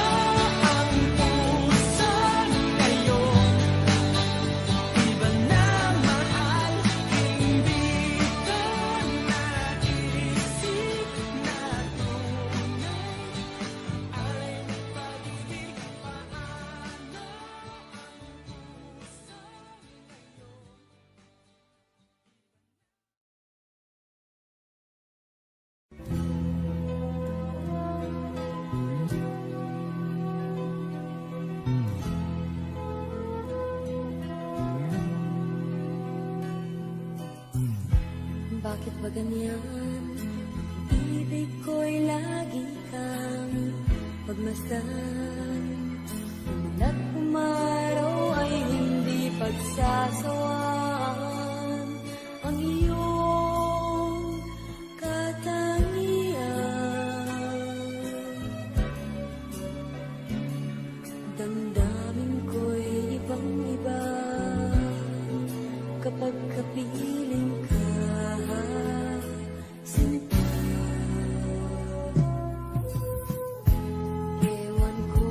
ang puso ngayon? Iba na mahal, hindi ko naisip na tunay alay ng pag-ibig. Bakit ba ganyan? Ibig ko'y lagi kang pagmasdan. Umulat umaraw ay hindi pagsasawaan. Ang iyong katangian, damdamin ko'y ibang-iba kapag kapiling ka. Sinta, ewan ko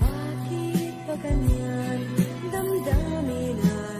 bakit pa ganyan damdamin ay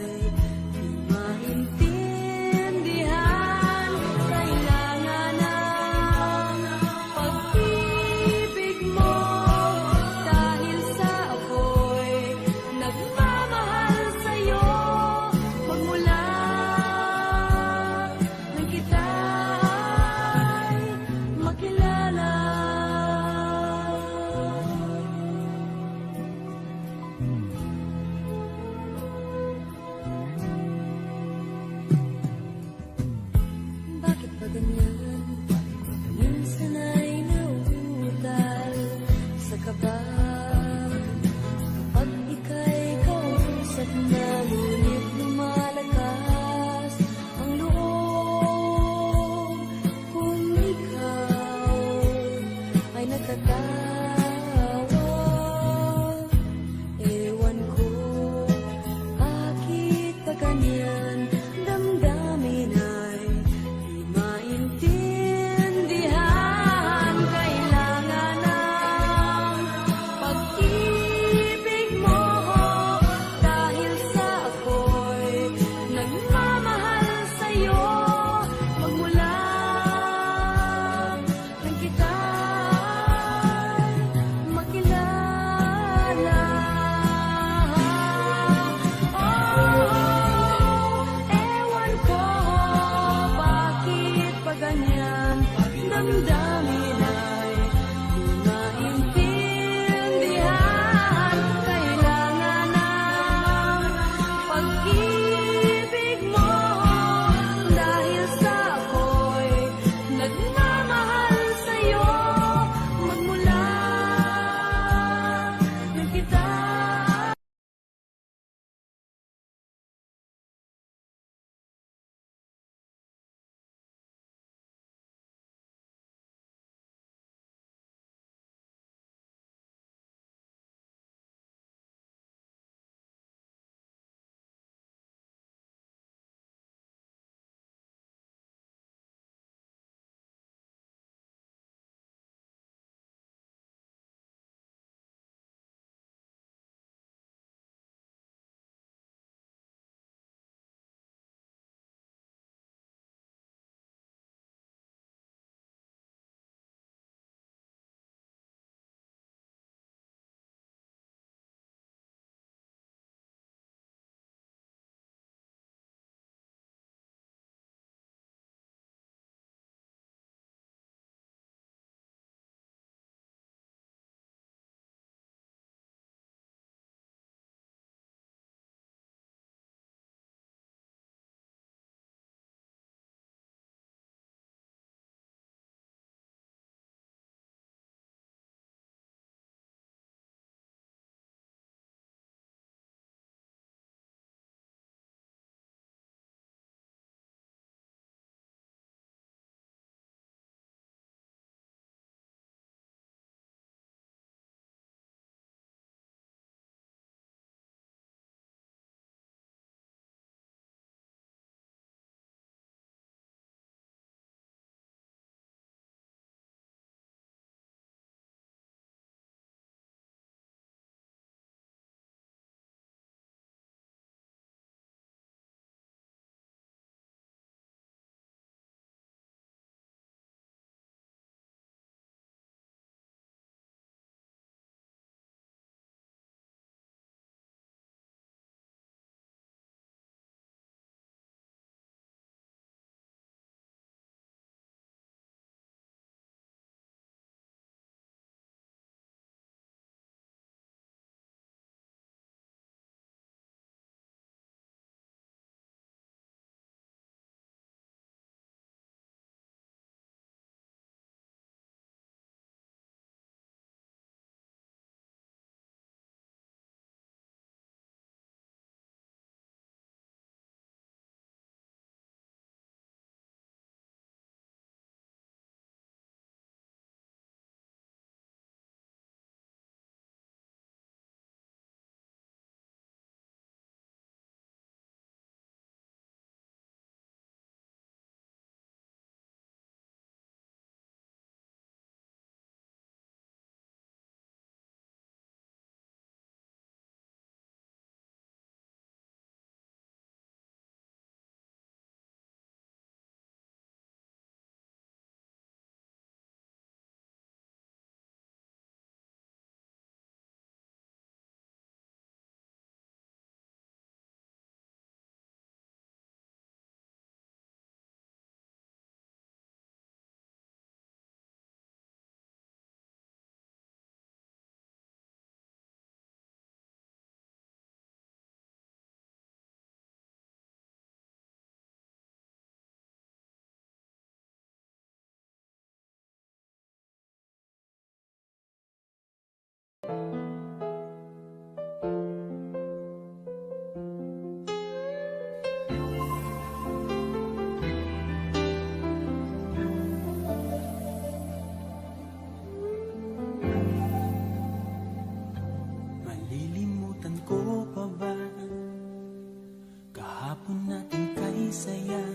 hapon natin kay saya.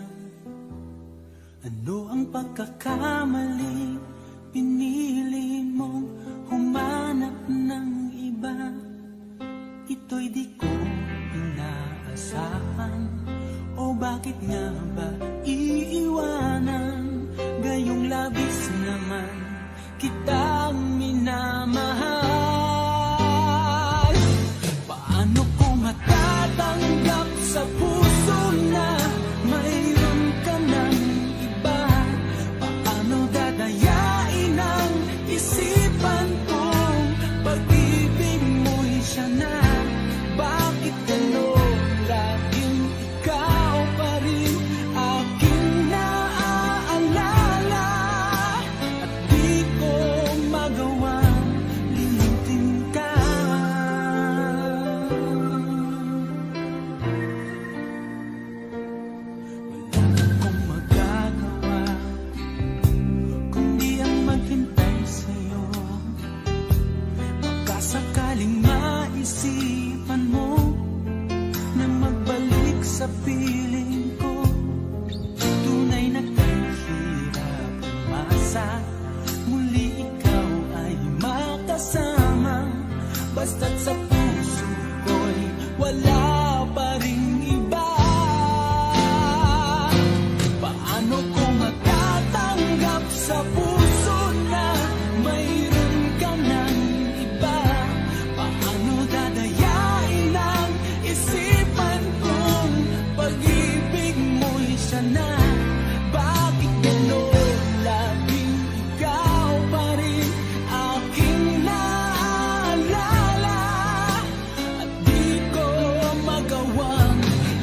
Ano ang pagkakamali? Pinili mong humanap ng iba. Ito'y di ko inaasahan. O bakit nga ba iiwanan? Gayong labis naman kitang minamahal. Paano ko matatanggap sa puso na mayroon ka ng iba? Paano dadayain ang isipan kong pag-ibig mo'y siya na? Bakit gano'n laging ikaw pa rin aking naaalala? At di ko magawang limutin ka. Wala akong magagawa kundi ang maghintay sa'yo. Baka sakaling maisipan mo na magbalik sa piling ko. Tunay na kahirap umasa, muli ikaw ay makasama. Basta't sa puso ko'y wala pa ring iba. Paano ko matatanggap sa puso na mayroon ka ng iba? Paano dadayain ang isipan kong pag-ibig mo'y siya na? Bakit gano'n laging ikaw pa rin aking naaalala? At di ko magawang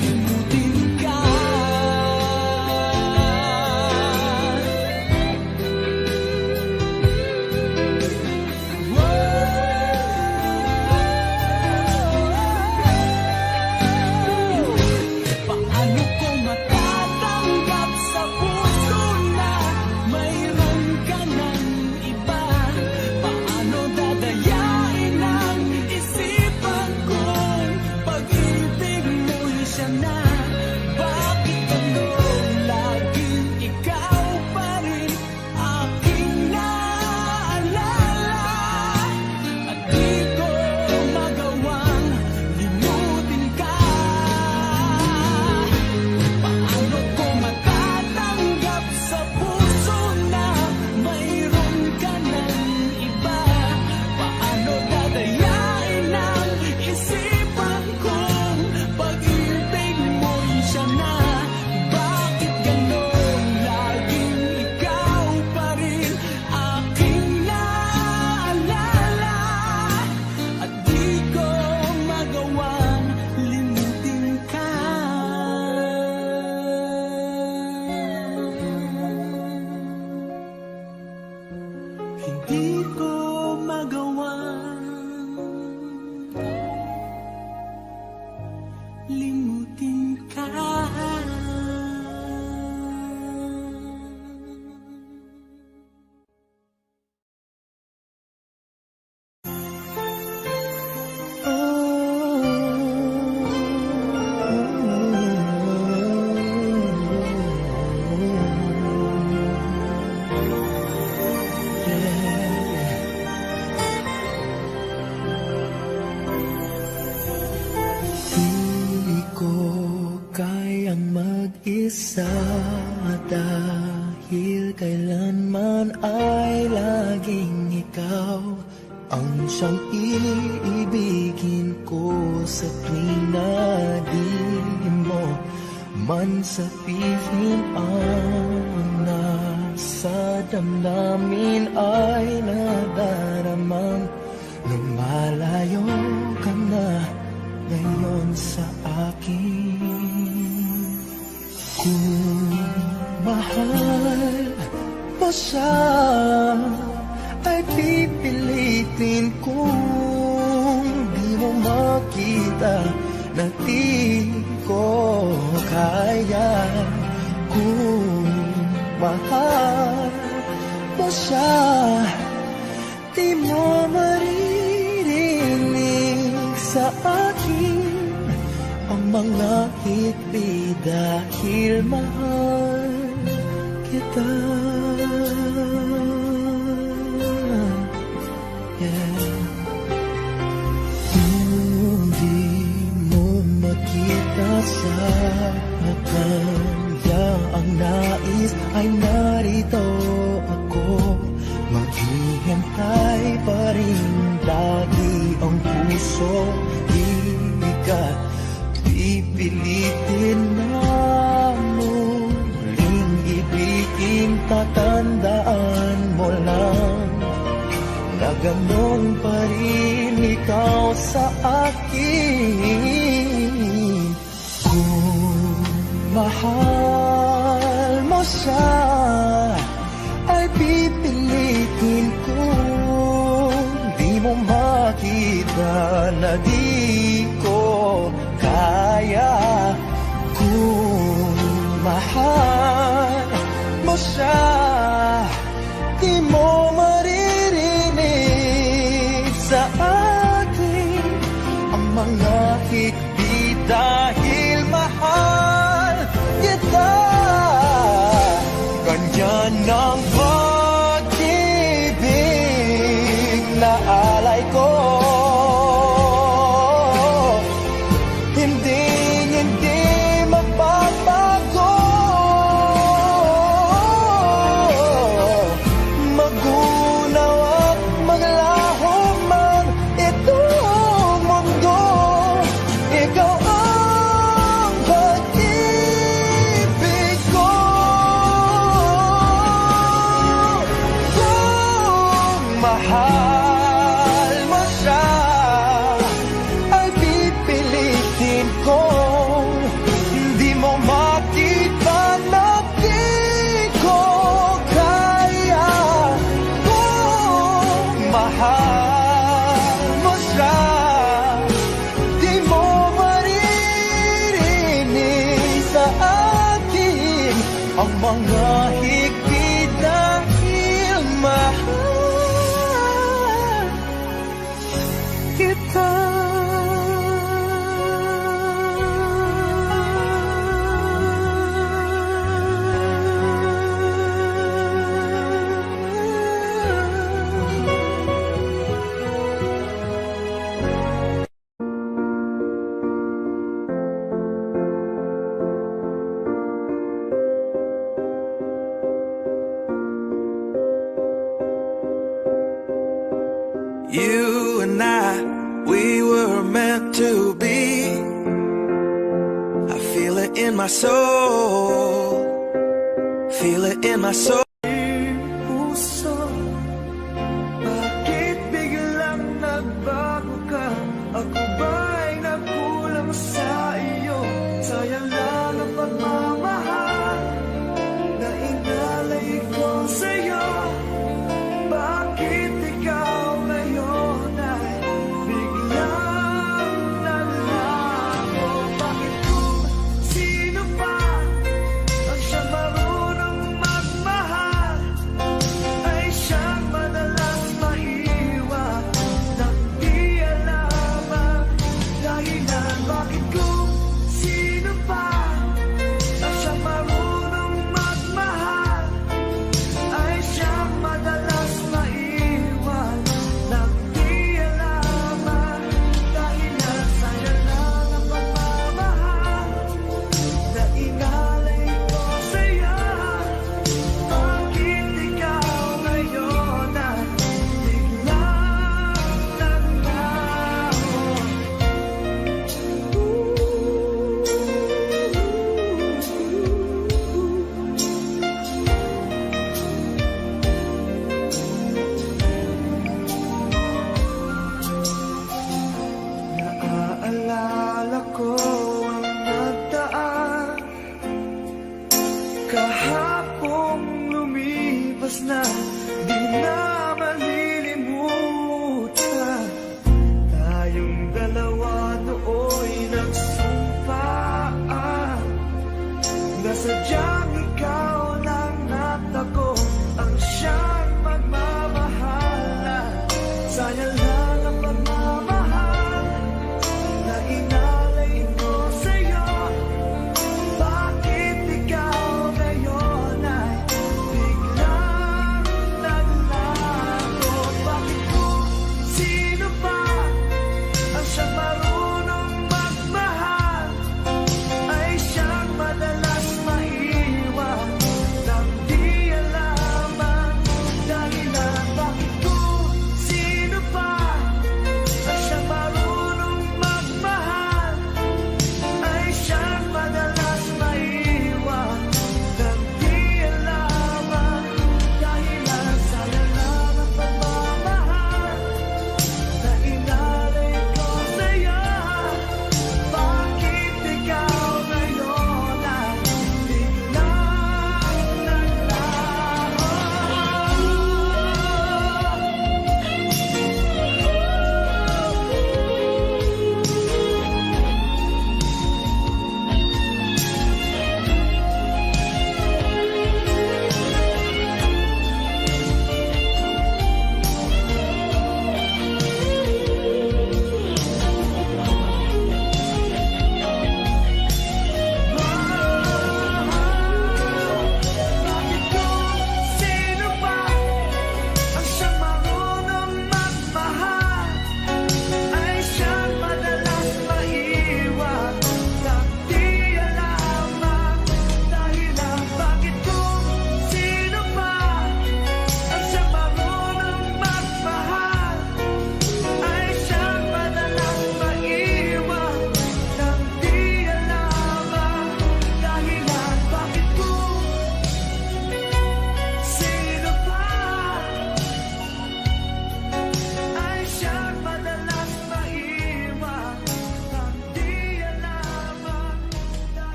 limutin ka. Paano ko matatanggap sa puso na mayroon ka ng iba? Paano dadayain ang isipan kong pag-ibig mo'y siya na? Bakit gano'n laging ikaw pa rin aking naaalala? At di ko magawang limutin ka. Paano ko matatanggap sa puso na mayroon ka ng iba? Paano dadayain ang isipan kong pag-ibig mo'y siya na? Bakit gano'n laging ikaw pa rin aking naaalala? At di ko magawang limutin ka. Hindi ko magawang limutin ka. Di ko kayang mag-isa dahil kailanman ay laging ikaw ang siyang iibigin ko sa tuwing na di mo man sabihin ang nasa damdamin ay nadaramang lumalayo ka na ngayon sa akin. Kung mahal mo siya ay pipilitin kung di mo makita na di ko kaya. Kung mahal mo siya, di mo maririnig sa akin ang mga higpit dahil mahal kita. Yeah. Kung di mo makita sa kanya ang nais ay narito ako. Maghihintay pa rin lagi ang puso. Di ka pipilitin na muling ibigin. Tatandaan mo lang na ganun pa rin ikaw sa akin. Kung mahal mo siya ay pipilitin ko. Di mo makita na di ko kaya. Kung mahal mo siya, di mo maririnig sa akin ang mga higpit dahil mahal kita. Ganyan ang pag-ibig na alay ko. Hindi magbabago. Magunaw at maglaho man itong mundo. Ikaw ang pag-ibig ko. Kung mahal mo siya ay pipilitin ko. Hindi mo makita na di ko kaya. Kung mahal mo siya, di mo maririnig sa akin ang mga higpit dahil mahal kita. You and I, we were meant to be. I feel it in my soul. Feel it in my soul. Puso, bakit biglang nagbago ka? Ako ba'y nagkulang sa iyo? Sayang lang ang pagmamahal na inalay ko sa'yo. Bakit ikaw ngayon ay biglang nalago? Bakit kung sino pa ang siyang marunong magmahal ay siyang madalas maiwan nang di alam ang dahilan? Bakit kung sino pa ang siyang marunong magmahal ay siyang madalas maiwan nang di alam ang dahilan? Sayang lang ang pagmamahal na inalay ko sa'yo. Bakit ikaw ngayon ay biglang naglaho? Naaalala ko ang nagdaan kahapong lumipas na, di na malilimutan. Tayong dalawa nooy nagsumpaan na sadyang ikaw lang natako ang siyang magmamahalan. Sayang lang ang pagmamahal na inalay ko sa'yo.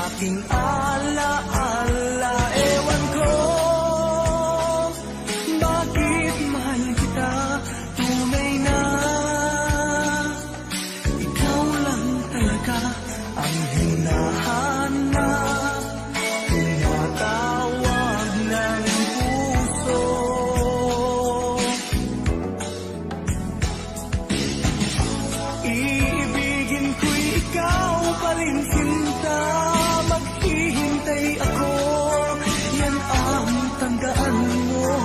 aking alaala. Ewan ko bakit mahal kita, tunay na ikaw lang talaga ang hinahanap, tinatawag ng puso. Iibigin ko'y ikaw pa rin, sinta. Maghihintay ako, yan ang tandaan mo.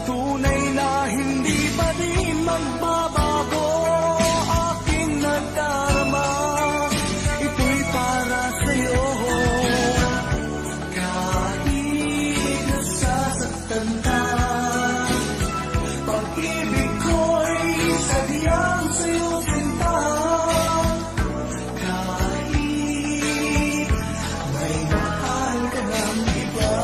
Tunay na hindi pa rin magbabago aking nadarama. Ito'y para sa'yo. Kahit nasasaktan ka, pag-ibig ko'y sadyang sa'yo, sinta. Kahit may mahal ka ng iba.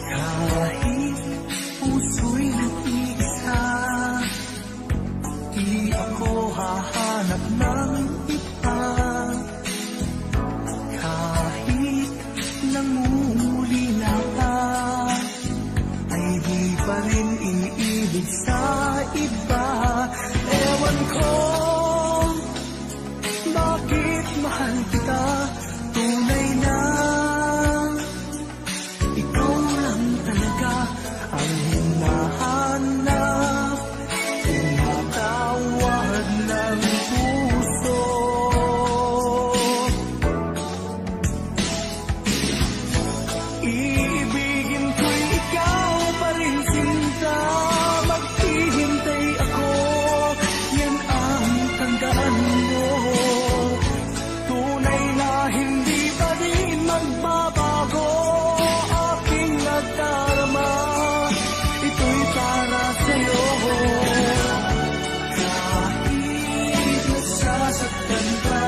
Kahit puso'y nag-iisa, di ako hahanap ng iba. Kahit nangungulila ka, ay di pa rin iniibig sa iba. Ewan ko bakit mahal kita, tunay na ikaw lang talaga ang hinahanap, tinatawag ng puso. Iibigin ko'y ikaw pa rin, sinta. Maghihintay ako, yan ang tandaan mo. Tunay na hindi pa rin magbabago aking nadarama. Ito'y para sa'yo. Kahit nasasaktan ka,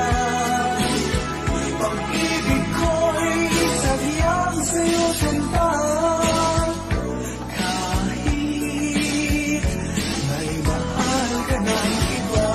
pag-ibig ko'y sadyang sa'yo, sinta. Kahit may mahal ka ng iba.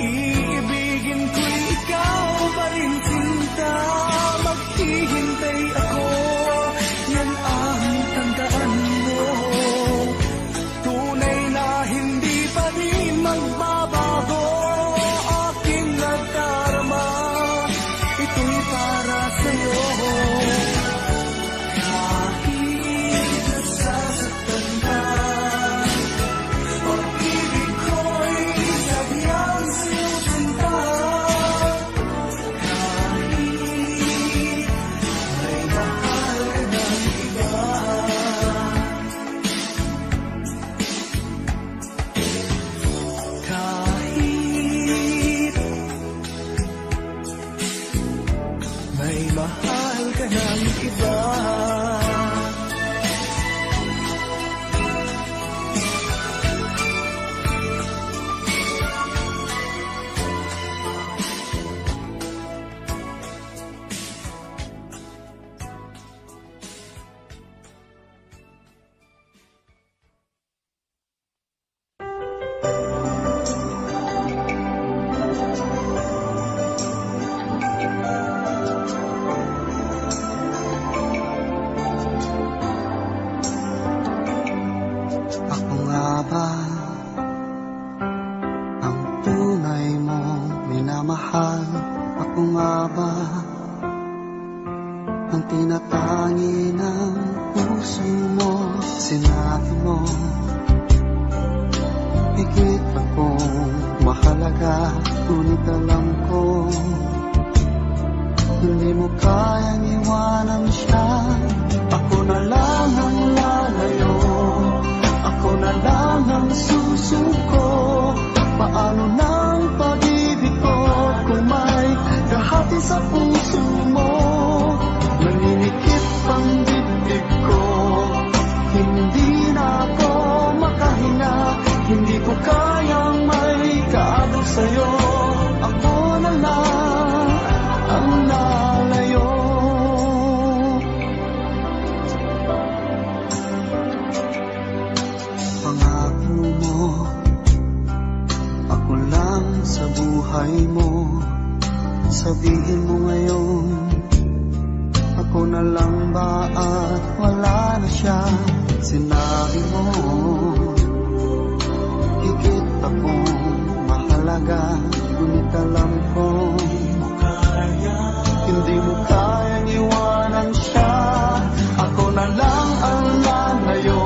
Iibigin ko'y ikaw pa rin, sinta. Maghihintay ako, yan ang tandaan mo. Tunay na hindi pa rin magbabago aking nadarama. Ito'y para sa'yo. Kahit nasasaktan ka, pag-ibig ko'y sadyang sa'yo, sinta. Kahit may mahal ka ng iba. Kahit may mahal ka ng iba. Ako nga ba ang tunay mong minamahal? Ako nga ba ang tinatangi ng puso mo? Sinabi mo higit akong mahalaga, ngunit alam ko Hindi mo kayang iwanan siya. Ako na lang ang lalayo, ako na lang ang susuko. Paano nang pag-ibig ko kung may kahati sa puso mo? Naninikip ang dibdib ko, hindi na ako makahinga. Hindi ko kayang may kaagos sa'yo. Ako na lang ang lalayo. Pangako mo, ako lang sa buhay mo. Sabihin mo ngayon, ako na lang ba at wala na siya? Sinabi mo, higit akong mahalaga. Ngunit alam ko, hindi mo kayang iwanan siya. Ako na lang ang lalayo,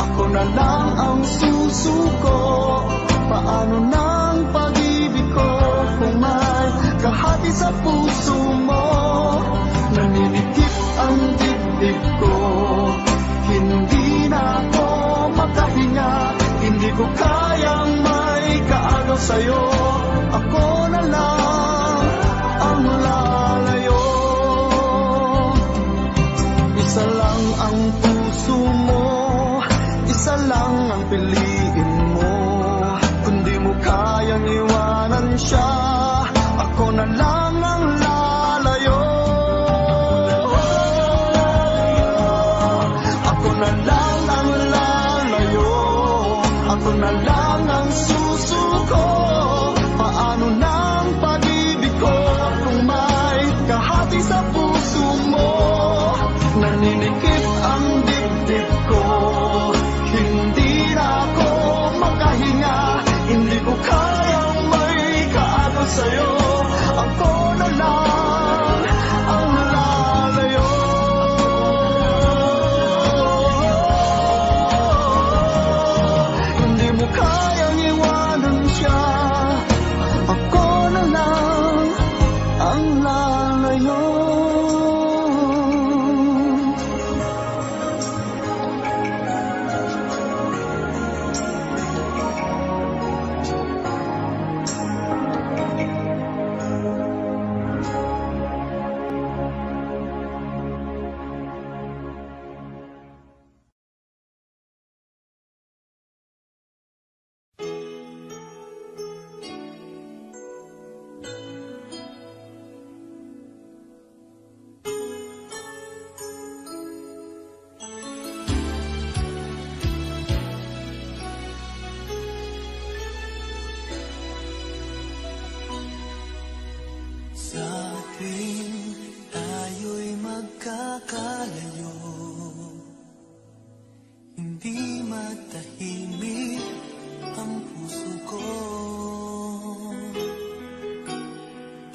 ako na lang ang susuko. Paano nang pag-ibig ko kung may kahati sa puso mo? Naninikip ang dibdib ko, hindi na ako makahinga. Hindi ko kayang may kaagaw sa'yo. Ako na lang ang lalayo. Isa lang ang puso mo, isa lang ang piliin mo. Kung di mo kayang iwanan siya, ako na lang ang lalayo. Ako na lang ang lalayo, ako na lang ang susuko. Paano nang pag-ibig ko kung may kahati sa puso mo? Naninikip ang dibdib ko, hindi na ako makahinga. Hindi ko kayang may kaagaw sa'yo. Ako na lang ang lalayo. Hindi mo kayang iwanan siya. Ako na lang ang lalayo. Sa tuwing tayo'y magkakalayo, hindi matahimik ang puso ko.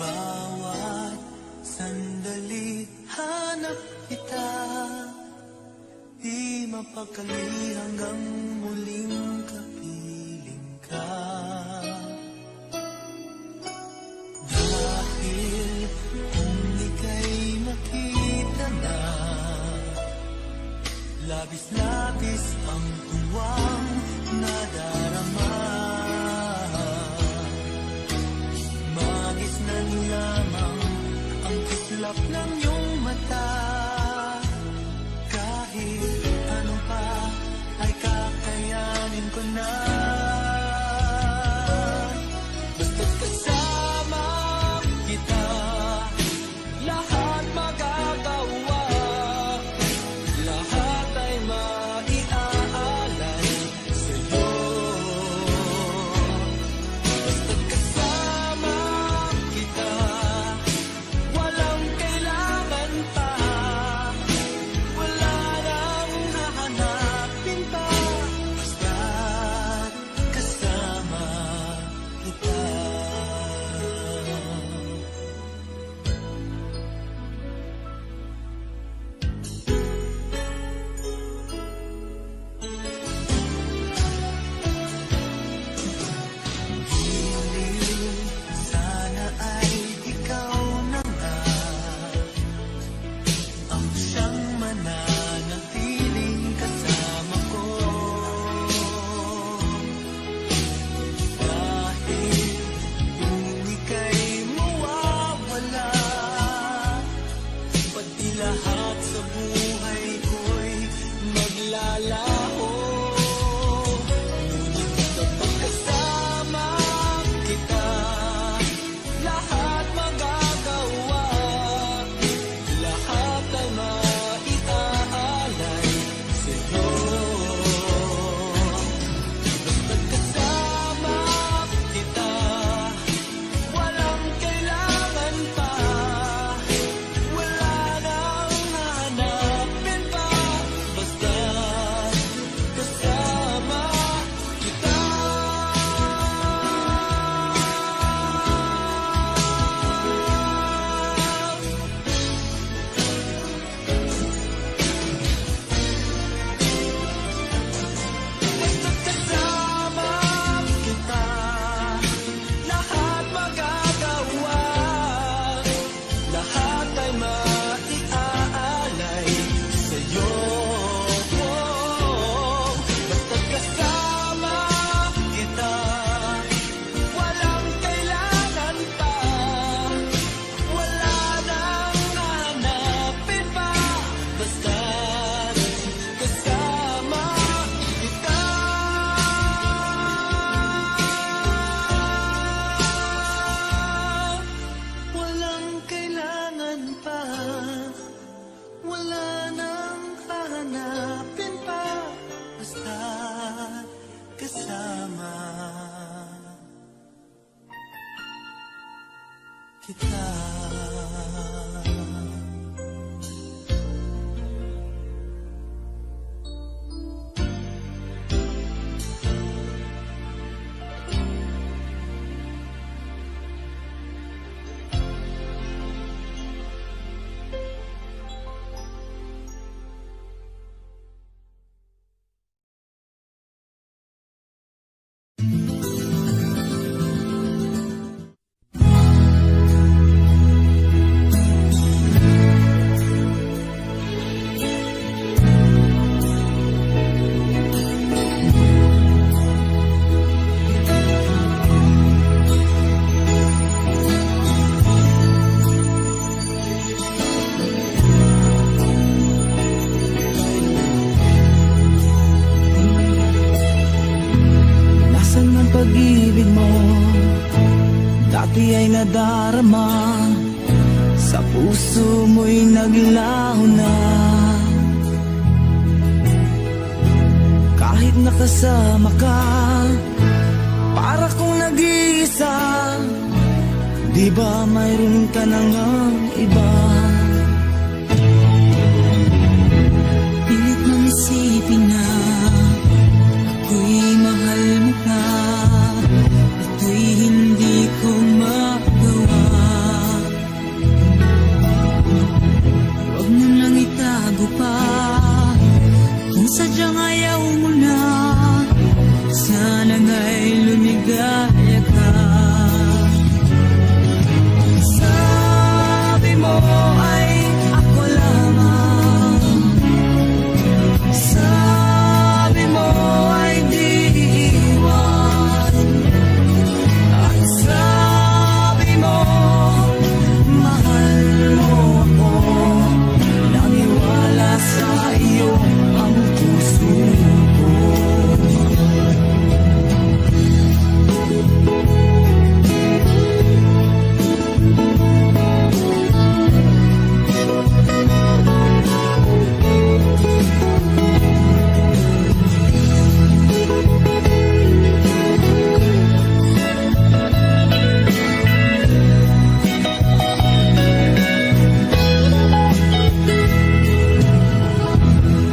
Bawat sandali hanap kita, di mapakali hanggang muling kapiling ka. Dahil kung ika'y makita na, labis-labis ang tuwang nadarama. Magisnan lamang ang kislap ng iyong mata. Kahit ano pa ay kakayanin ko na. Basta't kasama kita, lahat magagawa. Lahat ay maiaalay sa'yo. Basta't kasama kita, walang kailangan pa lahat sa buhay ko'y maglalaho. Kapag kasama kita, lahat magagawa, lahat ay maitaalay sa'yo. Basta't kasama kita, walang kailangan pa, wala nang hahanapin pa. Basta't kasama kita. Basta't kasama kita, lahat magagawa, lahat ay maiaalay sa'yo. Basta't kasama kita, walang kailangan pa, wala nang hahanapin pa. Basta't kasama kita. Walang kailangan pa, wala nang hahanapin pa. Basta't kasama kita. Nasaan ang pag-ibig mo? Dati ay nadarama, sa puso mo'y naglaho na. Kahit nakasama ka, para kong nag-iisa. Di ba mayroon ka na ngang iba? Pilit mong isipin na ako'y mahal mo ka. Ito'y hindi ko magawa. Huwag mo lang itago pa, kung sadyang ayaw mo na. Sana nga'y lumigaya ka. Sabi mo ay ako lamang, sabi mo ay di iwan, at sabi mo mahal mo ako. Naniwala sa iyo ang puso ko.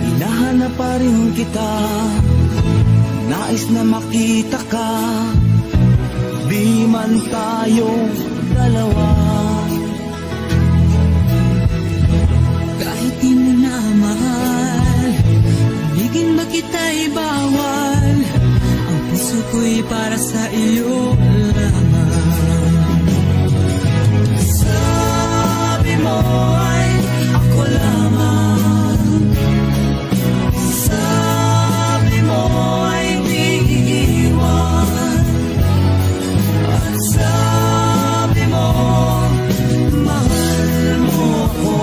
Hinahanap pa rin kita, nais na makita ka. Di man tayong dalawa, kahit di mo na mahal, bigin ba kita'y bawal. Ang puso ko'y para sa iyo lamang. Sabi mo ay ako lamang, sabi mo ay di iwan, at sabi mo mahal mo ako.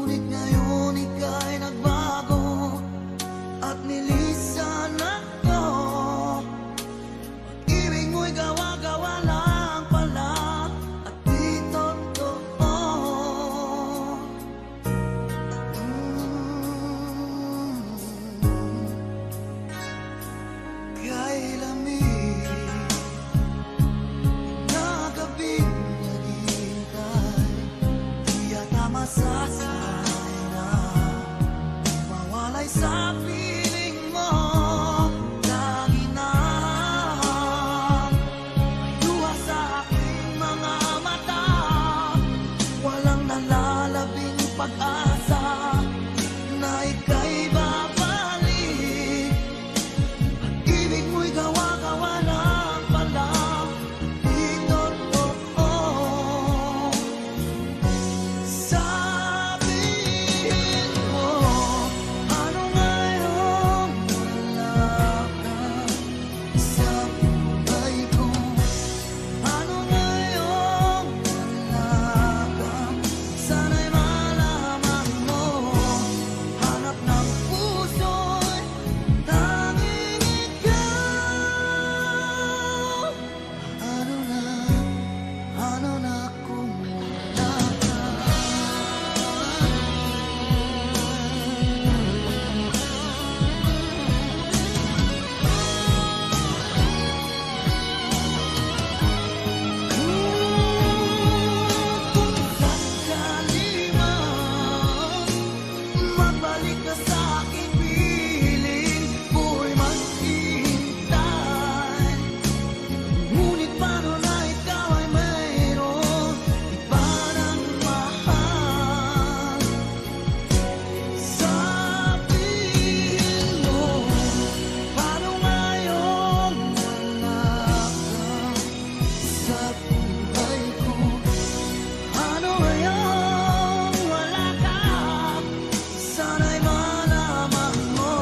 Ngunit ngayon ika'y nagbago at nilisan ako. Pag-ibig mo'y gawa-gawa lang pala at di totoo. Kay lamig na gabing naghihintay, di yata masasay na mawalay sa piling mo. Lagi na may luha sa aking mga mata, walang nalalabing pag-asa na ika'y babalik. Ibig mo'y gawa-gawa lang pala, di totoo. Sabihin mo, ano ngayon wala ka sa buhay ko? Ano ngayon wala ka? Sana'y malaman mo, hanap ng puso'y tanging ikaw. Ano na kung wala ka? Kung sakali man magbalik ka sa aking piling, ako'y maghihintay. Ngunit paano na ikaw ay mayroon iba ng mahal? Sabihin mo, paano ngayon wala ka sa buhay ko? Ano ngayon wala ka? Sana'y malaman mo,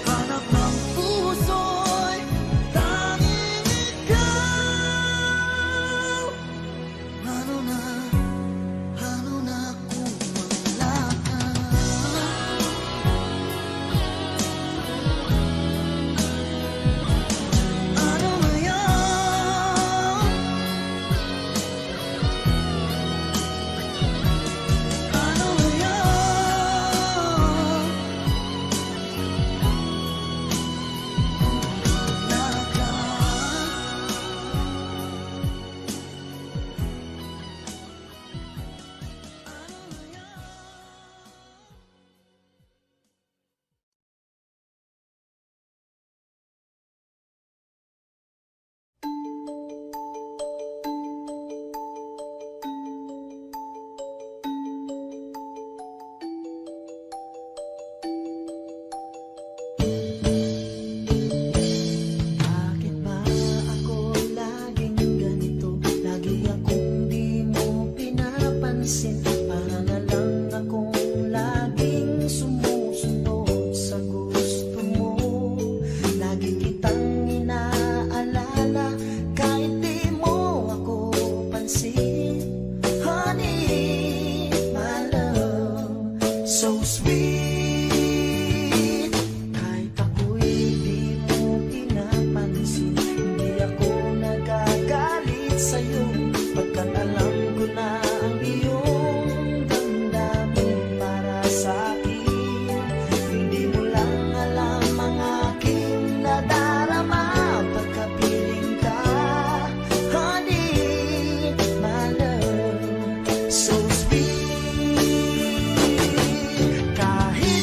hanap ng puso'y tanging ikaw. Ano na kung wala ka? Ano ngayon? Ano ngayon? Wala ka. Bakit ba ako laging ganito? Lagi akong di mo pinapansin. Para na lang akong laging sumusunod sa gusto mo. Lagi kitang inaalala kahit di mo ako pansin. Honey, my love, so sweet. Kahit ako'y di mo pinapansin, hindi ako nagagalit sa'yo, pagkat alam ko na ang iyong damdamin para sa'kin. Hindi mo lang alam ang aking nadarama pagkapiling ka. Honey, my love, so sweet. Kahit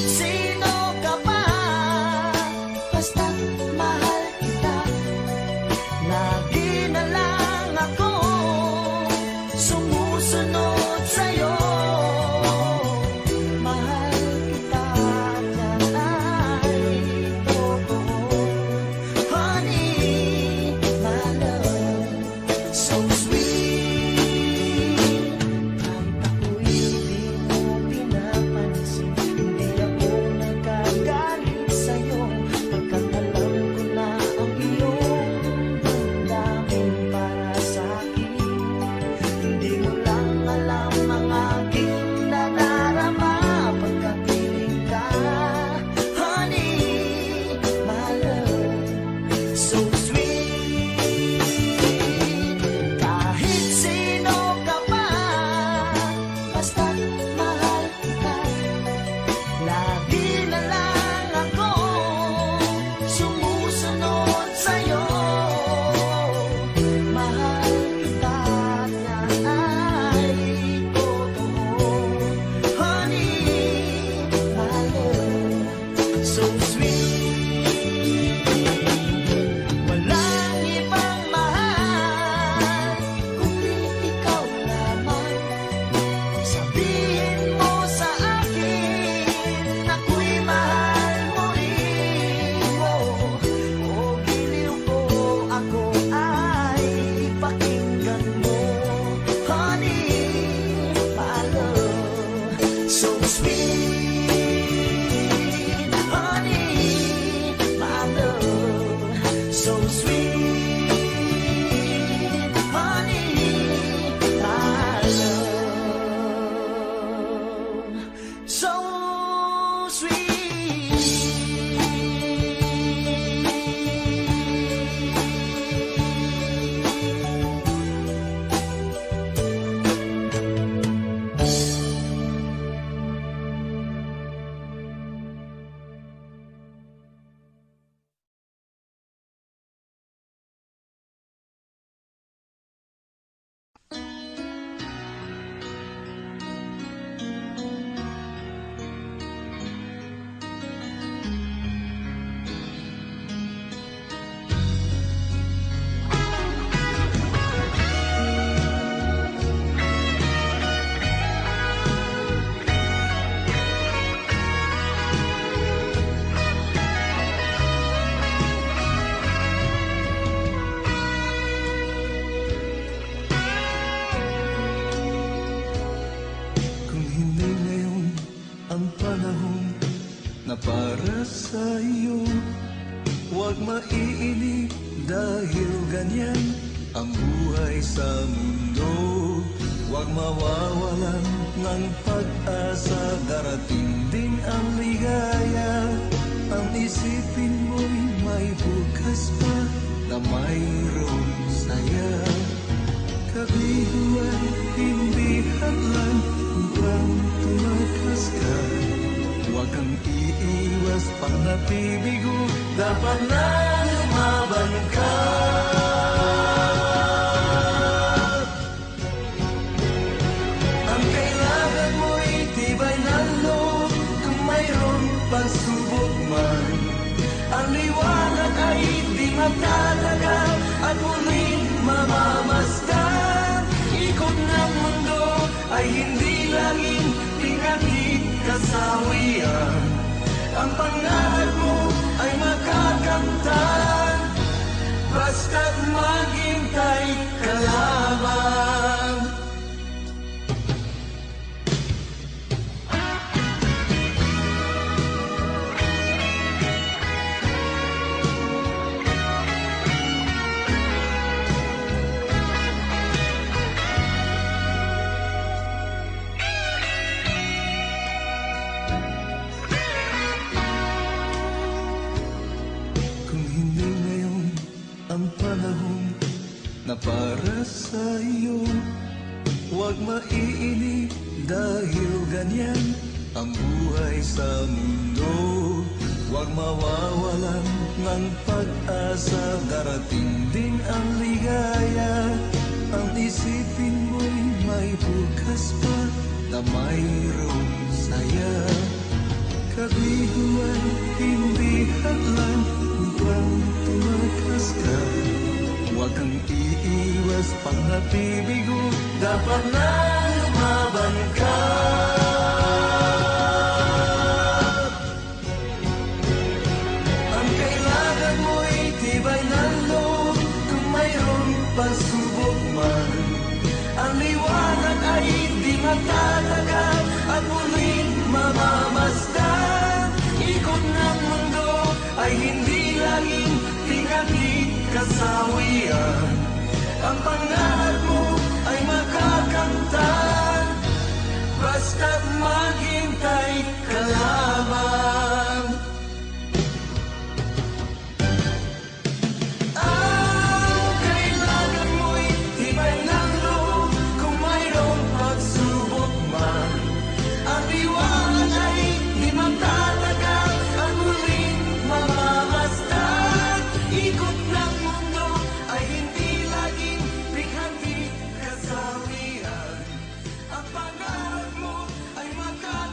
So sweet, honey, my love. So sweet, honey, my love. So sweet. Kung hindi ngayon ang panahon na para sa iyo, huwag maiinip dahil ganyan ang buhay sa mundo. Huwag mawawalan ng pag-asa, darating din ang ligaya. Ang isipin mo'y may bukas pa na mayroong saya. Kabiguan, hindi hadlang upang tumakas ka. Huwag kang iiwas pang napibigo, dapat na lumaban ka. Ang kailangan mo'y tibay ng loob kung mayroong pagsubok man. Ang liwanag ay di matatagal at muling mamamasdan. Ikot ng mundo ay hindi laging pinagit kasawian. Ang pangarap mo ay makakamtan, basta't maghintay ka lamang. Kung hindi ngayon ang panahon na para sa iyo, huwag maiinip dahil ganyan ang buhay sa mundo. Huwag mawawalan ng pag-asa, darating din ang ligaya. Ang isipin mo'y may bukas pa na mayroong saya. Kabiguan, hindi hadlang upang tumakas ka. Huwag kang iiwas pang napibigo, dapat na lumaban ka. Ang kailangan mo'y tibay ng loob kung mayroong pagsubok man. Ang liwanag ay di matatagal at muling mamamasdan. Ikot ng mundo ay hindi laging pinagit kasawian. Ang pangarap mo ay makakamtan, basta't maghintay ka lamang. Ang kailangan mo'y tibay ng loob kung mayroong pagsubok man. Ang liwanag ay di magtatagal at muling mamamasdan. Ikot ng mundo ay hindi laging bighati kasawian. Ang pangarap mo ay magkakaroon.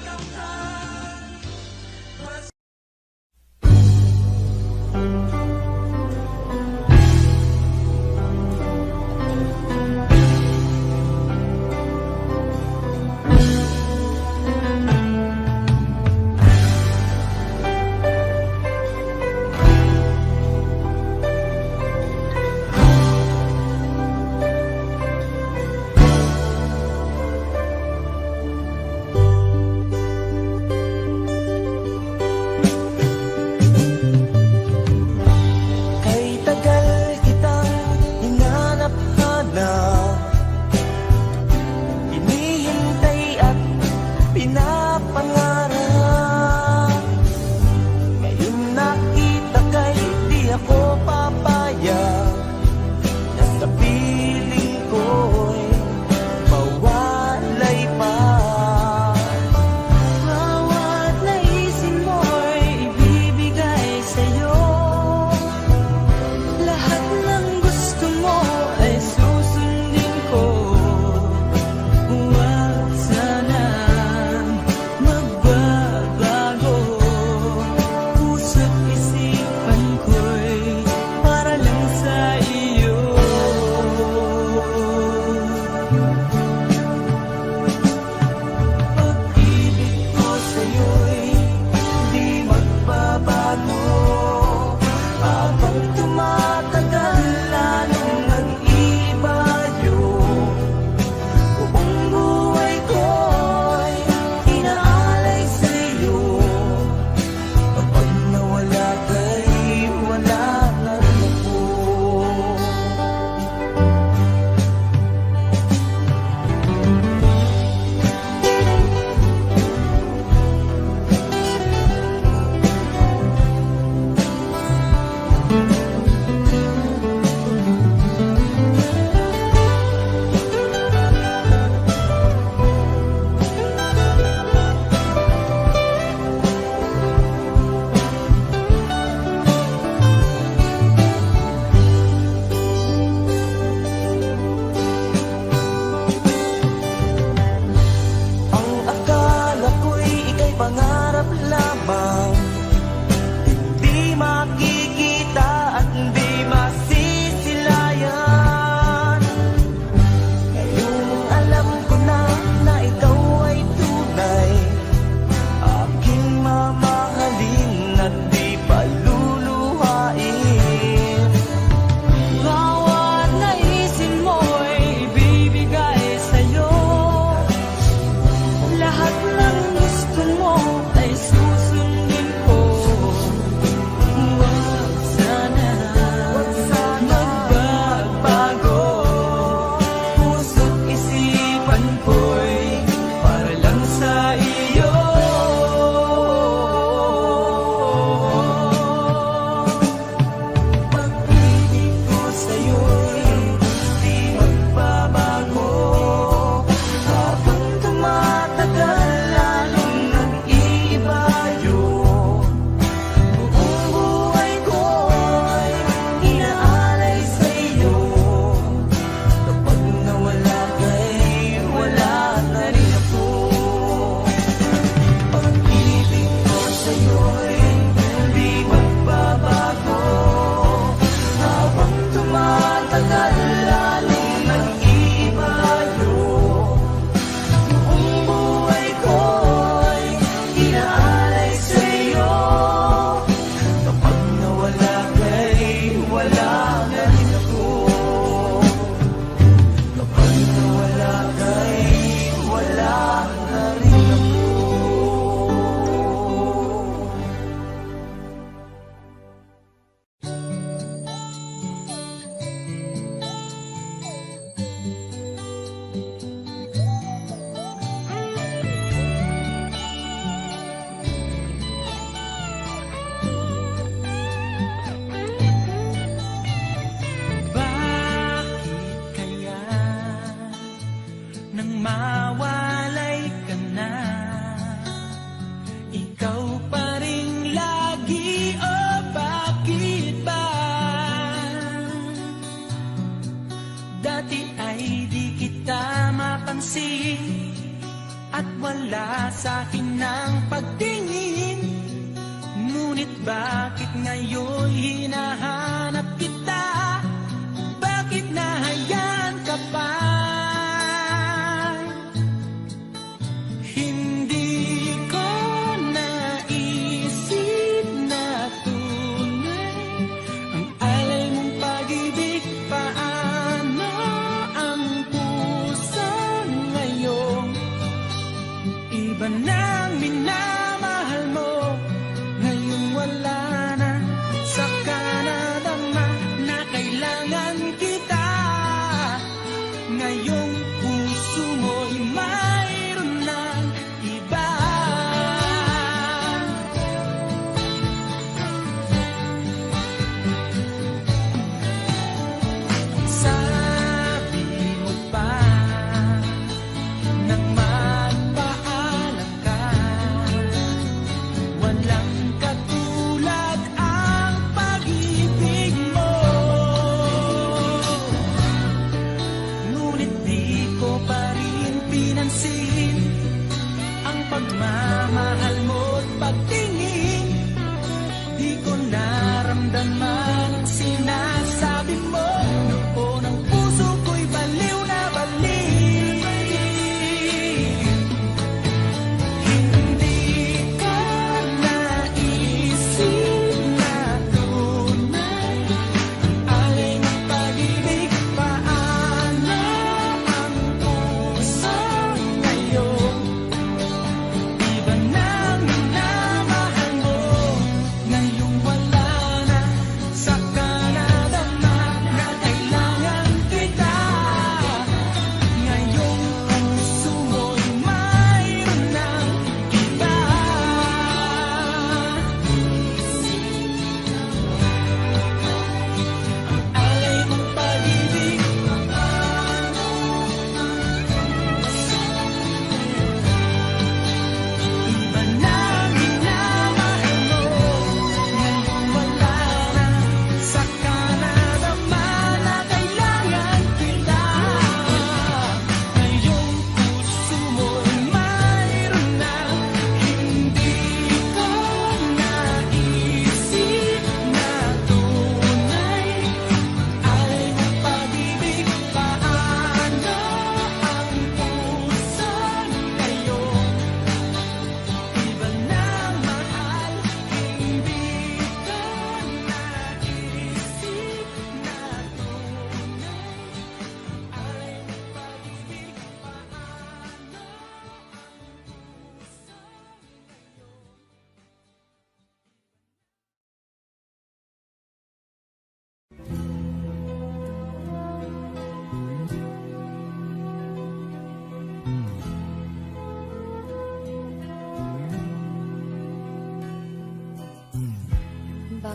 pangarap lamang, hindi makikita at hindi masisilayan. Ngayon alam ko na ikaw ay tunay, aking mamahalin at di paluluhain. Bawat naisin mo'y ibibigay sa'yo, lahat ng gusto mo ay susundin ko. Huwag sana magbabago, puso't isipan ko'y para lang sa iyo. Pag-ibig ko sa'yo'y di magbabago, habang tumatagal lalong nag-iiba yun. Buong buhay ko'y inaalay sa'yo, kapag nawala ka'y wala na rin ako. Pag-ibig ko sa'yo'y di magbabago, habang tumatagal lalong nag-iiba yun. Buong buhay ko'y inaalay sa'yo, kapag nawala ka'y wala na rin ako. Kapag nawala ka'y wala na rin ako. Bakit kaya nang mawalay ka na, ikaw pa rin lagi, o bakit ba? Dati ay di kita mapansin at wala sa'kin ng pagtingin, ngunit bakit ngayon hinahanap kita? Bakit nahayaan ka pa? Hindi ko naisip na tunay ang alay mong pag-ibig. Paano ang puso ngayon? Iba nang minamahal mo, ngayon wala na. Saka nadama na kailangan kita. Ngayong puso mo'y mayroon ng iba. Sabi mo pa nang magpaalam ka, walang katulad ang pag-ibig mo. Ngunit di ko pa rin pinansin ang pagmamahal mo't pagtingin. Di ko naramdaman ang sinasabi mo. Noon ang puso ko'y baliw na baliw. Hindi ko naisip na tunay ang alay ng pag-ibig. Paano ang puso ngayon? Iba nang minamahal mo, ngayong wala na.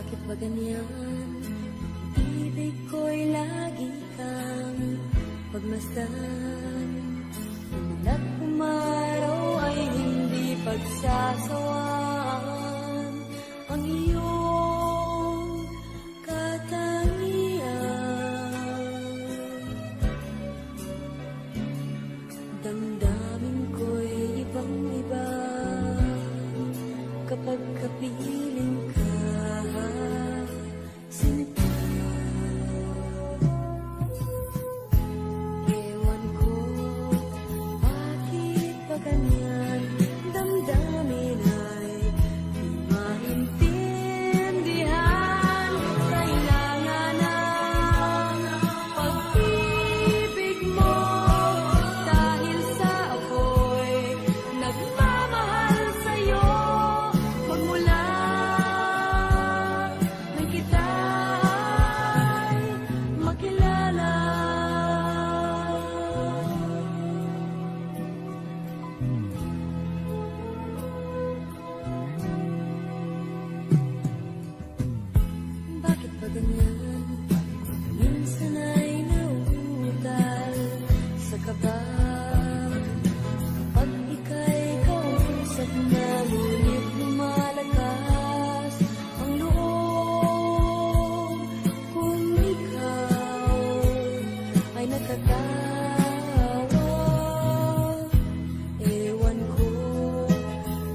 Bakit ba ganyan? Ibig ko'y lagi kang pagmasdan. At umaraw ay hindi pagsasawaan ang iyong katangian. Damdamin ko'y ibang-iba kapag kapiling ka, sinta. Ewan ko, bakit ba ganyan? Damdamin ay di maintindihan. Kailangan ng pag-ibig mo, dahil sa ako'y nagmamahal sa'yo. Magmula nang kita'y makilala. Bakit ba ganyan? Minsan ay nauutal sa kaba. Pag ika'y kausap na, ngunit lumalakas ang loob kung ikaw ay nakatawa. Ewan ko,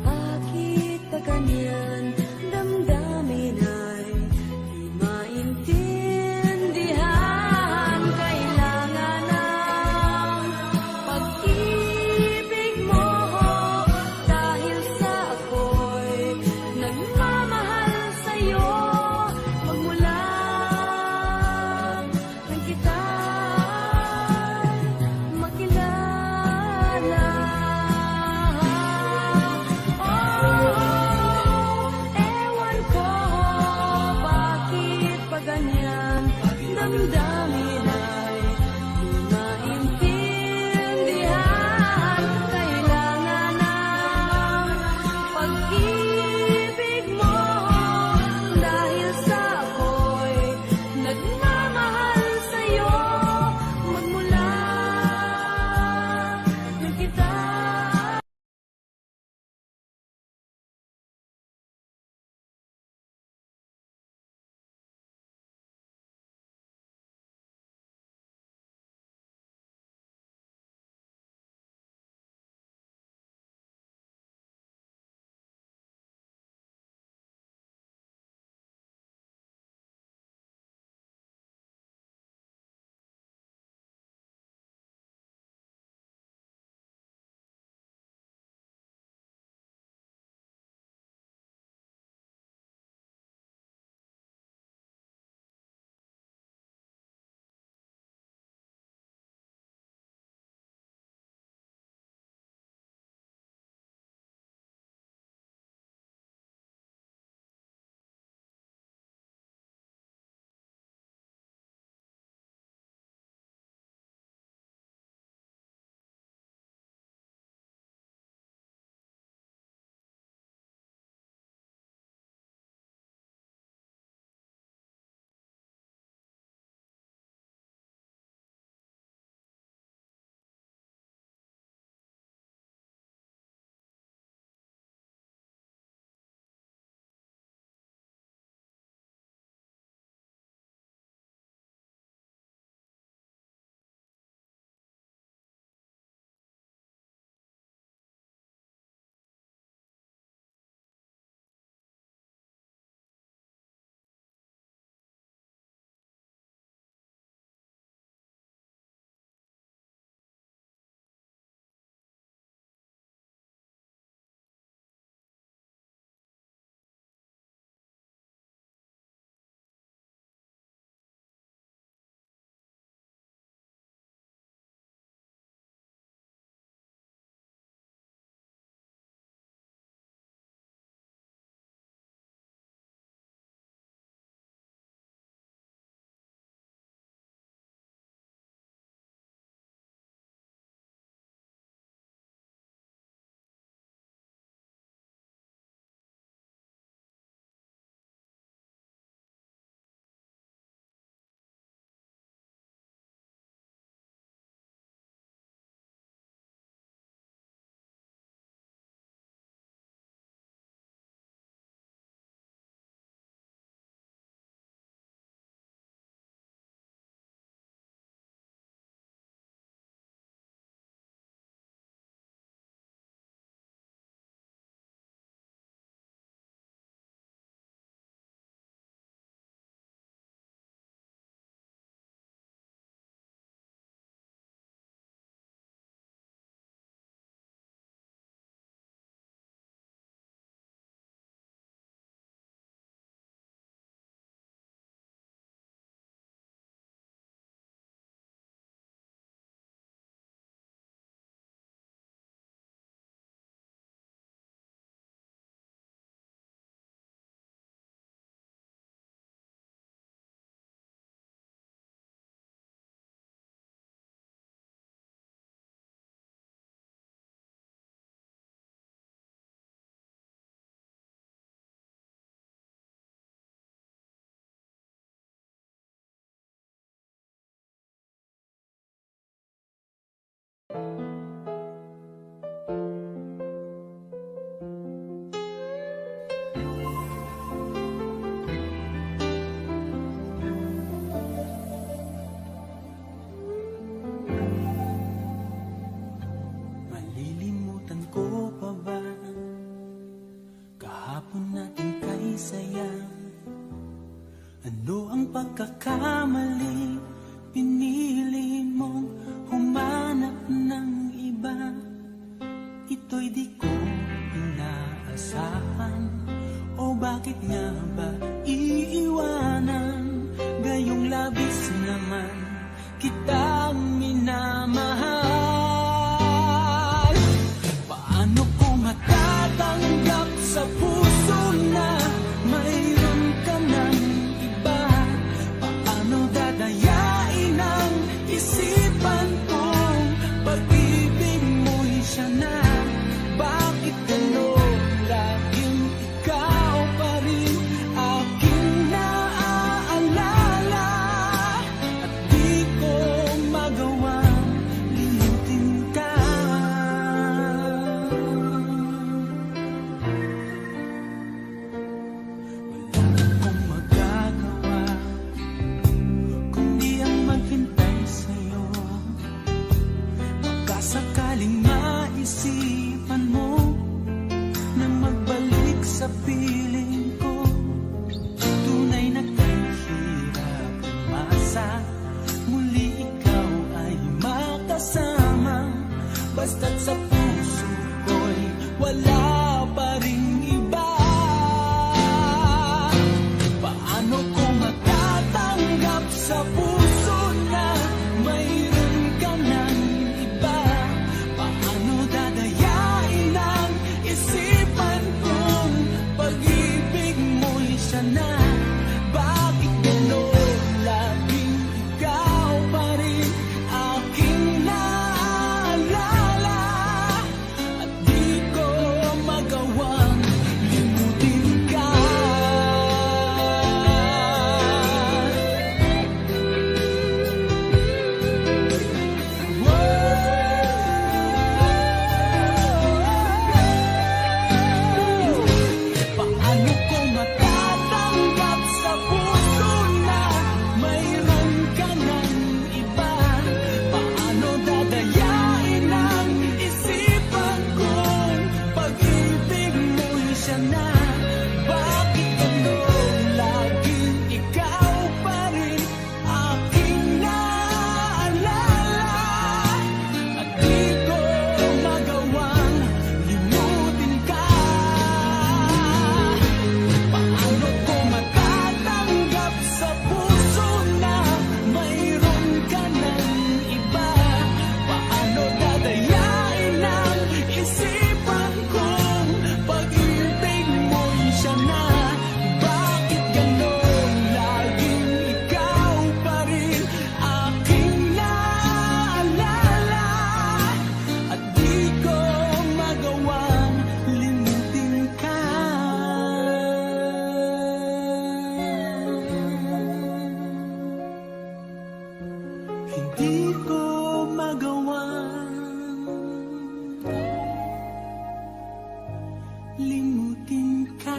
bakit ba ganyan? Damdamin ay di maintindihan. Kailangan ng pag-ibig mo, dahil sa ako'y nagmamahal sa'yo. Magmula nang kita'y makilala. Oh, hapon natin kay saya. Ano ang pagkakamali? Pinili mong humanap ng iba. Ito'y di ko inaasahan. O bakit nga ba iiwanan? Gayong labis naman kitang minamahal. Paano ko matatanggap sa puso na mayroon ka ng iba? Paano dadayain ang isipan kong pag-ibig mo'y siya na? Bakit gano'n laging ikaw pa rin aking naaalala? At di ko magawang limutin ka. Wala akong magagawa kundi ang maghintay sa'yo. Baka sakaling maisipan mo na magbalik sa piling ko. Tunay na kahirap umasa, muli ikaw ay makasama. Basta't sa puso ko'y wala pa ring iba. Paano ko matatanggap sa puso na mayroon ka ng iba? Paano dadayain ang isipan kong pag-ibig mo'y siya na? Bakit gano'n laging ikaw pa rin aking naaalala? At di ko magawang limutin ka. Paano ko matatanggap sa puso na mayroon ka ng iba? Paano dadayain ang isipan kong pag-ibig mo'y siya na? Bakit gano'n laging ikaw pa rin aking naaalala? At di ko magawang limutin ka. Paano ko matatanggap sa puso na mayroon ka ng iba? Paano dadayain ang isipan kong pag-ibig mo'y siya na? Bakit gano'n laging ikaw pa rin aking naaalala? At di ko magawang limutin ka. Hindi ko magawang limutin ka.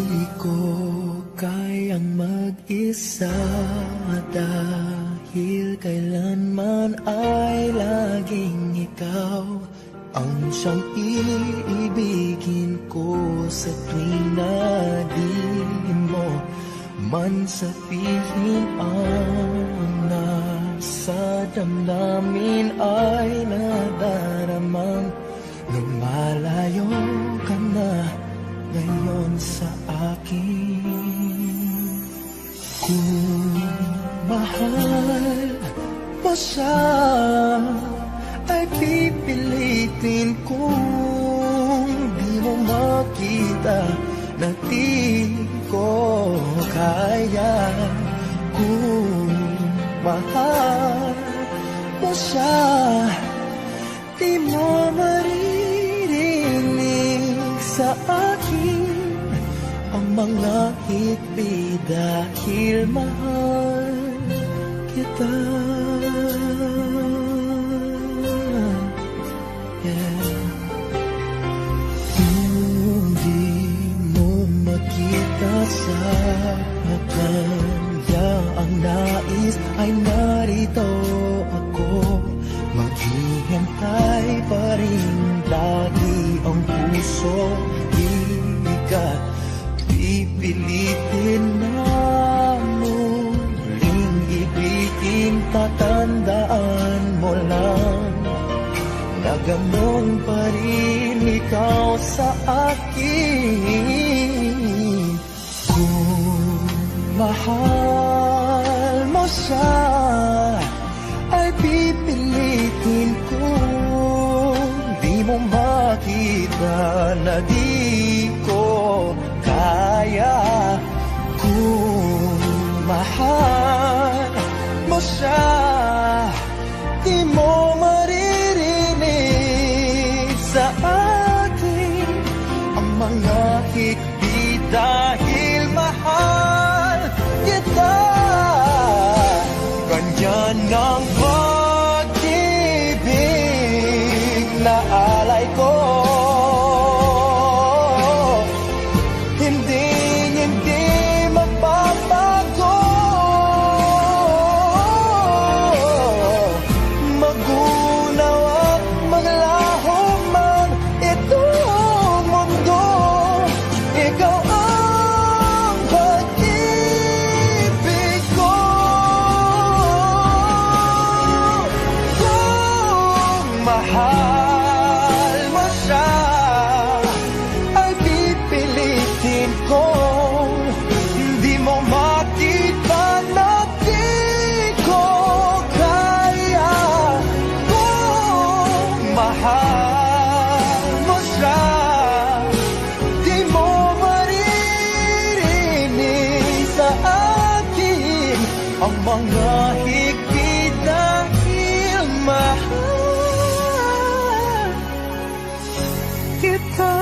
Di ko kayang mag-isa dahil kailanman ay laging ikaw ang siyang iibigin ko sa tuwing na di mo man sabihin ang nasa damdamin ay nadaramang lumalayo ka na ngayon sa akin. Kung mahal mo siya ay pipilitin kung di mo makita na di ko kaya. Kung mahal mo siya, di mo maririnig sa akin ang mga higbi dahil mahal kita. Yeah. Kung di mo makita sa kanya ang nais ay narito ako. Maghihintay pa rin lagi ang puso. Di ka pipilitin na muling ibigin. Tatandaan mo lang na ganon pa rin ikaw sa akin. Kung mahal mo siya ay pipilitin ko. Di mo makita na di ko kaya. Kung mahal mo siya, di mo maririnig sa akin ang mga higbi dahil mahal kita. Ganyan ang pag-ibig na alay ko. Hindi mapapago. Magunaw at maglaho man itong mundo. Ikaw ang pag-ibig ko. Kung mahal mo siya ay pipilitin ko. Di mo makita na di ko kaya. Kung mahal mo siya, di mo maririnig sa akin ang mga higpit dahil mahal kita.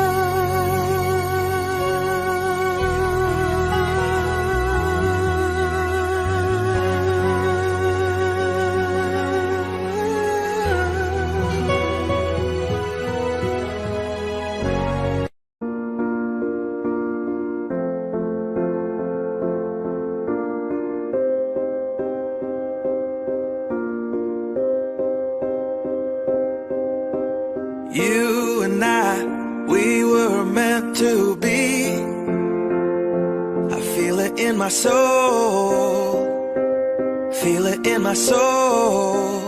You and I, we were meant to be. I feel it in my soul. Feel it in my soul.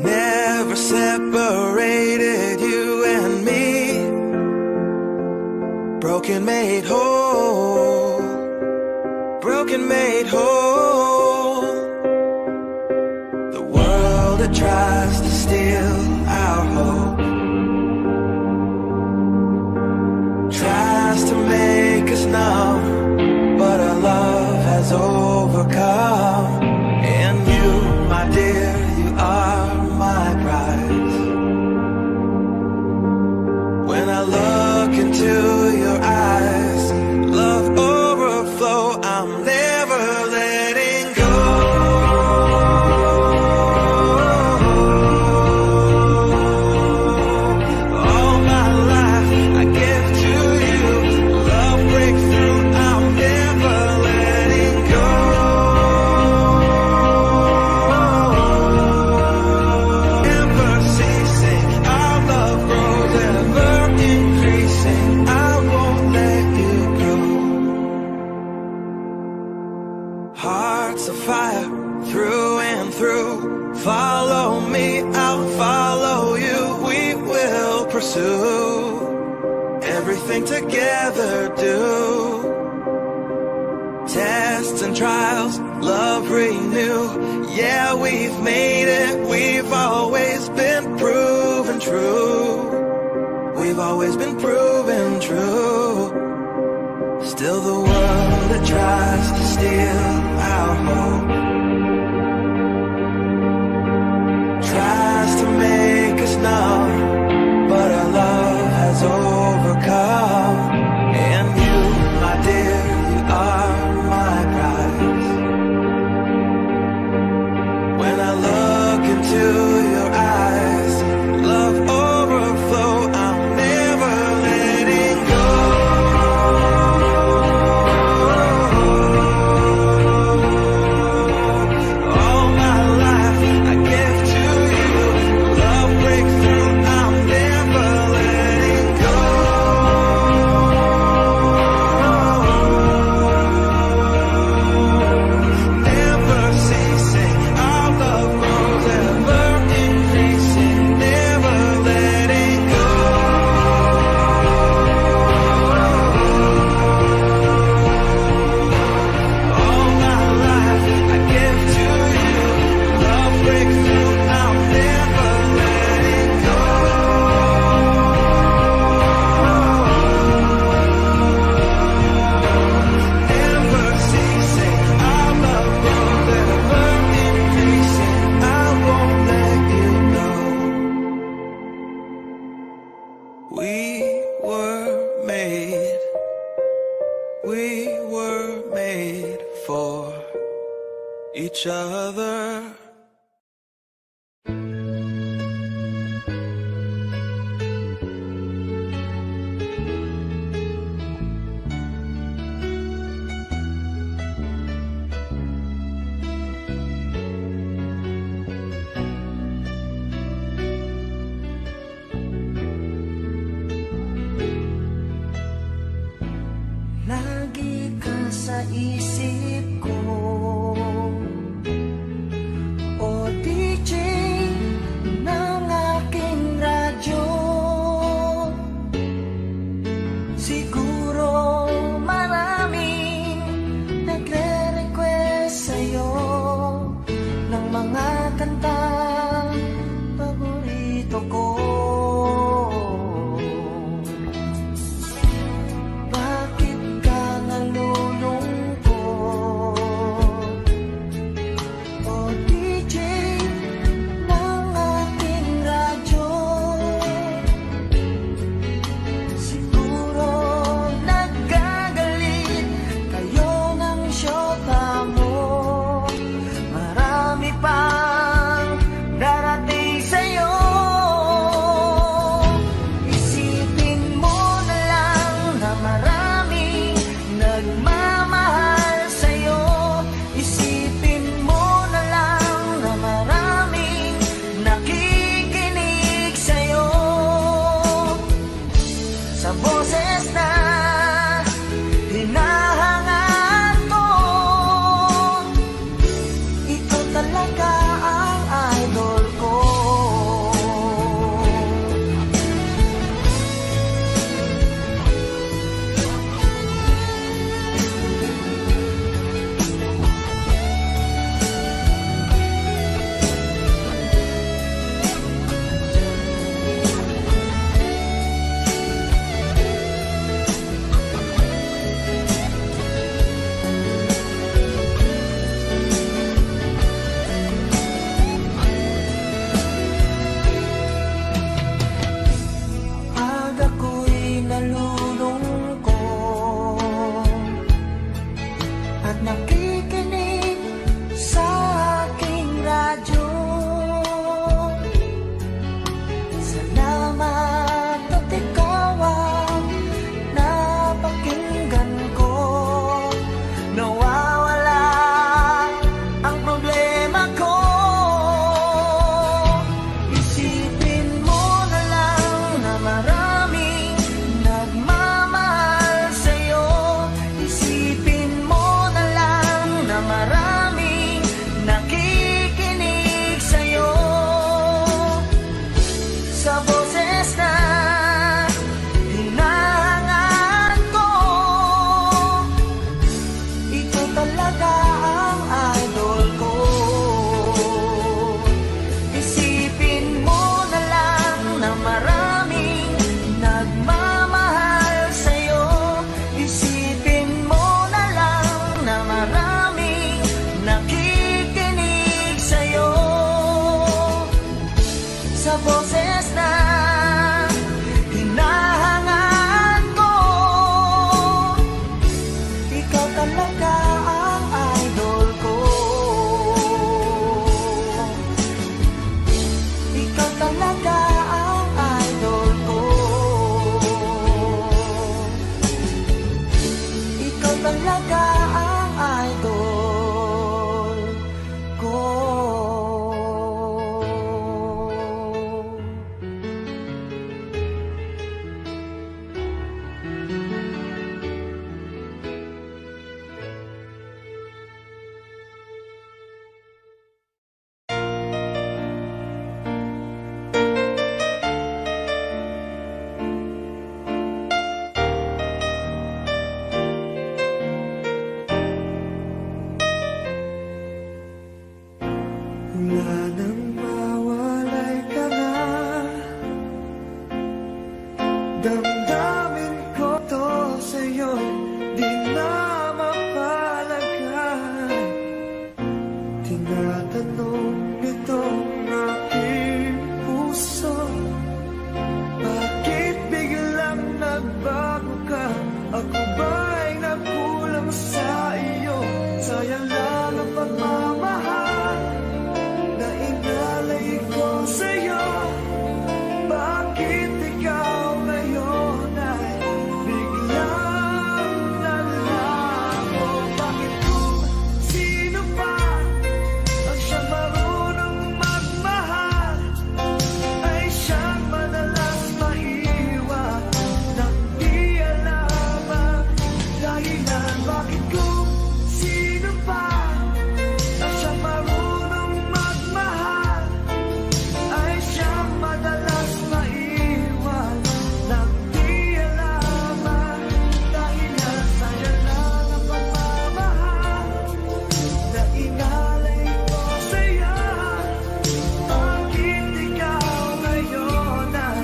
Never separated, you and me. Broken made whole. Broken made whole. The world that tries to steal our hope tries to make us numb, but our love has overcome. And you, my dear, you are my prize. When I look into your eyes, love overflow, I'm never letting go. All my life I give to you. Love breakthrough, I'm never letting go. Never ceasing, our love grows ever increasing. I won't let you go. Hearts of fire through and through. Follow me, I'll follow you. We will pursue everything together. Do tests and trials, love renew. Yeah, we've made it. We've always been proven true. We've always been proven true. Still the world that tries to steal our hope tries to make us numb, but our love has overcome. And We were made for each other. Lagi ka sa isip ko, o DJ ng aking radyo. Siguro maraming nagre-request sa'yo ng mga kantang paborito ko. Bakit ka nalulungkot, o DJ ng aking radyo? Siguro nagagalit kayo ng syota mo. Marami pang darating sa'yo. Isipin mo na lang na maraming nagmamahal sa'yo. Isipin mo na lang na maraming nakikinig sa'yo. Sa boses na hinahangaan ko, ito talaga ang idol ko. Pag ako'y nalulungkot at nakikinig sa aking radyo, salamat at ikaw ang napakinggan ko. Nawawala ang problema ko. Isipin mo na lang na maraming nagmamahal sa'yo. Isipin mo na lang na maraming nakikinig sa'yo. Sa boses na hinahangaan ko, ito talaga ang idol ko. Isipin mo na lang na maraming nagmamahal sa'yo. Isipin mo na lang na maraming nakikinig sa'yo. Sa boses na hinahangaan ko, ikaw talaga ang idol ko. Ikaw talaga ang idol ko. Ikaw talaga ang idol ko. lang sa iyo. Sayang lang ang pagmamahal na inalay ko sa'yo. Bakit ikaw ngayon ay biglang nalago? Bakit kung sino pa ang siyang marunong magmahal ay siyang madalas maiwan nang di alam ang dahilan? Bakit kung sino pa ang siyang marunong magmahal ay siyang madalas maiwan nang di alam ang dahilan? Sayang lang ang pagmamahal na inalay ko sa'yo. Bakit ikaw ngayon ay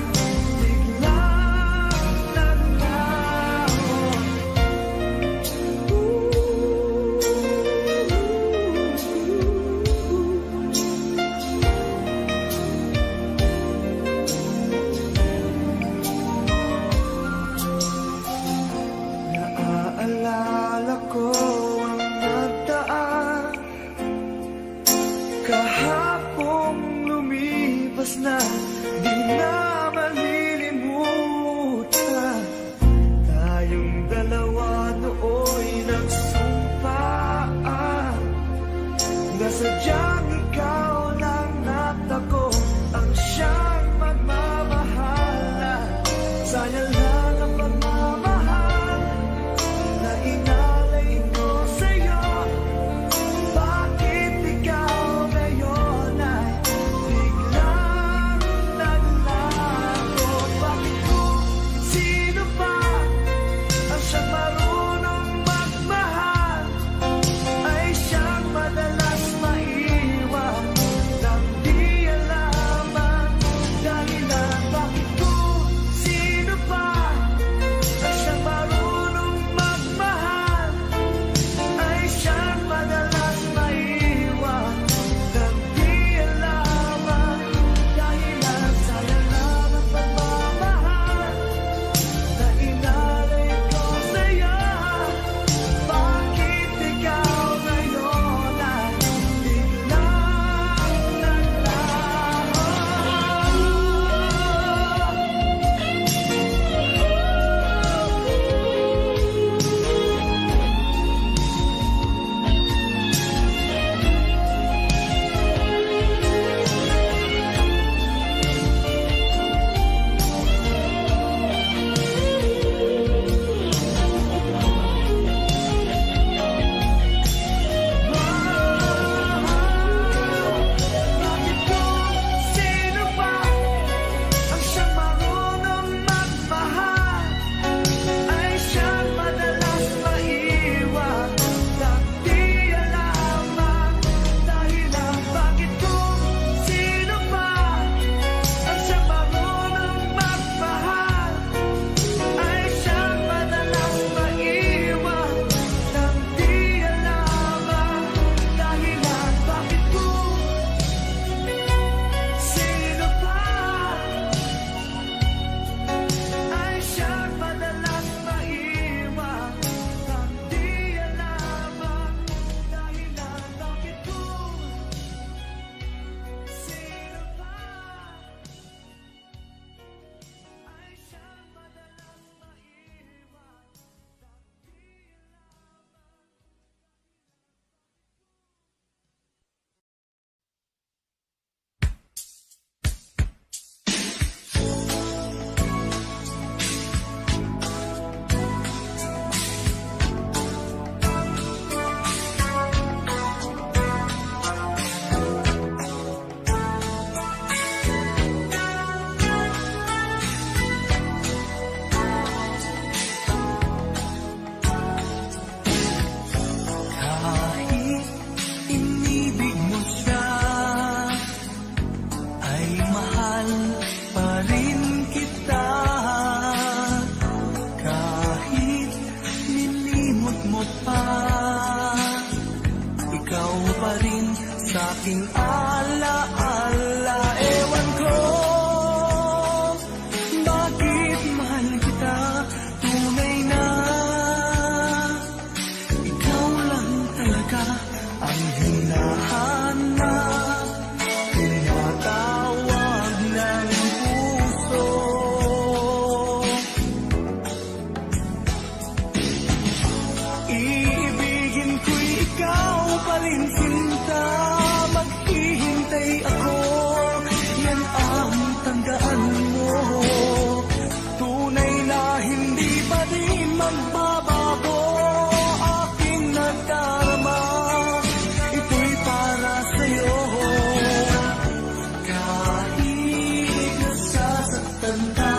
biglang naglaho? Naaalala ko ang nagdaan kahapong lumipas na, di na malilimutan. Tayong dalawa nooy nagsumpaan na sadyang ikaw lang natako ang siyang magmamahalan. Sayang lang ang pagmamahal na inalay ko sa'yo. Bakit ikaw ngayon ay biglang naglago? Bakit kung sino pa ang siyang marunong magmahal ay siyang madalas maiwan nang di alam ang dahilan? Bakit kung sino pa ang siyang marunong magmahal ay siyang madalas maiwan nang di alam ang dahilan? Sayang lang ang pagmamahal na inalay ko sa'yo. Bakit ikaw ngayon ay biglang naglaho? Bakit kung sino pa ang siyang marunong magmahal ay siyang madalas maiwan nang di alam ang dahilan? Bakit kung sino pa ang siyang marunong magmahal ay siyang madalas maiwan nang di alam ang dahilan? Bakit kung sino pa ay siyang madalas maiwan nang di alam ang dahilan? Bakit kung sino pa ay siyang madalas maiwan? Kahit inibig mo siya, ay mahal pa rin kita. Kahit nilimot mo pa, ikaw pa rin sa'king alaala. Ewan ko bakit mahal kita tunay na. hihintay ako, yan ang tandaan mo. Tunay na hindi pa rin magbabago aking nadarama, ito'y para sa'yo. Kahit nasasaktan ka,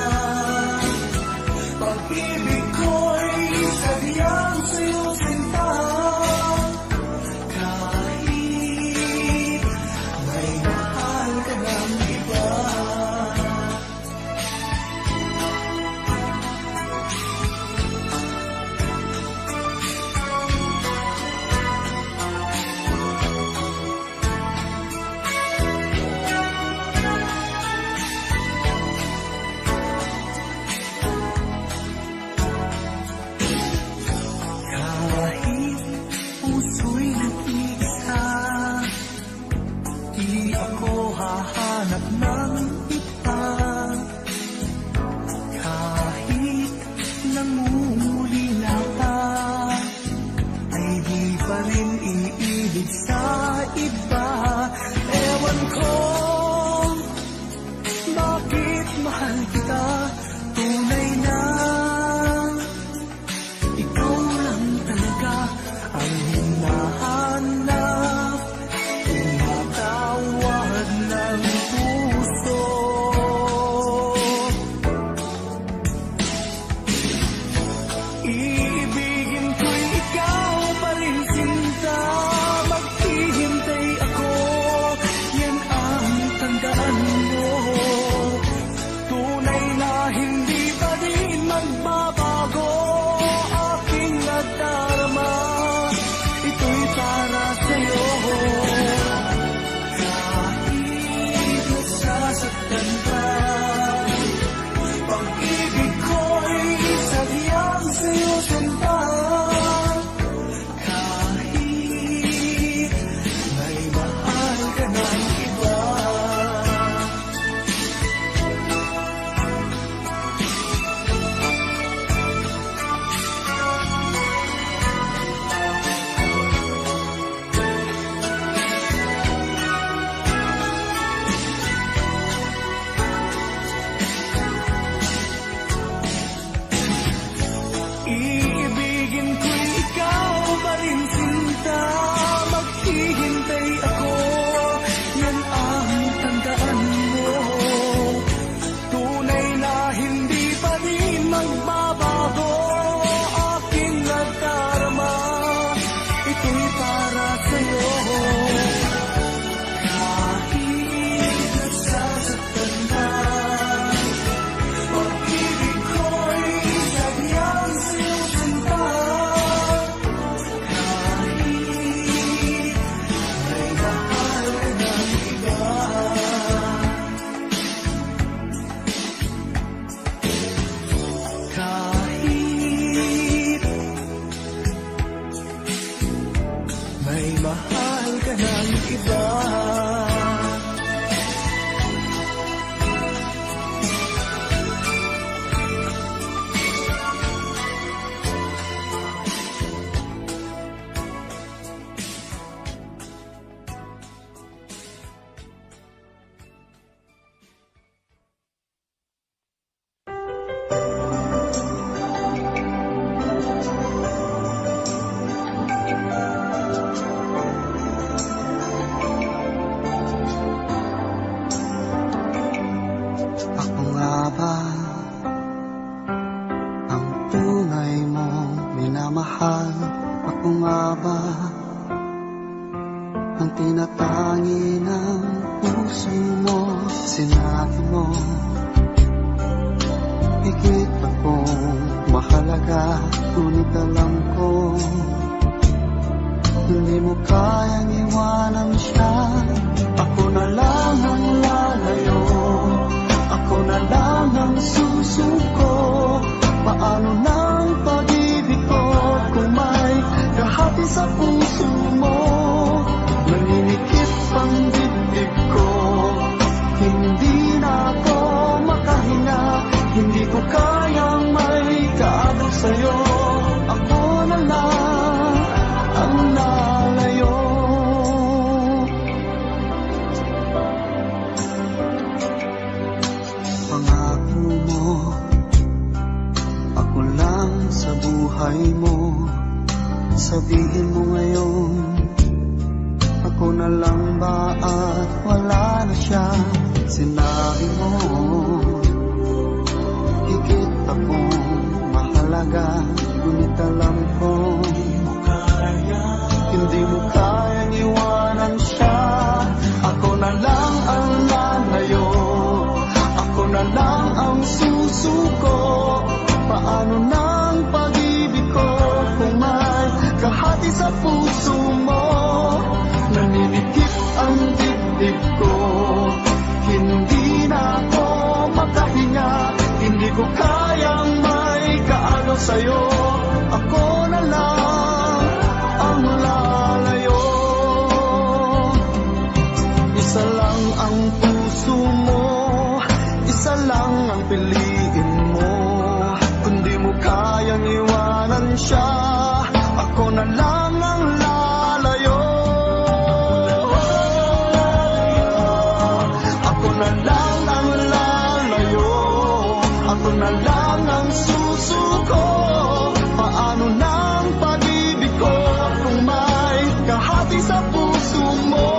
pag-ibig ko'y sadyang sa'yo sinta. Kahit may mahal ka ng iba, kahit puso'y nag-iisa, di ako hahanap ng iba. Kahit nangungulila ka, ay di pa rin iniibig sa iba. Ewan ko bakit mahal kita, tunay na ikaw lang talaga ang hinahanap, tumatawag ng puso. Iibigin ko'y ikaw pa rin sinta, maghihintay ako, yan ang tandaan mo. Tunay na hindi pa rin magbabago aking nadarama, ito'y para sa'yo. Kahit nasasaktan ka, pag-ibig ko'y sadyang sa'yo sinta. Kahit may mahal ka ng iba, iibigin ko'y ikaw pa rin sinta, maghihintay ako, yan ang tandaan mo. Tunay na hindi pa rin magbabago aking nadarama, ito'y para sa'yo. Kahit nasasaktan ka, pag-ibig ko'y sadyang sa'yo sinta. Kahit may mahal ka ng iba, kahit may mahal ka ng iba. Ako nga ba ang tunay mong minamahal? Ako nga ba ang tinatangi ng puso mo? Sinabi mo higit akong mahalaga, ngunit alam ko hindi mo kayang iwanan siya. Ako na lang ang lalayo, ako na lang ang susuko. Paano ng pag-ibig ko kung may kahati sa puso mo? Naninikip ang dibdib ko, hindi na ako makahinga. Hindi ko kayang may kaagaw sa'yo. Ako na lang ang lalayo. Sabihin mo ngayon, ako na lang ba at wala na siya? Sinabi mo, higit akong mahalaga, ngunit alam ko hindi mo kayang iwanan siya. Ako na lang ang lalayo, ako na lang ang susuko. Paano nang pag-ibig ko kung may kahati sa puso mo? Naninikip ang dibdib ko, hindi na ako makahinga. Hindi ko kayang may kaagaw sa'yo. Ako na lang ang lalayo. Isa lang ang puso mo, isa lang ang piliin mo. Kung di mo kayang iwanan siya, ako na lang ang lalayo. Ako na lang ang lalayo, ako na lang ang susuko. Paano nang pag-ibig ko kung may kahati sa puso mo?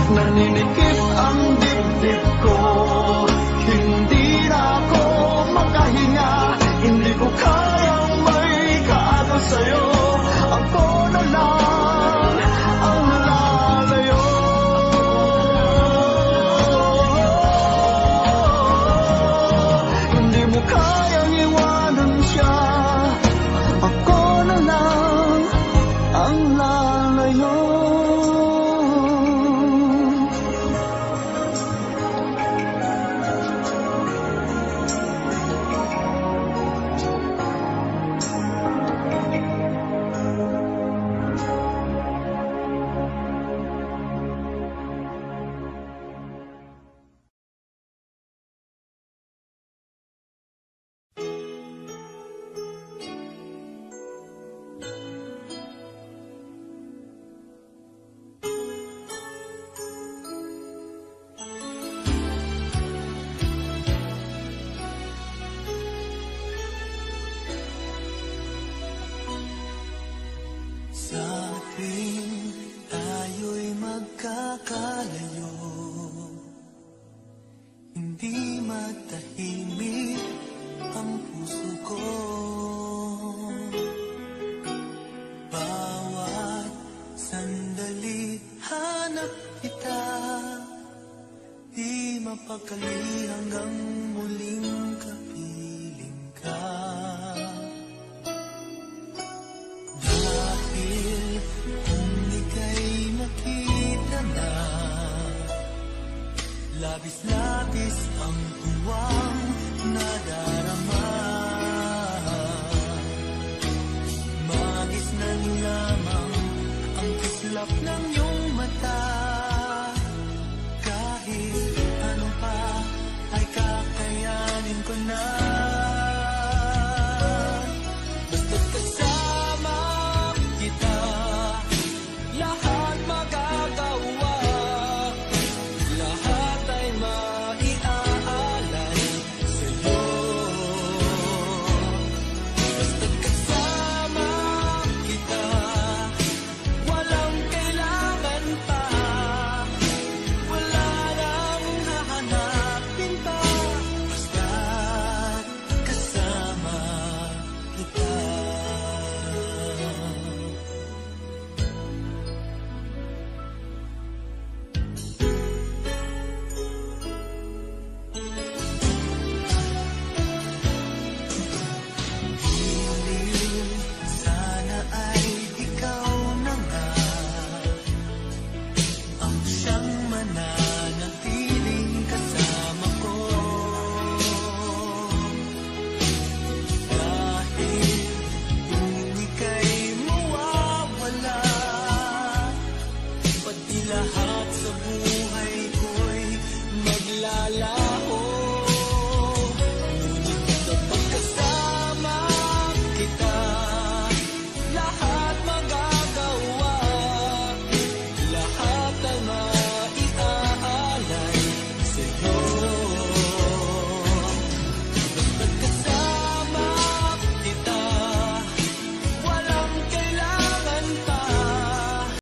Naninikip ang dibdib ko, hindi na ako makahinga. Hindi ko kayang may kaagaw sa'yo. Ako na lang ang lalayo. Hindi mo kayang iwanan siya. Ako na lang ang lalayo. Sa tuwing tayo'y magkakalayo, hindi matahimik ang puso ko. Bawat sandali hanap kita, di mapakali hanggang muling kapiling ka. Dahil kung ika'y nakita na, labis-labis ang tuwang nadal.